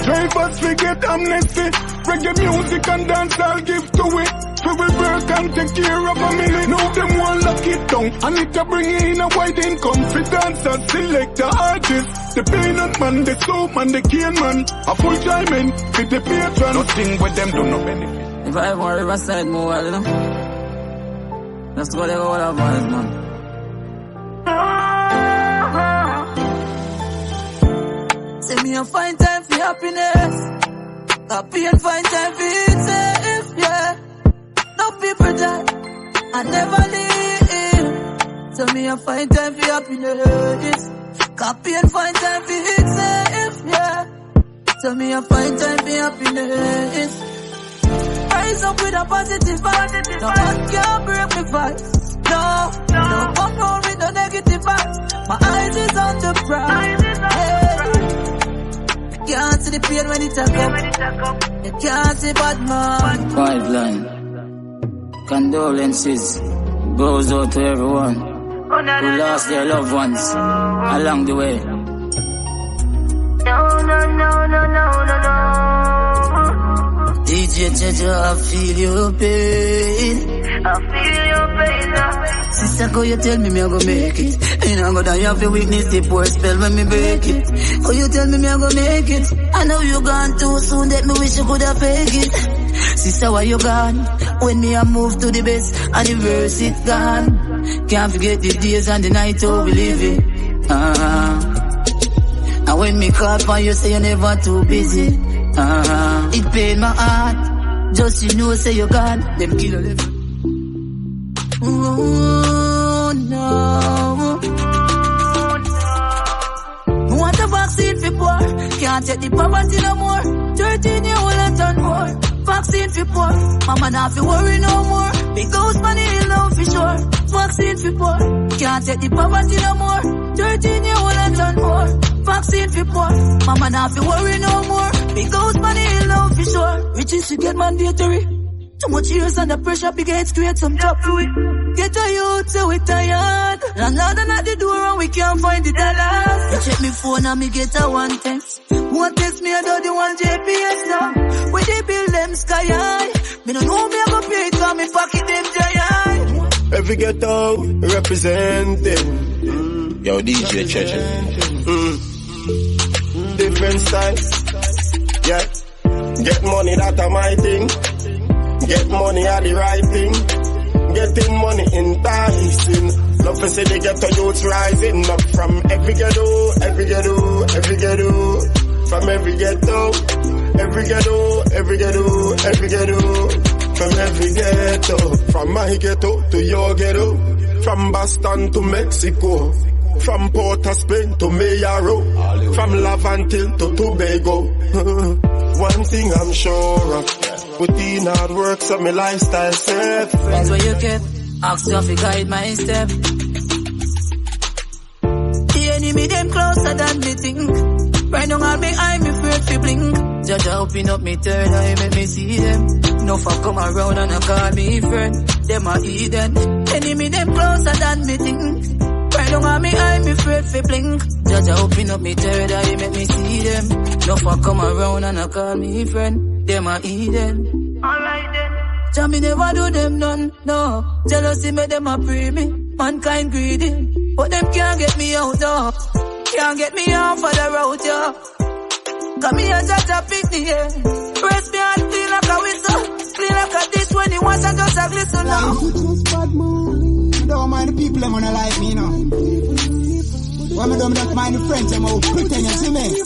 Drivers forget amnesty. Reggae music and dance I'll give to it. We will work and take care of family. Now them want lock it down. I need to bring in a wide income. For dancers, select the artists. The peanut man, the soap man, the cane man. A full diamond with the patron. Nothing with them do no benefit. If I ever on Riverside more, you know. That's what they go all about, man. Say me a find time for happiness. Happy and find time for it safe, yeah. No people die, I never leave. So me a find time for happiness. Copy and find time for it safe, yeah. So me a find time for happiness. Rise up with a positive vibe. No one can break me vibes. No come round with no negative vibes. My eyes is on the prize. You can't see the pain when it a come. You can't see bad man. Five line. Condolences goes out to everyone who lost their loved ones along the way. No. DJ Jaja, I feel your pain. I feel your pain now. Sister, go you tell me I go make it. And I go die have to witness the poor spell when me break it. Oh, you tell me I go make it. I know you gone too soon that me wish you could have fake it. Sister, why you gone? When me I move to the best and the verse it gone. Can't forget the days and the night how we live it. And when me call for you say you're never too busy. It pain my heart. Just you know say you gone. Them kill you. Oh no. Want a vaccine for poor. Can't take the poverty no more. 13 year old and turn more. Vaccine for poor. Mama not fi worry no more. Big house money hill now for sure. Vaccine for poor. Can't take the poverty no more. 13 year old and turn more. Vaccine for poor. Mama not fi worry no more. Big house money hill now for sure. Riches to get mandatory. Too much years under pressure, big heads create some job for it. Get a youth, so we tired. Landlord at the door and we can't find the dollars. You check me phone and me get a one text. One text me, I do the one JPS now. When they build them sky high. Me no know me I go pay it, cause me pocket them giant. Every ghetto representing. Yo, DJ Treasure. Different styles. Yeah. Get money, that's my thing. Get money are the right thing. Getting money enticing. Love to see the ghetto youths rising up from every ghetto. From every ghetto. From every ghetto. From my ghetto to your ghetto. From Boston to Mexico. From Port of Spain to Mayaro. From Lavantil to Tobago. One thing I'm sure of. Put in hard work so my lifestyle safe. That's where you kept. Ask you to guide my step. The enemy them closer than me think. Right now on me eye me afraid to blink. Just open up me third eye make me see them. No fuck come around and I call me friend. Them a Eden. Enemy them closer than me think. Right now on me eye me afraid to blink. Just open up me third eye make me see them. No fuck come around and I call me friend. Them a Eden. Alright then. Jah me never do them none, no. Jealousy make them a pray me. Mankind greedy, but them can't get me out, though. Can't get me off of the road, yo. Come here, just a pick me, yeah. Press me and clean like a whistle. Clean like a dish when you want, I just a glisten now. Don't mind the people, them wanna like me, no. When I don't mind the friends, I'm all pretend you see me.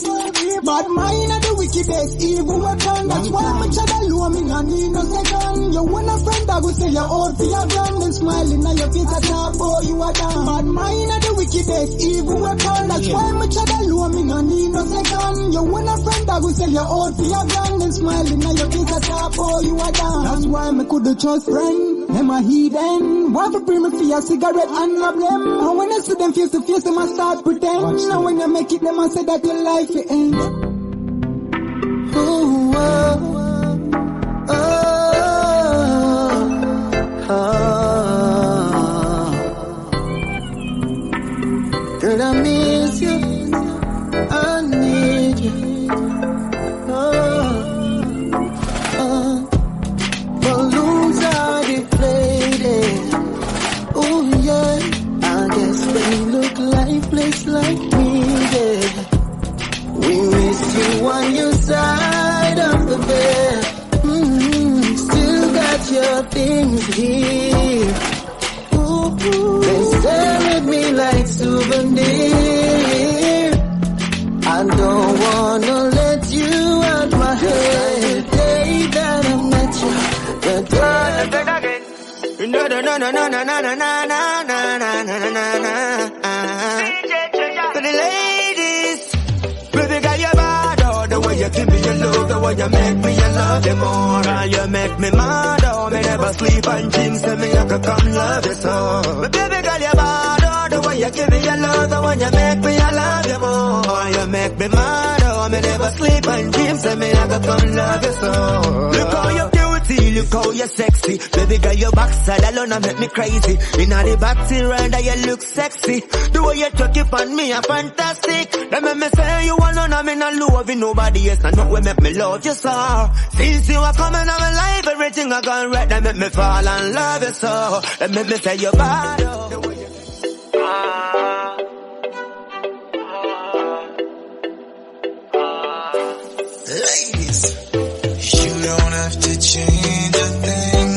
But mine are the wickedest evil weapon. That's why I'm a child alone, me not need no second. You want a friend that will say you're old for your gun. Then smiling on your face at top, boy, you are down. But mine are the wickedest evil weapon. That's why I'm a child alone, me not need no second. You want a friend that will say you're old for your gun. Then smiling on your face at top, boy, you are down. That's why I couldn't trust friend. Them a heathen. Want to bring me for a cigarette and rob them. And when I see them face to face, them I start pretend. Now when you make it, them I say that your life will end. Ooh, oh, oh, oh. Girl, I miss you. I need you. Balloons are deflated. Oh yeah, I guess they look lifeless like me, yeah. We miss you on your side of the bed. Still got your things here. Ooh, they stare at me like souvenir. I don't wanna let you out my head. The day that I met you, the day. No. For the ladies, baby girl, you're bad. Oh, the way you give me your love, the way you make me, you love you more. Girl, you make me mad. Oh, me never sleep and dreams, tell me I could come love you so. But baby girl, you're bad. Oh, the way you give me your love, the way you make me, I love you more. Oh, you make me mad. Oh, me never sleep and dreams, tell me I could come love you so. Look how you're beauty, look how you're sexy. Baby girl, your backside alone make me crazy. Inna the back till round, you look sexy. The way you chuck it on me, are fantastic. Them make me say you alone, I'm in a love with nobody else. And not what make me love you so. Since you are coming on my life, everything I gone right. They make me fall and love you so. They make me say you're bad. Ladies, you don't have to change a thing.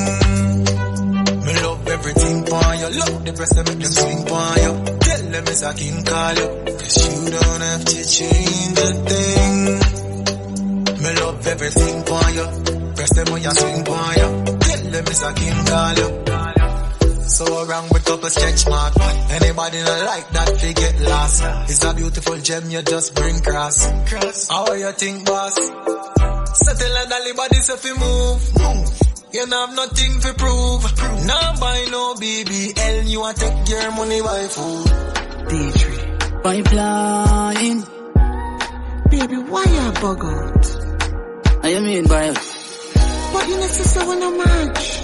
Me love everything for you. Love the breast that make them swing for you. Tell them it's a king call you. Cause you don't have to change a thing. Me love everything for you. Press them when you swing for you. Tell them it's a king call you. So around with couple stretch mark. Anybody not like that, they get lost. It's a beautiful gem, you just bring cross. How you think, boss? Settle and all body so fi move. You don't have nothing to prove. Now buy no BBL, you want take your money by food. D3 pipeline. Baby, why you bug out? What you mean by it? But you necessarily wanna match.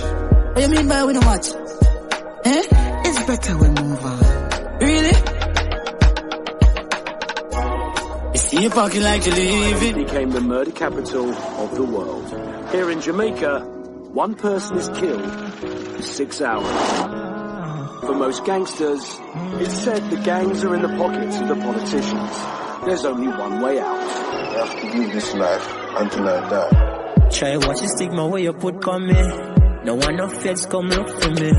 What you mean by we don't match? Eh? It's better we move on. Really? You see your pocket like you leave it. Became the murder capital of the world. Here in Jamaica, one person is killed in 6 hours. For most gangsters, it's said the gangs are in the pockets of the politicians. There's only one way out. You have to live this life until I die. Try watch the stigma where you put come me. No one no feds come look for me.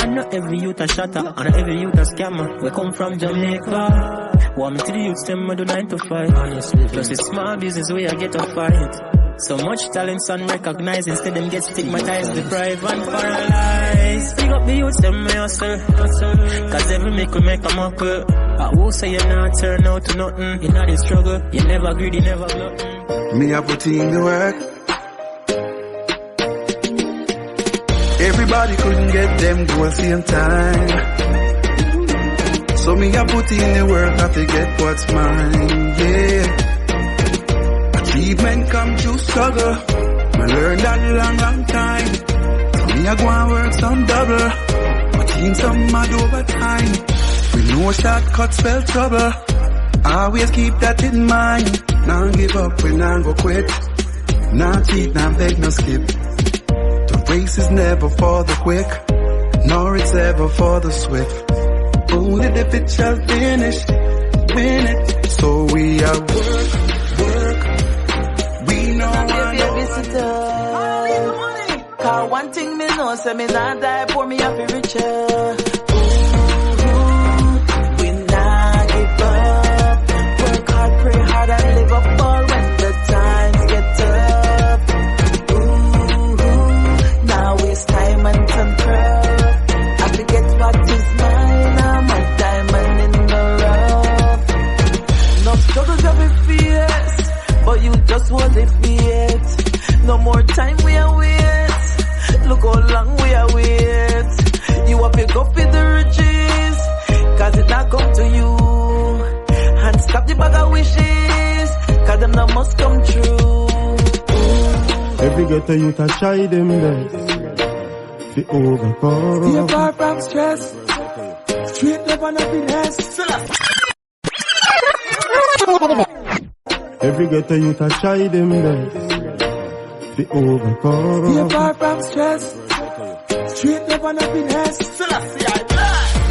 And not every youth a shatter, and not every youth a scammer. We come from Jamaica. Want me to the youths, them I do 9 to 5. Honestly, plus it's small business where I get a fight. So much talents unrecognized, instead them get stigmatized, deprived and paralyzed. Pick up the youths, them may hustle. Cause every make we make a muckle. I will say you not turn out to nothing. You not in struggle, you never greedy, never glutton. Me I put in the work. Everybody couldn't get them goals same time. So me I put in the work, I forget what's mine, yeah. Achievement come through struggle. I learned that long time. So me I go and work some double. My team some mad over time. With no shortcuts spell trouble. Always keep that in mind. Now give up when I go quit. Now cheat, now beg, no skip. The race is never for the quick. nor it's ever for the swift. Only the fit shall finish, win it. So we are work. We know I know. Cause one thing me know, say me not die poor, me have to richer. We not give up. Work hard, pray hard, and live up all when the times get tough. Now waste time and some craft. I forget what is mine, I'm a diamond in the rough. No struggles have been fierce, but you just want it feared. No more time we are wait. Look how long we are wait. You have to go for the riches, cause it not come to you. And stop the bag of wishes, cause them not must come true. Every ghetto youth I try them best to overcome. Stay far from stress, straight up and happiness. Every ghetto youth I try them best to overcome. Stay far from stress, straight up and happiness.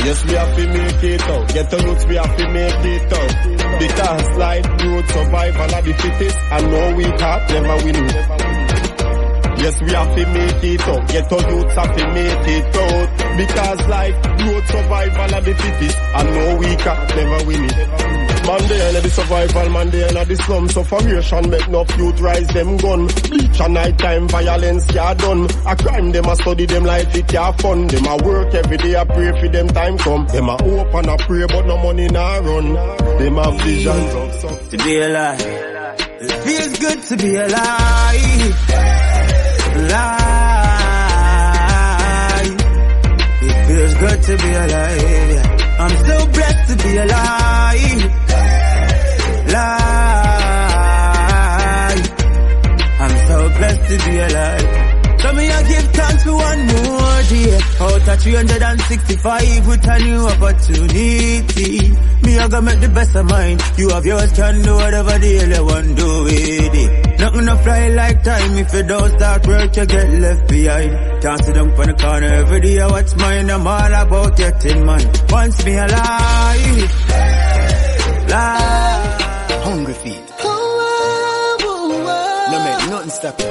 Yes, we have to make it out. Ghetto youths, we have to make it out. Because life, growth, survival are the fittest, and no we can't never win. Yes, we have to make it out. Ghetto youths have to make it out. Because life, growth, survival are the fittest, and no we can't never win it. Man there in the survival, man there in the slum. Suffocation make no youth rise them gun. Bleach and night time violence ya done. A crime them a study them life it ya fun. Them a work every day a pray for them time come. Them a hope and a pray but no money nah run. Them a visions of to be alive. It feels good to be alive. Alive. It feels good to be alive. I'm so blessed to be alive. I'm so blessed to be alive. So me I give thanks for one more day. Out of 365 with a new opportunity. Me I gonna make the best of mine. You have yours, can do whatever the hell you want do with it. Nothing to fly like time. If you don't start work, you get left behind. Can't sit down on the corner every day. What's mine? I'm all about getting mine. Once me alive, live. Hungry feet. No man, nothing stop it.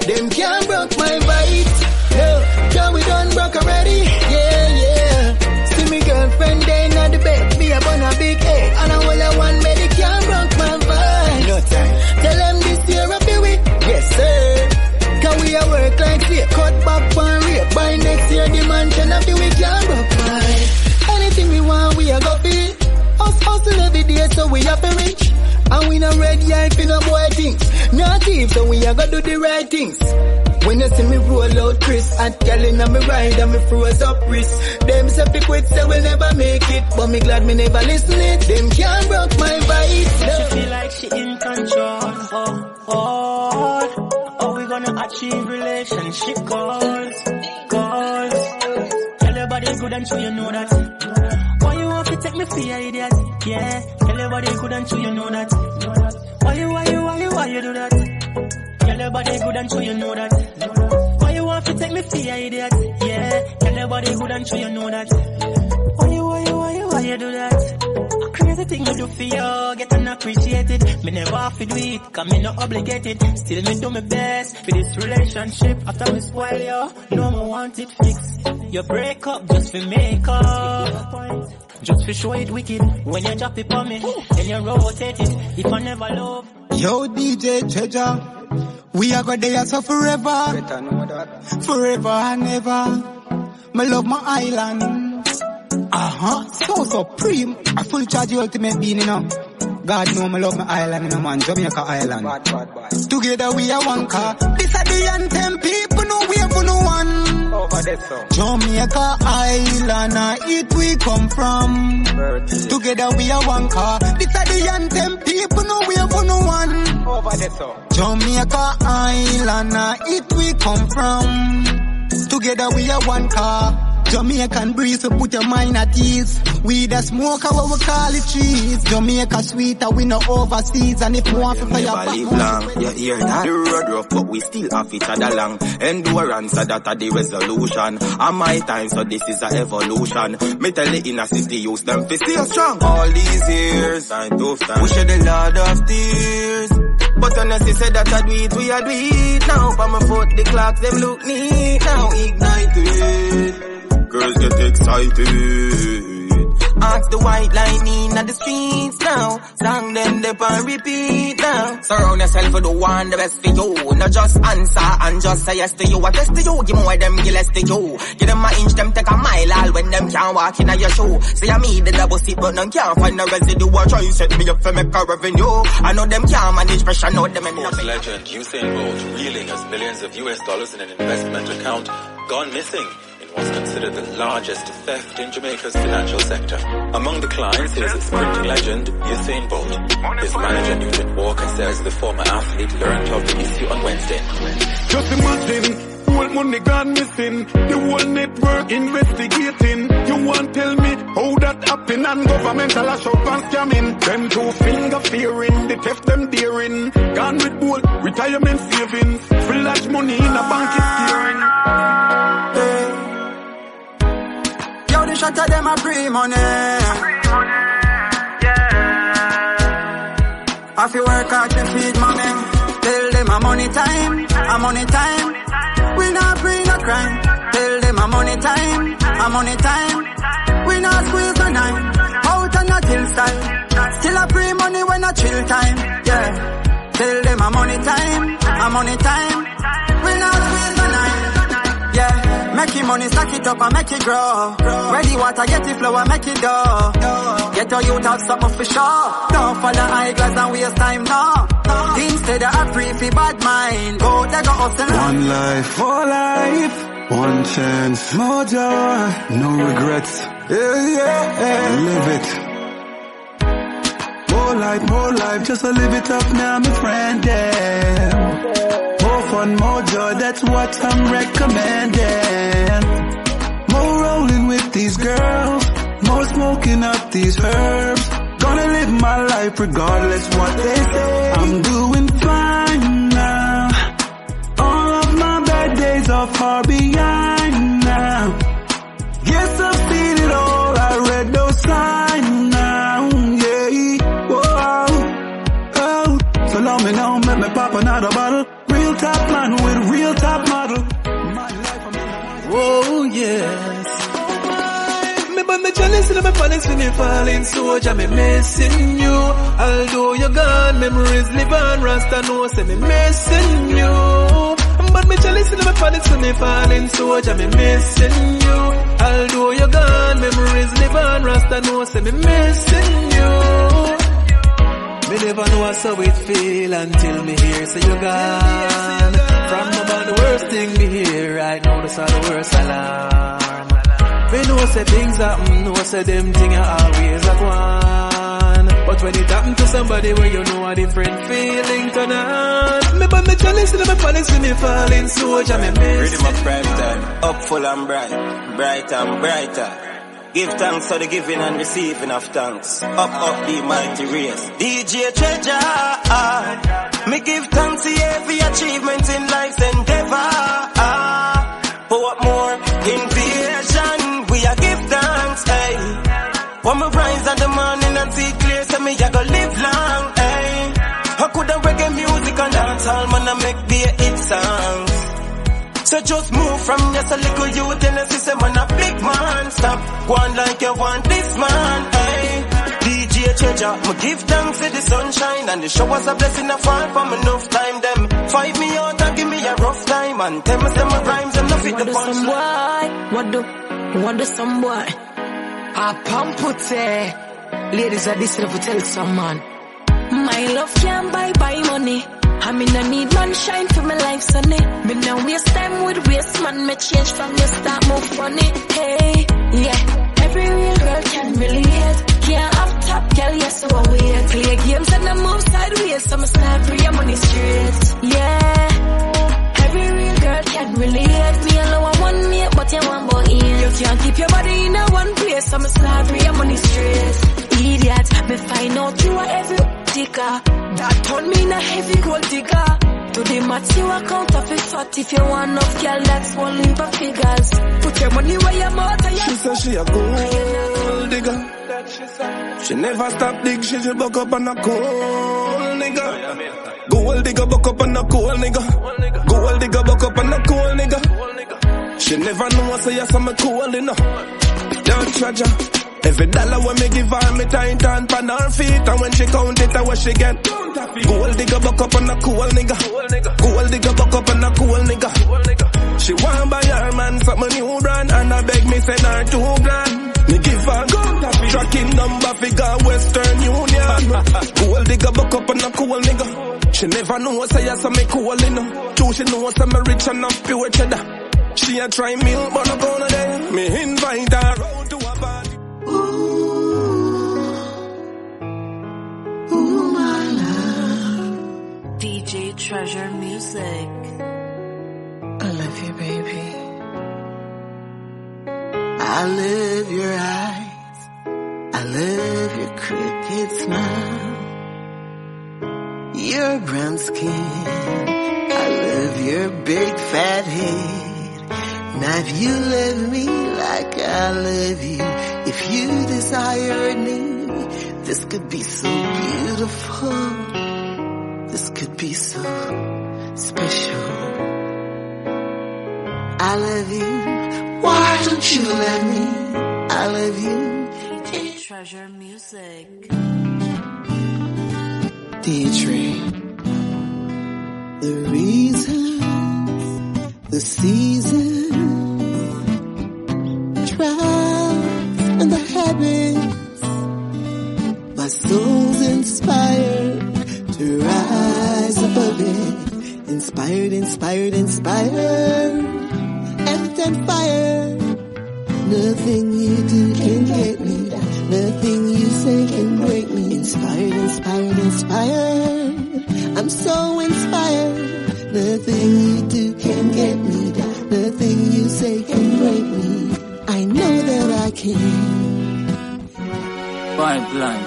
Them can't broke my bite. No, John, we done broke already. Yeah. See me girlfriend there in the bed. Me up on a big head. And I will have one bed. They can't broke my vibe. No time. Tell them this year I'll be with. Yes, sir. Cause we a work like shit. Cut back one rate. By next year the mansion of the week can't broke my. Anything we want, we a go be. Us hustle every day so we have to reach. And we no red eye for no boy things. Not thief, so we a go do the right things. When you see me roll out Chris, and telling on me ride and me froze up wrist. Them say fi quit, so we'll never make it. But me glad me never listen it. Them can't broke my vibe. She feel like she in control. Oh, we gonna achieve relationship goals. Tell your body good and sure you know that. Why you want to take me for your idiot? Yeah, tell your body good and sure you know that. Why you do that? Tell your body good and sure you know that. Why you want to take me for your idiot? Yeah, tell your body good and sure you know that. Why you do that? Crazy thing me do for you, get unappreciated. Me never have to do it, cause me not obligated. Still me do my best for this relationship. After me spoil you, no more want it fixed. You break up just for make up. Just for show it wicked. When you drop it on me, then you rotate it. If I never love. Yo DJ Treasure, we are gonna there so forever. Forever and ever. Me love my island. So supreme. I full charge the ultimate being, you know. God know me love my island, you know, man. Jamaica Island. Bad. Together we are one car. This are the anthem, people know we have no one. Jamaica Island, it we come from. Together we are one car. This are the anthem, people know we have no one. Jamaica Island, it we come from. Together we are one car. Jamaican breeze to put your mind at ease. We the smoke what we call it trees. Jamaica sweeter, we no overseas. And if more for your back, live long, you hear that? The road rough, but we still have each other long. Endurance, so that are the resolution. And my time, so this is a evolution. Me tell the inner city, use them to stay strong. All these years, I tough time. We shed a lot of tears. But honestly said that I do it, we are do it. Now, by my foot, the clocks, them look neat. Now, ignite it. Girls get excited. Ask the white lining at the streets now. Song them they and repeat now. Surround yourself with the one the best for you. Not just answer and just say yes to you. I test to you, give more them give less to you. Give them an inch, them take a mile all when them can't walk in your shoe. Say I me the double seat but none can't find the residue. I try to set me up for make a revenue. I know them can't manage pressure, know them in Sports legend Usain Bolt reeling as millions of US dollars in an investment account gone missing. Was considered the largest theft in Jamaica's financial sector. Among the clients is sprinting legend Usain Bolt. His manager Newton Walker says the former athlete learned of the issue on Wednesday. Just imagine, whole money gone missing, the whole network investigating. You won't tell me how that happen and governmental lash up and scamming. Them two finger fearing, the theft them daring. Gone with bold retirement savings, free large money in a bank is steering. The shot of them a free money. I feel work hard to feed mommy. Tell them a money time, a money time. We not free no crime. Tell them a money time, a money time. We not squeeze no nine. Out and not till style. Still a free money when a chill time. Yeah. Tell them a money time, a money time. We not squeeze no nine. Yeah. Make it money, stack it up and make it grow. Ready water, get it flow and make it go. Get your youth have something for sure. Don't follow eyeglass and waste time, no. Instead of a free for bad mind. Go, they go up and one life, more life. One chance, more joy. No regrets. Yeah. Live it. More life, just to live it up now, my friend, yeah. More fun, more joy, that's what I'm recommending. More rolling with these girls, more smoking up these herbs. Gonna live my life regardless what they say. I'm doing fine now. All of my bad days are far behind now. Yes, I've seen it all, I read those signs now, yeah. Whoa, oh, so long me now, make me pop another bottle. Real top man with real top model. Oh yes. Me but me jealous and me panics when me falling soldier, me missing you. Although you're gone, memories live on. Rasta know say me missing you. But me jealous and me panics when me falling soldier, me missing you. Although you're gone, memories live on. Rasta know say me missing you. Me never know how it feel until me hear say you're gone. From about the worst thing me hear right now, that's all the worst alarm. Me know say things happen, know say them things are always a one. But when it happen to somebody where you know a different feeling turn on. Me but me jealous and me panics when me falling soldier, me miss. Ready my prime time, up full and bright, bright and brighter. Give thanks for the giving and receiving of thanks. Up the mighty race. DJ Treasure, me give thanks to every achievement in life's endeavor. What more? Invasion, we are give thanks, hey. When me rise in the morning and see clear, say me I go live long, hey. I could have reggae music and dance all man I make be a hit songs. So just move from just a little youth and a system and a big man. Stop going like you want this man, hey. DJ Treasure, me give thanks to the sunshine and the showers a blessing a fall from enough time. Them fight me out and give me a rough time and tell me some rhymes and not fit the punch. What do some boy? I pump put ladies are this to tell someone. My love can't buy money. I mean I need man shine for my life, sonny. Me now waste time with waste man. Me change from the start move funny. Hey, yeah. Every real girl can relate. Can't have top girl, yes, so I wait. Play games and I move sideways, so I'm start free your money straight. Yeah. Every real girl can't relate. Me alone I want me, but you want boy in. You can't keep your body in a one place, so me start for your money straight. Idiot, me find out you are every digger. That turn me in a heavy gold digger. To the max you account of it fat. If you want enough girl, that's one limp of figures. Put your money where your mouth and she said she a gold digger. She never stop dig, she just buck up on a cold nigga. Gold digger buck up on a cold nigga. Gold digger buck up on a cold nigga. She never know I say yes I'm a cool enough. Don't charge her. Every dollar when me give her, me tight on pan her feet. And when she count it, I what she get. Gold digger buck up on a cool nigga. Gold digger buck up on a cool nigga. She want buy her man something new brand. And I beg me send her $2,000. Me give her tracking number figure Western Union. Gold digger buck up on a cool nigga. She never know say yes I'm a cool enough. Too she know I'm a rich and I'm pure cheddar. She a try milk but I'm gonna there. Me invite her out to a party. Ooh, my love. DJ Treasure Music. I love you, baby. I love your eyes. I love your crooked smile. Your brown skin. I love your big fat head. Now if you love me like I love you, if you desire me, this could be so beautiful. This could be so special. I love you. Why don't you let me? I love you. DJ Treasure Music. Deirdre. The reasons, the seasons, trials and the habits, my soul's inspired to rise above it. Inspired, inspired, inspired, and on fire. Nothing you do can get me, nothing you say can break me. Inspired, inspired, inspired, I'm so inspired. Nothing you do can get me, nothing you say can break me. I know that I can. Pipeline.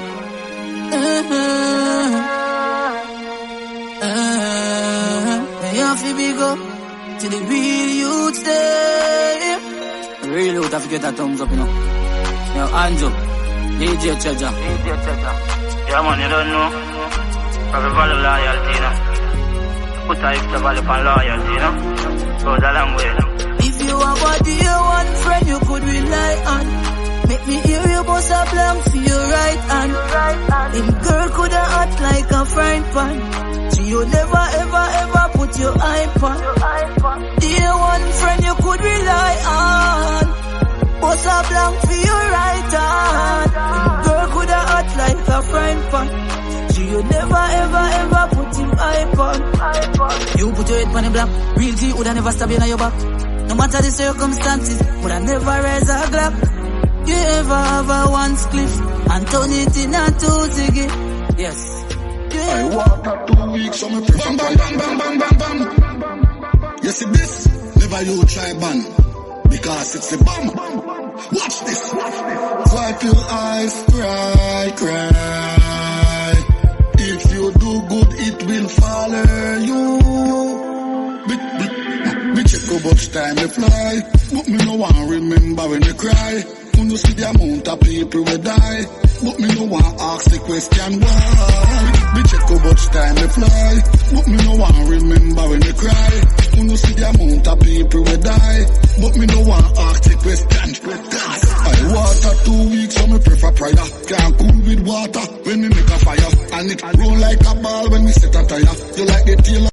You have to be go to the real youth there. Real youth have to get that thumbs up, you know. Yo, Anjo, DJ Treasure. Yeah, man, you don't know. Have a value loyalty, you know. Put a extra value on loyalty, you know. Goes a long way, you know. If you have a dear one friend you could rely on, make me hear you bust a blank for your right hand. Him girl coulda act like a frying pan. So you never ever ever put your eye on. Dear one friend you could rely on, bust a blank for your right hand. Him girl coulda act like a frying pan. So you never ever ever put him eye on. You put your head on the block, real G woulda never stab you in your back. No matter the circumstances, would I never raise a glock. You ever have a one spliff and turn it in a two ziggy? Yes. I walk up 2 weeks, so me bam, bam, bam, bam, bam, bam, bam. You see this? Never you try ban, because it's a bomb. Watch this. Wipe your eyes, cry, cry. If you do good, it will follow you. Me check how much time they fly, but me no want remember when they cry. When you see the amount of people will die, but me no want ask the question why. Me check how much time they fly, but me no want remember when they cry. When you see the amount of people will die, but me no want ask the question. I water 2 weeks, so me prefer prayer. Can't cool with water when me make a fire, and it roll like a ball when we set a tire. You like the tail